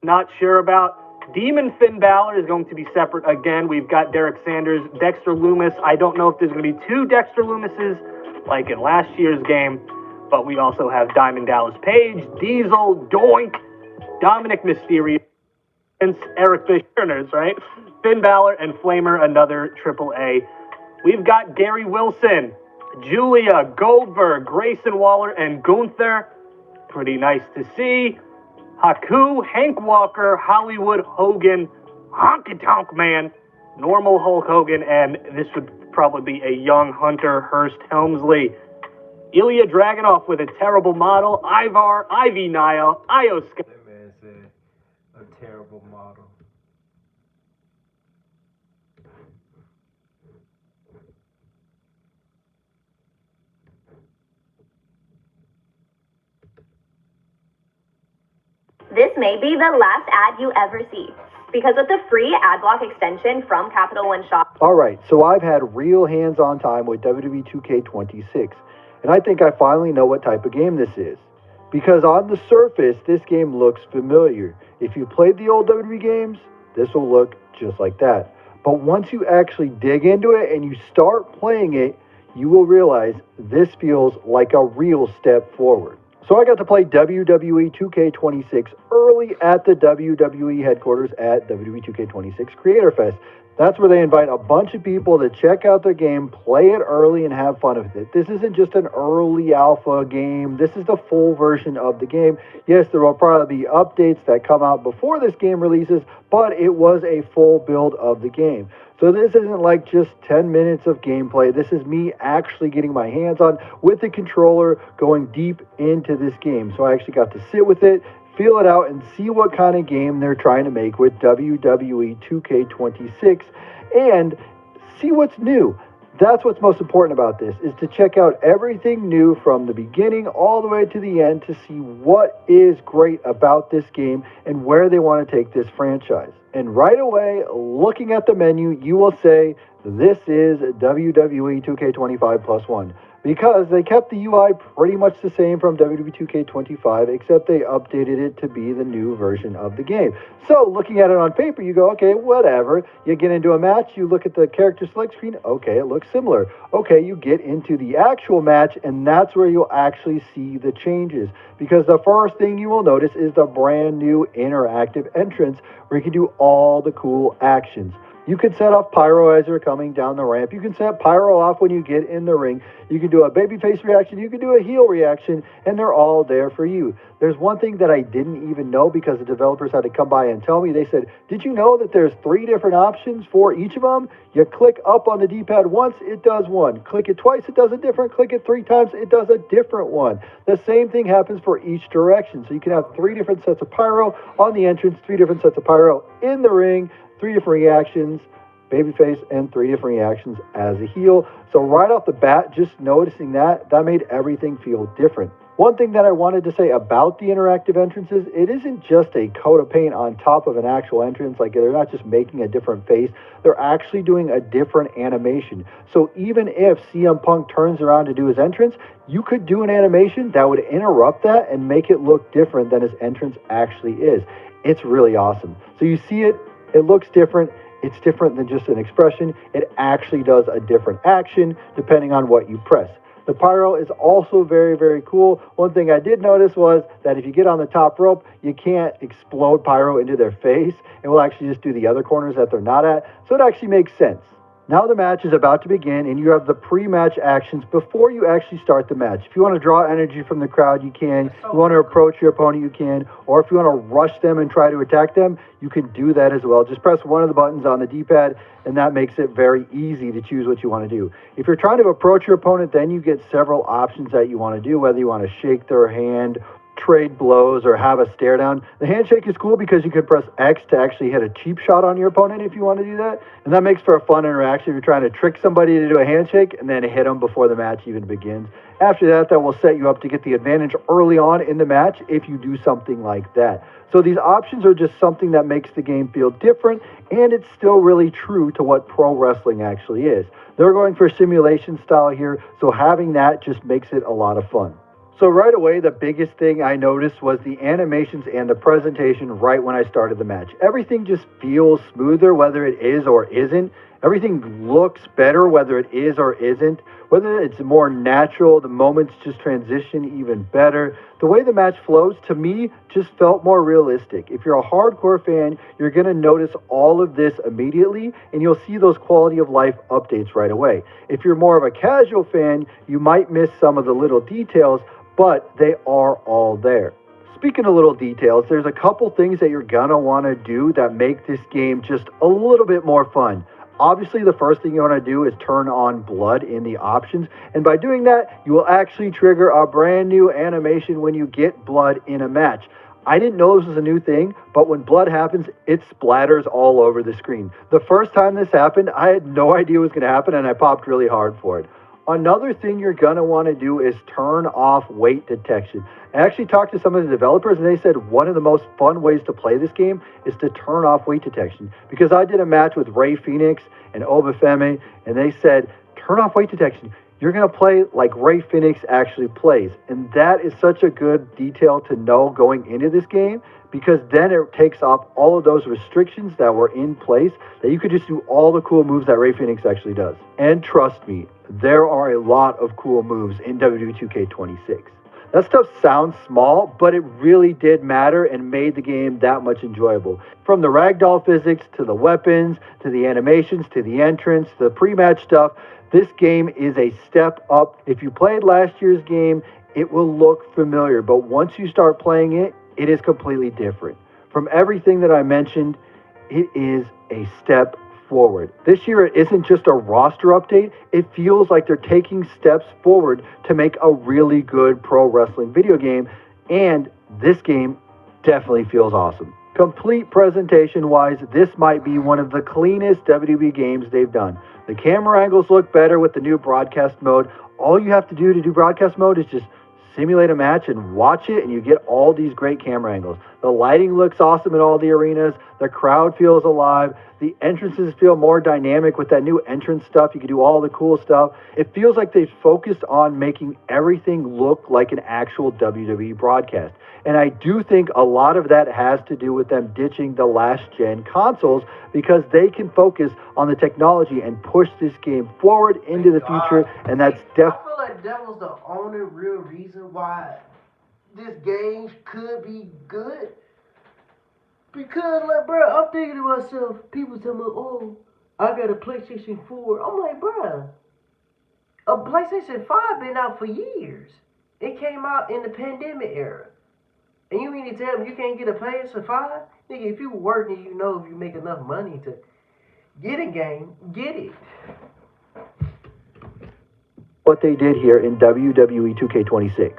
Not sure about. Demon Finn Balor is going to be separate again. We've got Derek Sanders, Dexter Lumis. I don't know if there's going to be 2 Dexter Lumises like in last year's game, but we also have Diamond Dallas Page, Diesel, Doink, Dominic Mysterio, and Eric Bischoff, right? Finn Balor and Flamer, another AAA. We've got Gary Wilson, Julia, Goldberg, Grayson Waller, and Gunther. Pretty nice to see. Haku, Hank Walker, Hollywood Hogan, Honky Tonk Man, normal Hulk Hogan, and this would probably be a young Hunter Hearst Helmsley. Ilya Dragunov with a terrible model, Ivar, Ivy Nile, Io Sky. That man said a terrible model. This may be the last ad you ever see, because with the free ad block extension from Capital One Shop. All right, so I've had real hands-on time with WWE 2K26, And I think I finally know what type of game this is. Because on the surface, this game looks familiar. If you played the old WWE games, this will look just like that. But once you actually dig into it and you start playing it, you will realize this feels like a real step forward. So I got to play WWE 2K26 early at the WWE headquarters at WWE 2K26 Creator Fest. That's where they invite a bunch of people to check out their game, play it early, and have fun with it. This isn't just an early alpha game. This is the full version of the game. Yes, there will probably be updates that come out before this game releases, but it was a full build of the game. So this isn't like just 10 minutes of gameplay. This is me actually getting my hands on with the controller, going deep into this game. So I actually got to sit with it, feel it out, and see what kind of game they're trying to make with WWE 2K26 and see what's new. That's what's most important about this, is to check out everything new from the beginning all the way to the end to see what is great about this game and where they want to take this franchise. And right away, looking at the menu, you will say, this is WWE 2K25+1. Because they kept the UI pretty much the same from WWE 2K25, except they updated it to be the new version of the game. So looking at it on paper, you go, okay, whatever. You get into a match, you look at the character select screen, okay, it looks similar. Okay, you get into the actual match, and that's where you'll actually see the changes. Because the first thing you will notice is the brand new interactive entrance where you can do all the cool actions. You can set off pyro as you're coming down the ramp. You can set pyro off when you get in the ring. You can do a babyface reaction. You can do a heel reaction, and they're all there for you. There's one thing that I didn't even know because the developers had to come by and tell me. They said, did you know that there's 3 different options for each of them? You click up on the D-pad once, it does one. Click it twice, it does a different. Click it 3 times, it does a different one. The same thing happens for each direction. So you can have 3 different sets of pyro on the entrance, 3 different sets of pyro in the ring, 3 different reactions, babyface, and 3 different reactions as a heel. So right off the bat, just noticing that made everything feel different. One thing that I wanted to say about the interactive entrances, it isn't just a coat of paint on top of an actual entrance. Like, they're not just making a different face, they're actually doing a different animation. So even if CM Punk turns around to do his entrance, you could do an animation that would interrupt that and make it look different than his entrance actually is. It's really awesome. So you see it, it looks different. It's different than just an expression. It actually does a different action depending on what you press. The pyro is also very, very cool. One thing I did notice was that if you get on the top rope, you can't explode pyro into their face. It will actually just do the other corners that they're not at. So it actually makes sense. Now the match is about to begin, and you have the pre-match actions before you actually start the match. If you want to draw energy from the crowd, you can. If you want to approach your opponent, you can. Or if you want to rush them and try to attack them, you can do that as well. Just press one of the buttons on the D-pad, and that makes it very easy to choose what you want to do. If you're trying to approach your opponent, then you get several options that you want to do, whether you want to shake their hand, trade blows, or have a stare down. The handshake is cool because you can press X to actually hit a cheap shot on your opponent if you want to do that. And that makes for a fun interaction if you're trying to trick somebody to do a handshake and then hit them before the match even begins. After that, that will set you up to get the advantage early on in the match if you do something like that. So these options are just something that makes the game feel different, and it's still really true to what pro wrestling actually is. They're going for simulation style here, so having that just makes it a lot of fun. So right away, the biggest thing I noticed was the animations and the presentation right when I started the match. Everything just feels smoother, whether it is or isn't. Everything looks better, whether it is or isn't. Whether it's more natural, the moments just transition even better. The way the match flows, to me, just felt more realistic. If you're a hardcore fan, you're going to notice all of this immediately, and you'll see those quality of life updates right away. If you're more of a casual fan, you might miss some of the little details, but they are all there. Speaking of little details, there's a couple things that you're gonna want to do that make this game just a little bit more fun. Obviously, the first thing you want to do is turn on blood in the options, and by doing that, you will actually trigger a brand new animation when you get blood in a match. I didn't know this was a new thing, but when blood happens, it splatters all over the screen. The first time this happened, I had no idea what was going to happen, and I popped really hard for it. Another thing you're going to want to do is turn off weight detection. I actually talked to some of the developers, and they said one of the most fun ways to play this game is to turn off weight detection. Because I did a match with Ray Phoenix and Obafemi, and they said, turn off weight detection. You're going to play like Ray Phoenix actually plays. And that is such a good detail to know going into this game, because then it takes off all of those restrictions that were in place, that you could just do all the cool moves that Ray Phoenix actually does. And trust me, there are a lot of cool moves in WWE 2K26. That stuff sounds small, but it really did matter and made the game that much enjoyable. From the ragdoll physics, to the weapons, to the animations, to the entrance, to the pre-match stuff, this game is a step up. If you played last year's game, it will look familiar, but once you start playing it, it is completely different. From everything that I mentioned, it is a step forward. This year, it isn't just a roster update. It feels like they're taking steps forward to make a really good pro wrestling video game, and this game definitely feels awesome. Complete presentation-wise, this might be one of the cleanest WWE games they've done. The camera angles look better with the new broadcast mode. All you have to do broadcast mode is just simulate a match and watch it, and you get all these great camera angles. The lighting looks awesome in all the arenas. The crowd feels alive. The entrances feel more dynamic with that new entrance stuff. You can do all the cool stuff. It feels like they've focused on making everything look like an actual WWE broadcast. And I do think a lot of that has to do with them ditching the last-gen consoles, because they can focus on the technology and push this game forward into the future, and that's I feel like that was the only real reason why this game could be good. Because, like, bro, I'm thinking to myself, people tell me, oh, I got a PlayStation 4. I'm like, bro, a PlayStation 5 been out for years. It came out in the pandemic era. And you mean to tell me you can't get a PlayStation 5? Nigga, if you working, you know if you make enough money to get a game, get it. What they did here in WWE 2K26.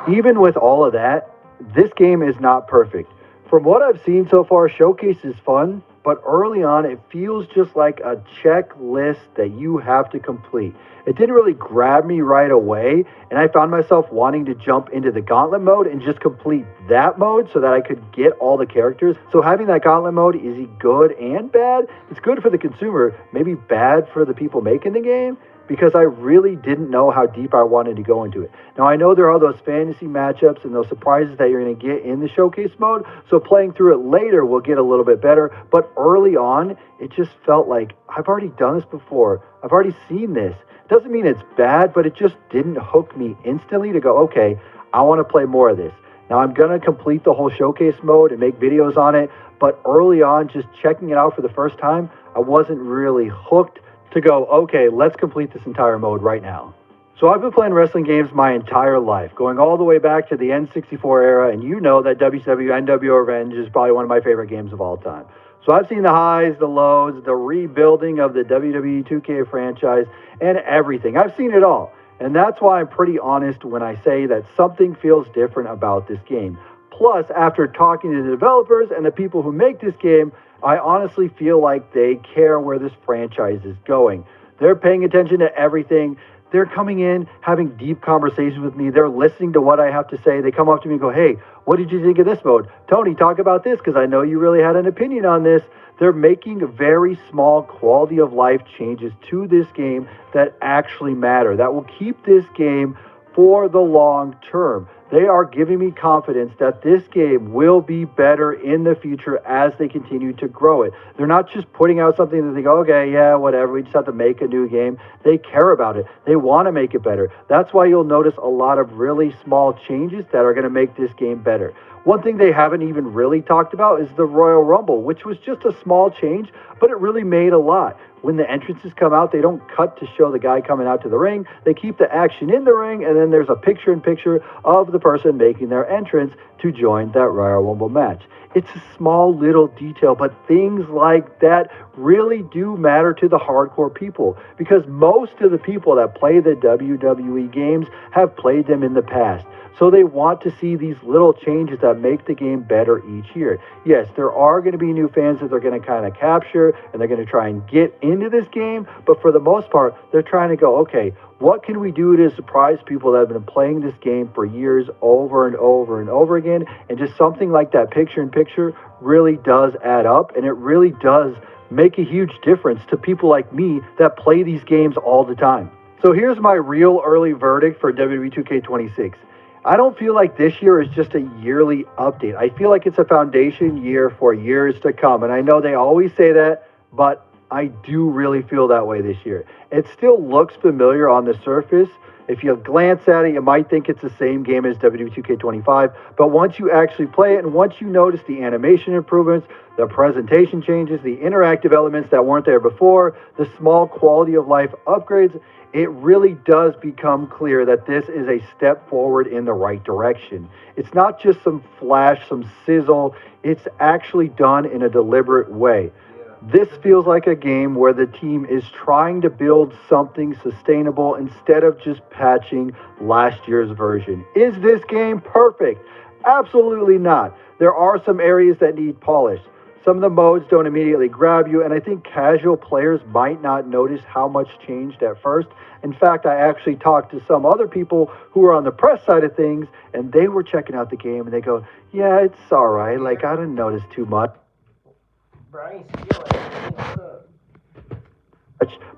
Even with all of that, this game is not perfect. From what I've seen so far, Showcase is fun, but early on it feels just like a checklist that you have to complete. It didn't really grab me right away, and I found myself wanting to jump into the Gauntlet mode and just complete that mode so that I could get all the characters. So having that Gauntlet mode, is it good and bad? It's good for the consumer, maybe bad for the people making the game, because I really didn't know how deep I wanted to go into it. Now, I know there are those fantasy matchups and those surprises that you're going to get in the Showcase mode, so playing through it later will get a little bit better, but early on, it just felt like, I've already done this before. I've already seen this. Doesn't mean it's bad, but it just didn't hook me instantly to go, okay, I want to play more of this. Now, I'm going to complete the whole Showcase mode and make videos on it, but early on, just checking it out for the first time, I wasn't really hooked to go, okay, let's complete this entire mode right now. So I've been playing wrestling games my entire life, going all the way back to the N64 era, and you know that WCW NWO Revenge is probably one of my favorite games of all time. So I've seen the highs, the lows, the rebuilding of the WWE 2K franchise, and everything. I've seen it all. And that's why I'm pretty honest when I say that something feels different about this game. Plus, after talking to the developers and the people who make this game, I honestly feel like they care where this franchise is going. They're paying attention to everything. They're coming in, having deep conversations with me. They're listening to what I have to say. They come up to me and go, hey, what did you think of this mode? Tony, talk about this, because I know you really had an opinion on this. They're making very small quality of life changes to this game that actually matter, that will keep this game for the long term. They are giving me confidence that this game will be better in the future as they continue to grow it. They're not just putting out something that they go, okay, yeah, whatever, we just have to make a new game. They care about it. They want to make it better. That's why you'll notice a lot of really small changes that are going to make this game better. One thing they haven't even really talked about is the Royal Rumble, which was just a small change, but it really made a lot. When the entrances come out, they don't cut to show the guy coming out to the ring. They keep the action in the ring, and then there's a picture-in-picture of the person making their entrance to join that Royal Rumble match. It's a small little detail, but things like that really do matter to the hardcore people, because most of the people that play the WWE games have played them in the past. So they want to see these little changes that make the game better each year. Yes, there are going to be new fans that they're going to kind of capture, and they're going to try and get into this game, but for the most part, they're trying to go, okay, what can we do to surprise people that have been playing this game for years over and over and over again? And just something like that picture-in-picture really does add up, and it really does make a huge difference to people like me that play these games all the time. So here's my real early verdict for WWE 2K26. I don't feel like this year is just a yearly update. I feel like it's a foundation year for years to come. And I know they always say that, but I do really feel that way this year. It still looks familiar on the surface. If you glance at it, you might think it's the same game as WWE 2K25. But once you actually play it and once you notice the animation improvements, the presentation changes, the interactive elements that weren't there before, the small quality of life upgrades, it really does become clear that this is a step forward in the right direction. It's not just some flash, some sizzle. It's actually done in a deliberate way. This feels like a game where the team is trying to build something sustainable instead of just patching last year's version. Is this game perfect? Absolutely not. There are some areas that need polish. Some of the modes don't immediately grab you, and I think casual players might not notice how much changed at first. In fact, I actually talked to some other people who were on the press side of things, and they were checking out the game, and they go, yeah, it's all right. Like, I didn't notice too much.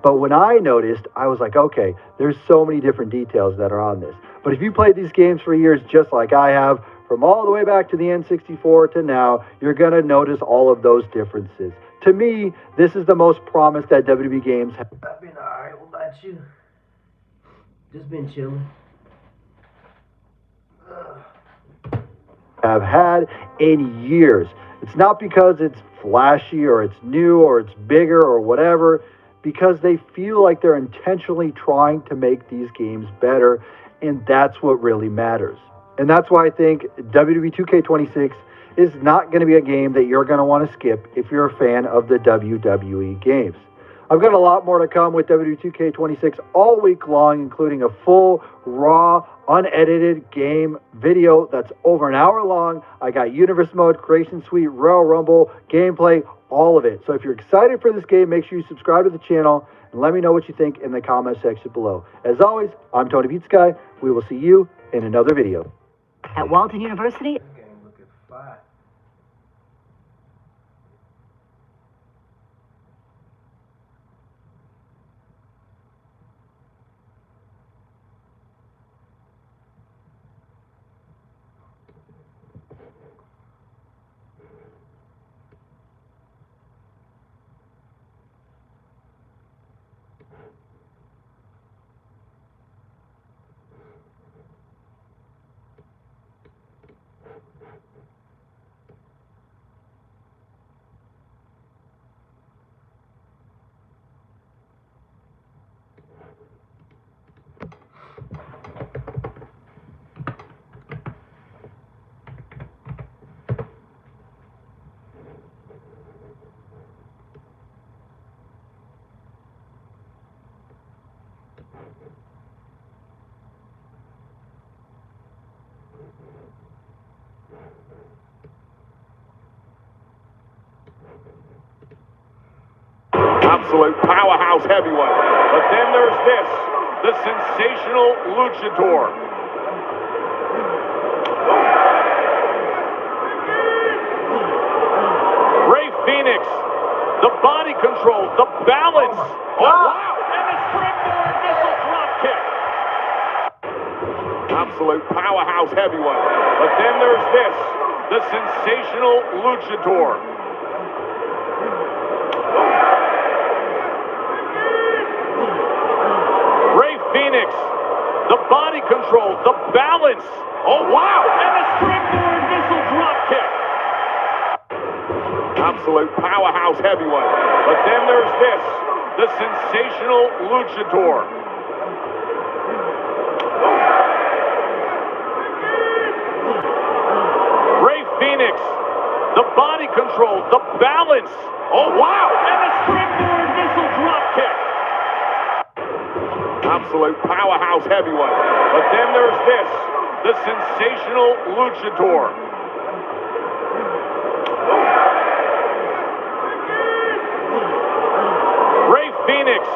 But when I noticed, I was like, okay, there's so many different details that are on this. But if you played these games for years, just like I have, from all the way back to the N64 to now, you're going to notice all of those differences. To me, this is the most promise that WWE games have. I've been alright. What about you? Just been chilling. Have had in years. It's not because it's flashy or it's new or it's bigger or whatever, because they feel like they're intentionally trying to make these games better, and that's what really matters. And that's why I think WWE 2K26 is not going to be a game that you're going to want to skip if you're a fan of the WWE games. I've got a lot more to come with WWE 2K26 all week long, including a full, raw, unedited game video that's over an hour long. I got Universe Mode, Creation Suite, Royal Rumble, gameplay, all of it. So if you're excited for this game, make sure you subscribe to the channel and let me know what you think in the comment section below. As always, I'm Tony Pizza Guy. We will see you in another video. At Walton University. Absolute powerhouse heavyweight. But then there's this, the sensational luchador. Rey Fenix, the body control, the balance. Oh, wow. And the springboard missile drop kick. Absolute powerhouse heavyweight. But then there's this, the sensational luchador. Phoenix, the body control, the balance. Oh, wow. And the springboard missile drop kick. Absolute powerhouse heavyweight. But then there's this, the sensational luchador. Rey Fenix, the body control, the balance. Oh, wow. And the springboard missile drop kick. Absolute powerhouse heavyweight. But then there's this, the sensational luchador. Rey Fenix,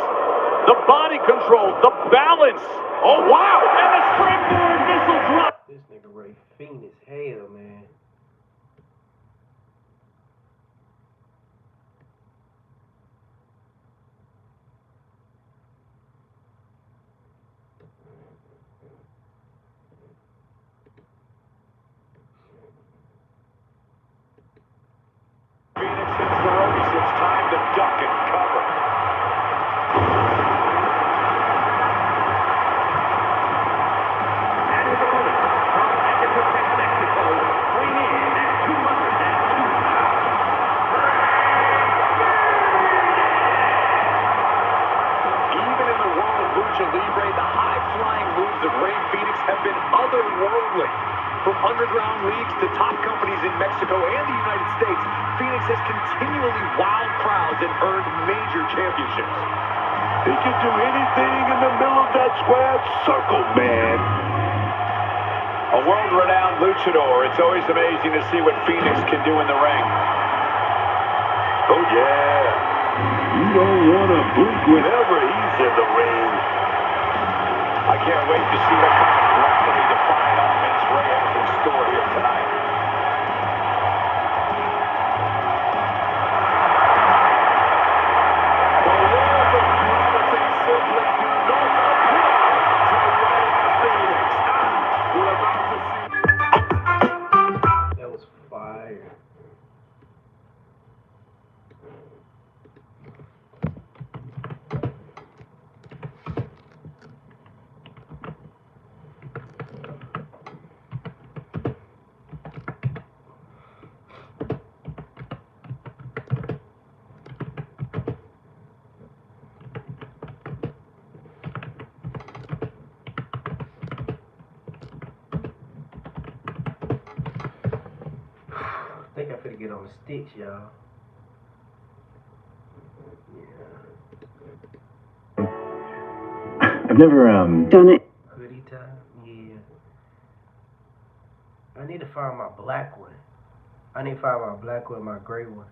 the body control, the balance. Oh, wow. And the springboard missile drop. This nigga Rey Fenix, hell, man. the ropes. It's time to duck and cover. And his opponent from Ecatepec, Mexico, weighing in at 202 pounds. Even in the world of Lucha Libre, the high-flying moves of Rey Fenix have been otherworldly. From underground leagues to top companies in Mexico and the United States, Fenix has continually wowed crowds and earned major championships. He can do anything in the middle of that square circle, man. A world-renowned luchador, it's always amazing to see what Fenix can do in the ring. Oh, yeah. You don't want to blink whenever he's in the ring. I can't wait to see what kind of graphically defined offense Rey has in store here tonight. The laws of gravity simply do not apply to Rey Fenix. We're about to see. That was fire. I think I'm finna get on the sticks, y'all. I've never, Done it. Hoodie time? Yeah. I need to find my black one. I need to find my black one, my gray one.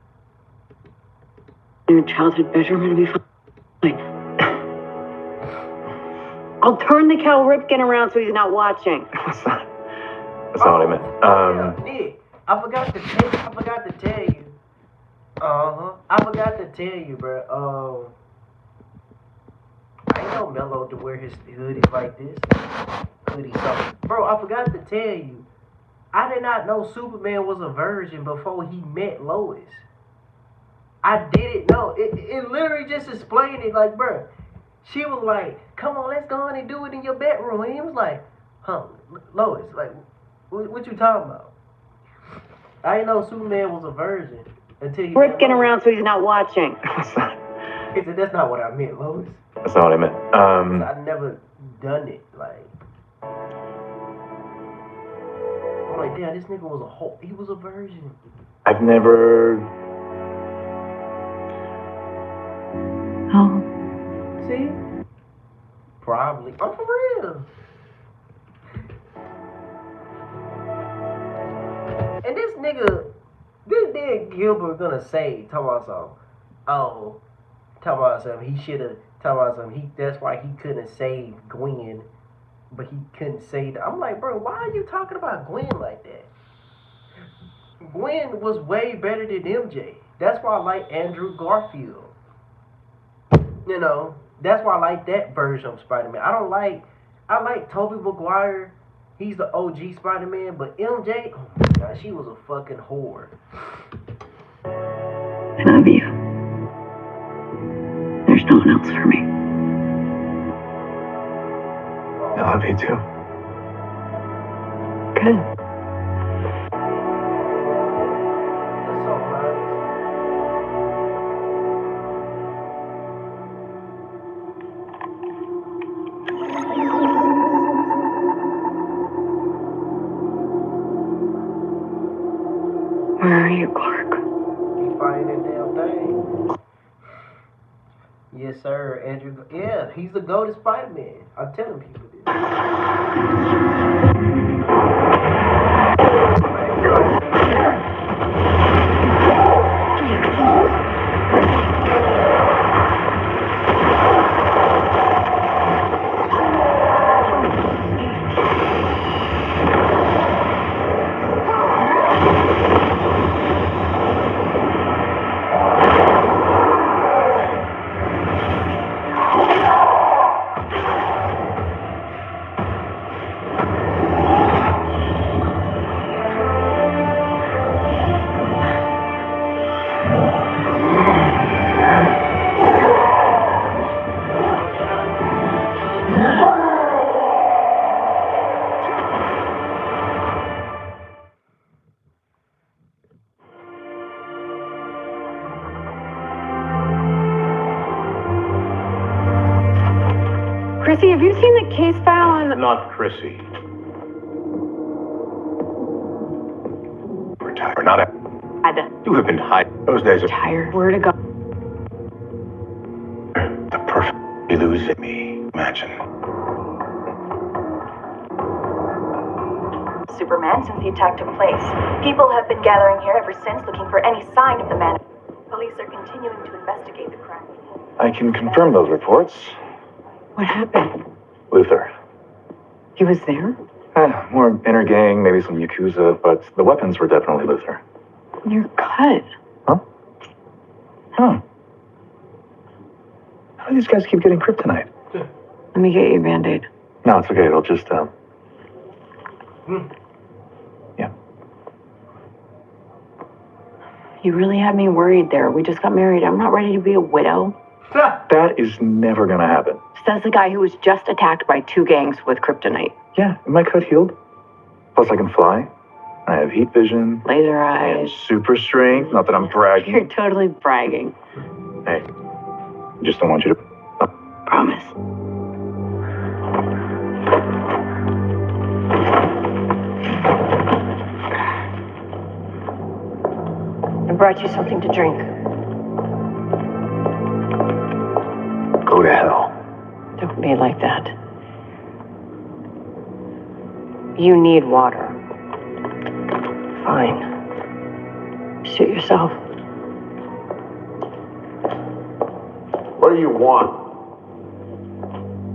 In your childhood bedroom, it'll be fine. I'll turn the Cal Ripken around so he's not watching. That's not what I meant. Yeah, Nick, I forgot to tell you. I forgot to tell you, bro. I ain't no Mello to wear his hoodies like this. Hoodie something. Bro, I forgot to tell you. I did not know Superman was a virgin before he met Lois. I didn't know. It literally just explained it, like, bro. She was like, come on, let's go on and do it in your bedroom. And he was like, Lois, like, what you talking about? I didn't know Superman was a virgin until he Ripken around so he's not watching. He said, that's not what I meant, Lois. That's not what I meant. I never done it, like. I'm like, damn, this nigga was he was a virgin. I've never. Oh. See? Probably. I'm for real. And this nigga, this Gilbert gonna say, talking about something, he should have, talking about something, that's why he couldn't save Gwen, but he couldn't save, I'm like, bro, why are you talking about Gwen like that? Gwen was way better than MJ. That's why I like Andrew Garfield. You know, that's why I like that version of Spider-Man. I like Tobey Maguire. He's the OG Spider-Man, but MJ, oh my God, she was a fucking whore. I love you. There's no one else for me. I love you too. Good. That's all right. Where are you, Clark? He's fighting that damn thing. Yes, sir, Andrew. Yeah, he's the GOAT of Spider-Man. I'm telling people this. Chrissy, have you seen the case file on... Not Chrissy. We're not a... You have been hiding. Those days are... Tired. Where to go? The perfect... You lose me. Imagine. Superman, since the attack took place. People have been gathering here ever since, looking for any sign of the man. Police are continuing to investigate the crime. I can confirm those reports. What happened? Luther. He was there? More inner gang, maybe some Yakuza, but the weapons were definitely Luther. You're cut. Huh? How do these guys keep getting kryptonite? Let me get you a Band-Aid. No, it's okay. It'll just, yeah. You really had me worried there. We just got married. I'm not ready to be a widow. That is never gonna happen. Says the guy who was just attacked by 2 gangs with kryptonite. Yeah, and my cut healed. Plus I can fly. I have heat vision. Laser eyes. Super strength. Not that I'm bragging. You're totally bragging. Hey, I just don't want you to... Promise. I brought you something to drink. Go to hell. Don't be like that. You need water. Fine. Suit yourself. What do you want?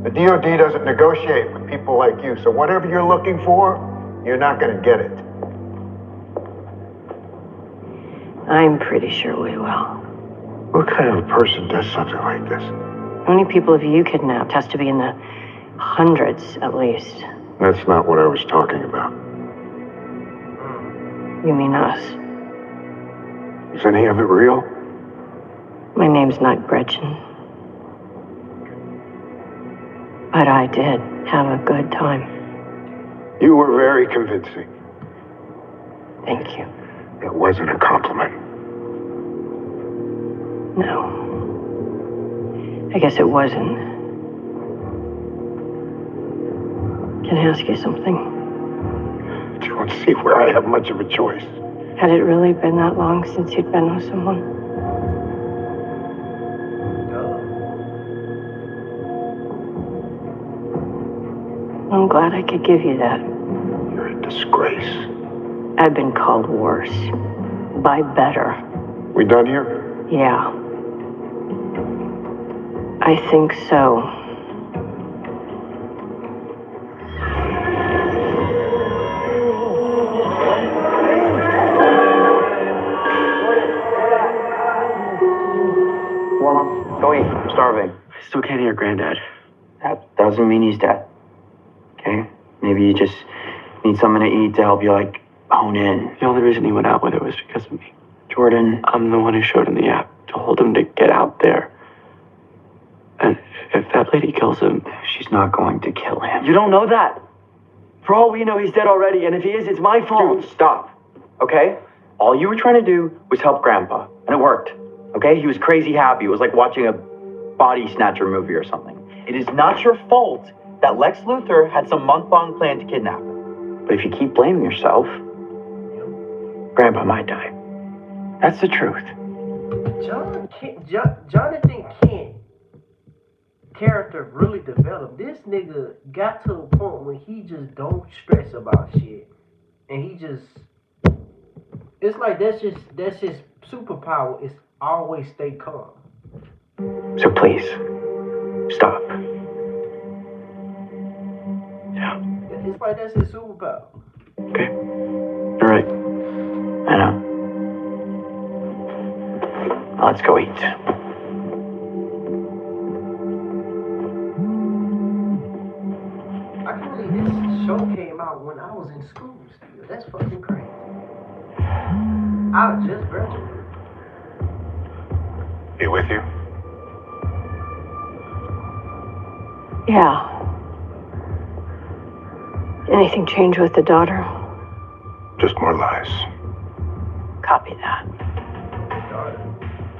The DOD doesn't negotiate with people like you, so whatever you're looking for, you're not going to get it. I'm pretty sure we will. What kind of person does something like this? How many people have you kidnapped? Has to be in the hundreds, at least. That's not what I was talking about. You mean us? Is any of it real? My name's not Gretchen. But I did have a good time. You were very convincing. Thank you. It wasn't a compliment. No. I guess it wasn't. Can I ask you something? Don't see where I have much of a choice. Had it really been that long since you'd been with someone? I'm glad I could give you that. You're a disgrace. I've been called worse. By better. We done here? Yeah. I think so. Go eat. I'm starving. I still can't hear Granddad. That doesn't mean he's dead. Okay? Maybe you just need something to eat to help you, like, hone in. The only reason he went out with it was because of me. Jordan, I'm the one who showed him the app, told him to get out there. And if that lady kills him... She's not going to kill him. You don't know that. For all we know, he's dead already, and if he is, it's my fault. Dude, stop. Okay? All you were trying to do was help Grandpa, and it worked. Okay? He was crazy happy. It was like watching a body snatcher movie or something. It is not your fault that Lex Luthor had some month-long plan to kidnap her. But if you keep blaming yourself, Grandpa might die. That's the truth. Jonathan Kent character really developed. This nigga got to a point where he just don't stress about shit. And he just... It's like that's his superpower. It's always stay calm. So please, stop. Yeah. It's like that's his superpower. Okay. You're right. I know. Now let's go eat. I can't believe this show came out when I was in school still. That's fucking crazy. I just graduated. He with you? Yeah. Anything change with the daughter? Just more lies. Copy that.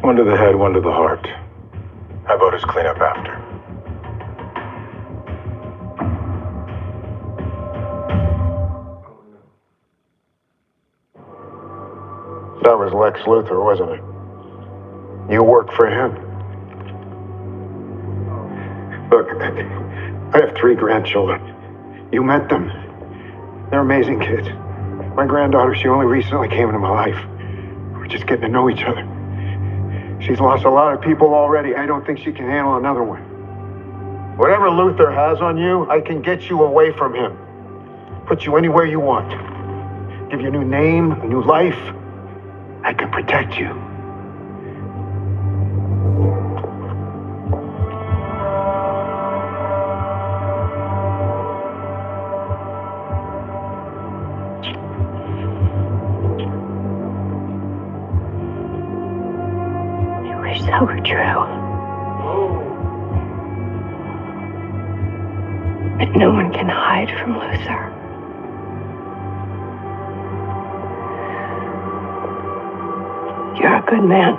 One to the head, one to the heart. How about his cleanup after? That was Lex Luthor, wasn't it? You work for him. Look, I have 3 grandchildren. You met them. They're amazing kids. My granddaughter, she only recently came into my life. We're just getting to know each other. She's lost a lot of people already. I don't think she can handle another one. Whatever Luthor has on you, I can get you away from him. Put you anywhere you want. Give you a new name, a new life. I can protect you. I wish that were true. But no one can hide from Luthor. You're a good man.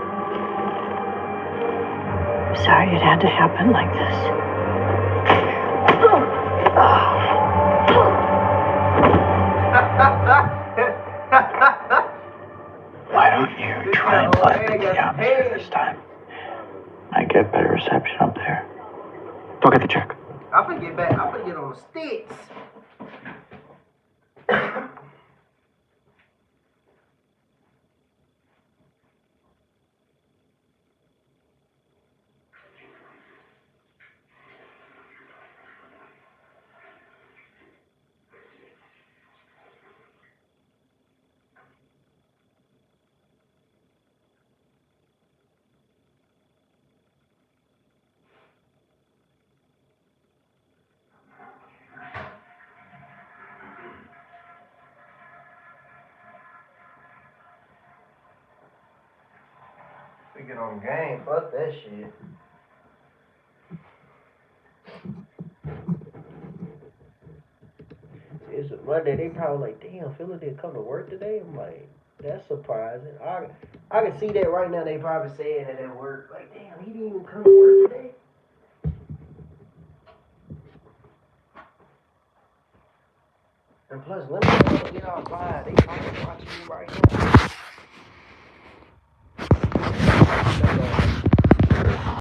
I'm sorry it had to happen like this. Why don't you try and fly through the atmosphere this time? I get better reception up there. Go get the check. I'm gonna get back. I'm gonna get on the sticks. We get on game, fuck that shit. It's a Monday, they probably like, damn, Philly didn't come to work today? I'm like, that's surprising. I can see that right now, they probably saying that at work, like, damn, he didn't even come to work today. And plus, let me get outside, they probably watching me right now.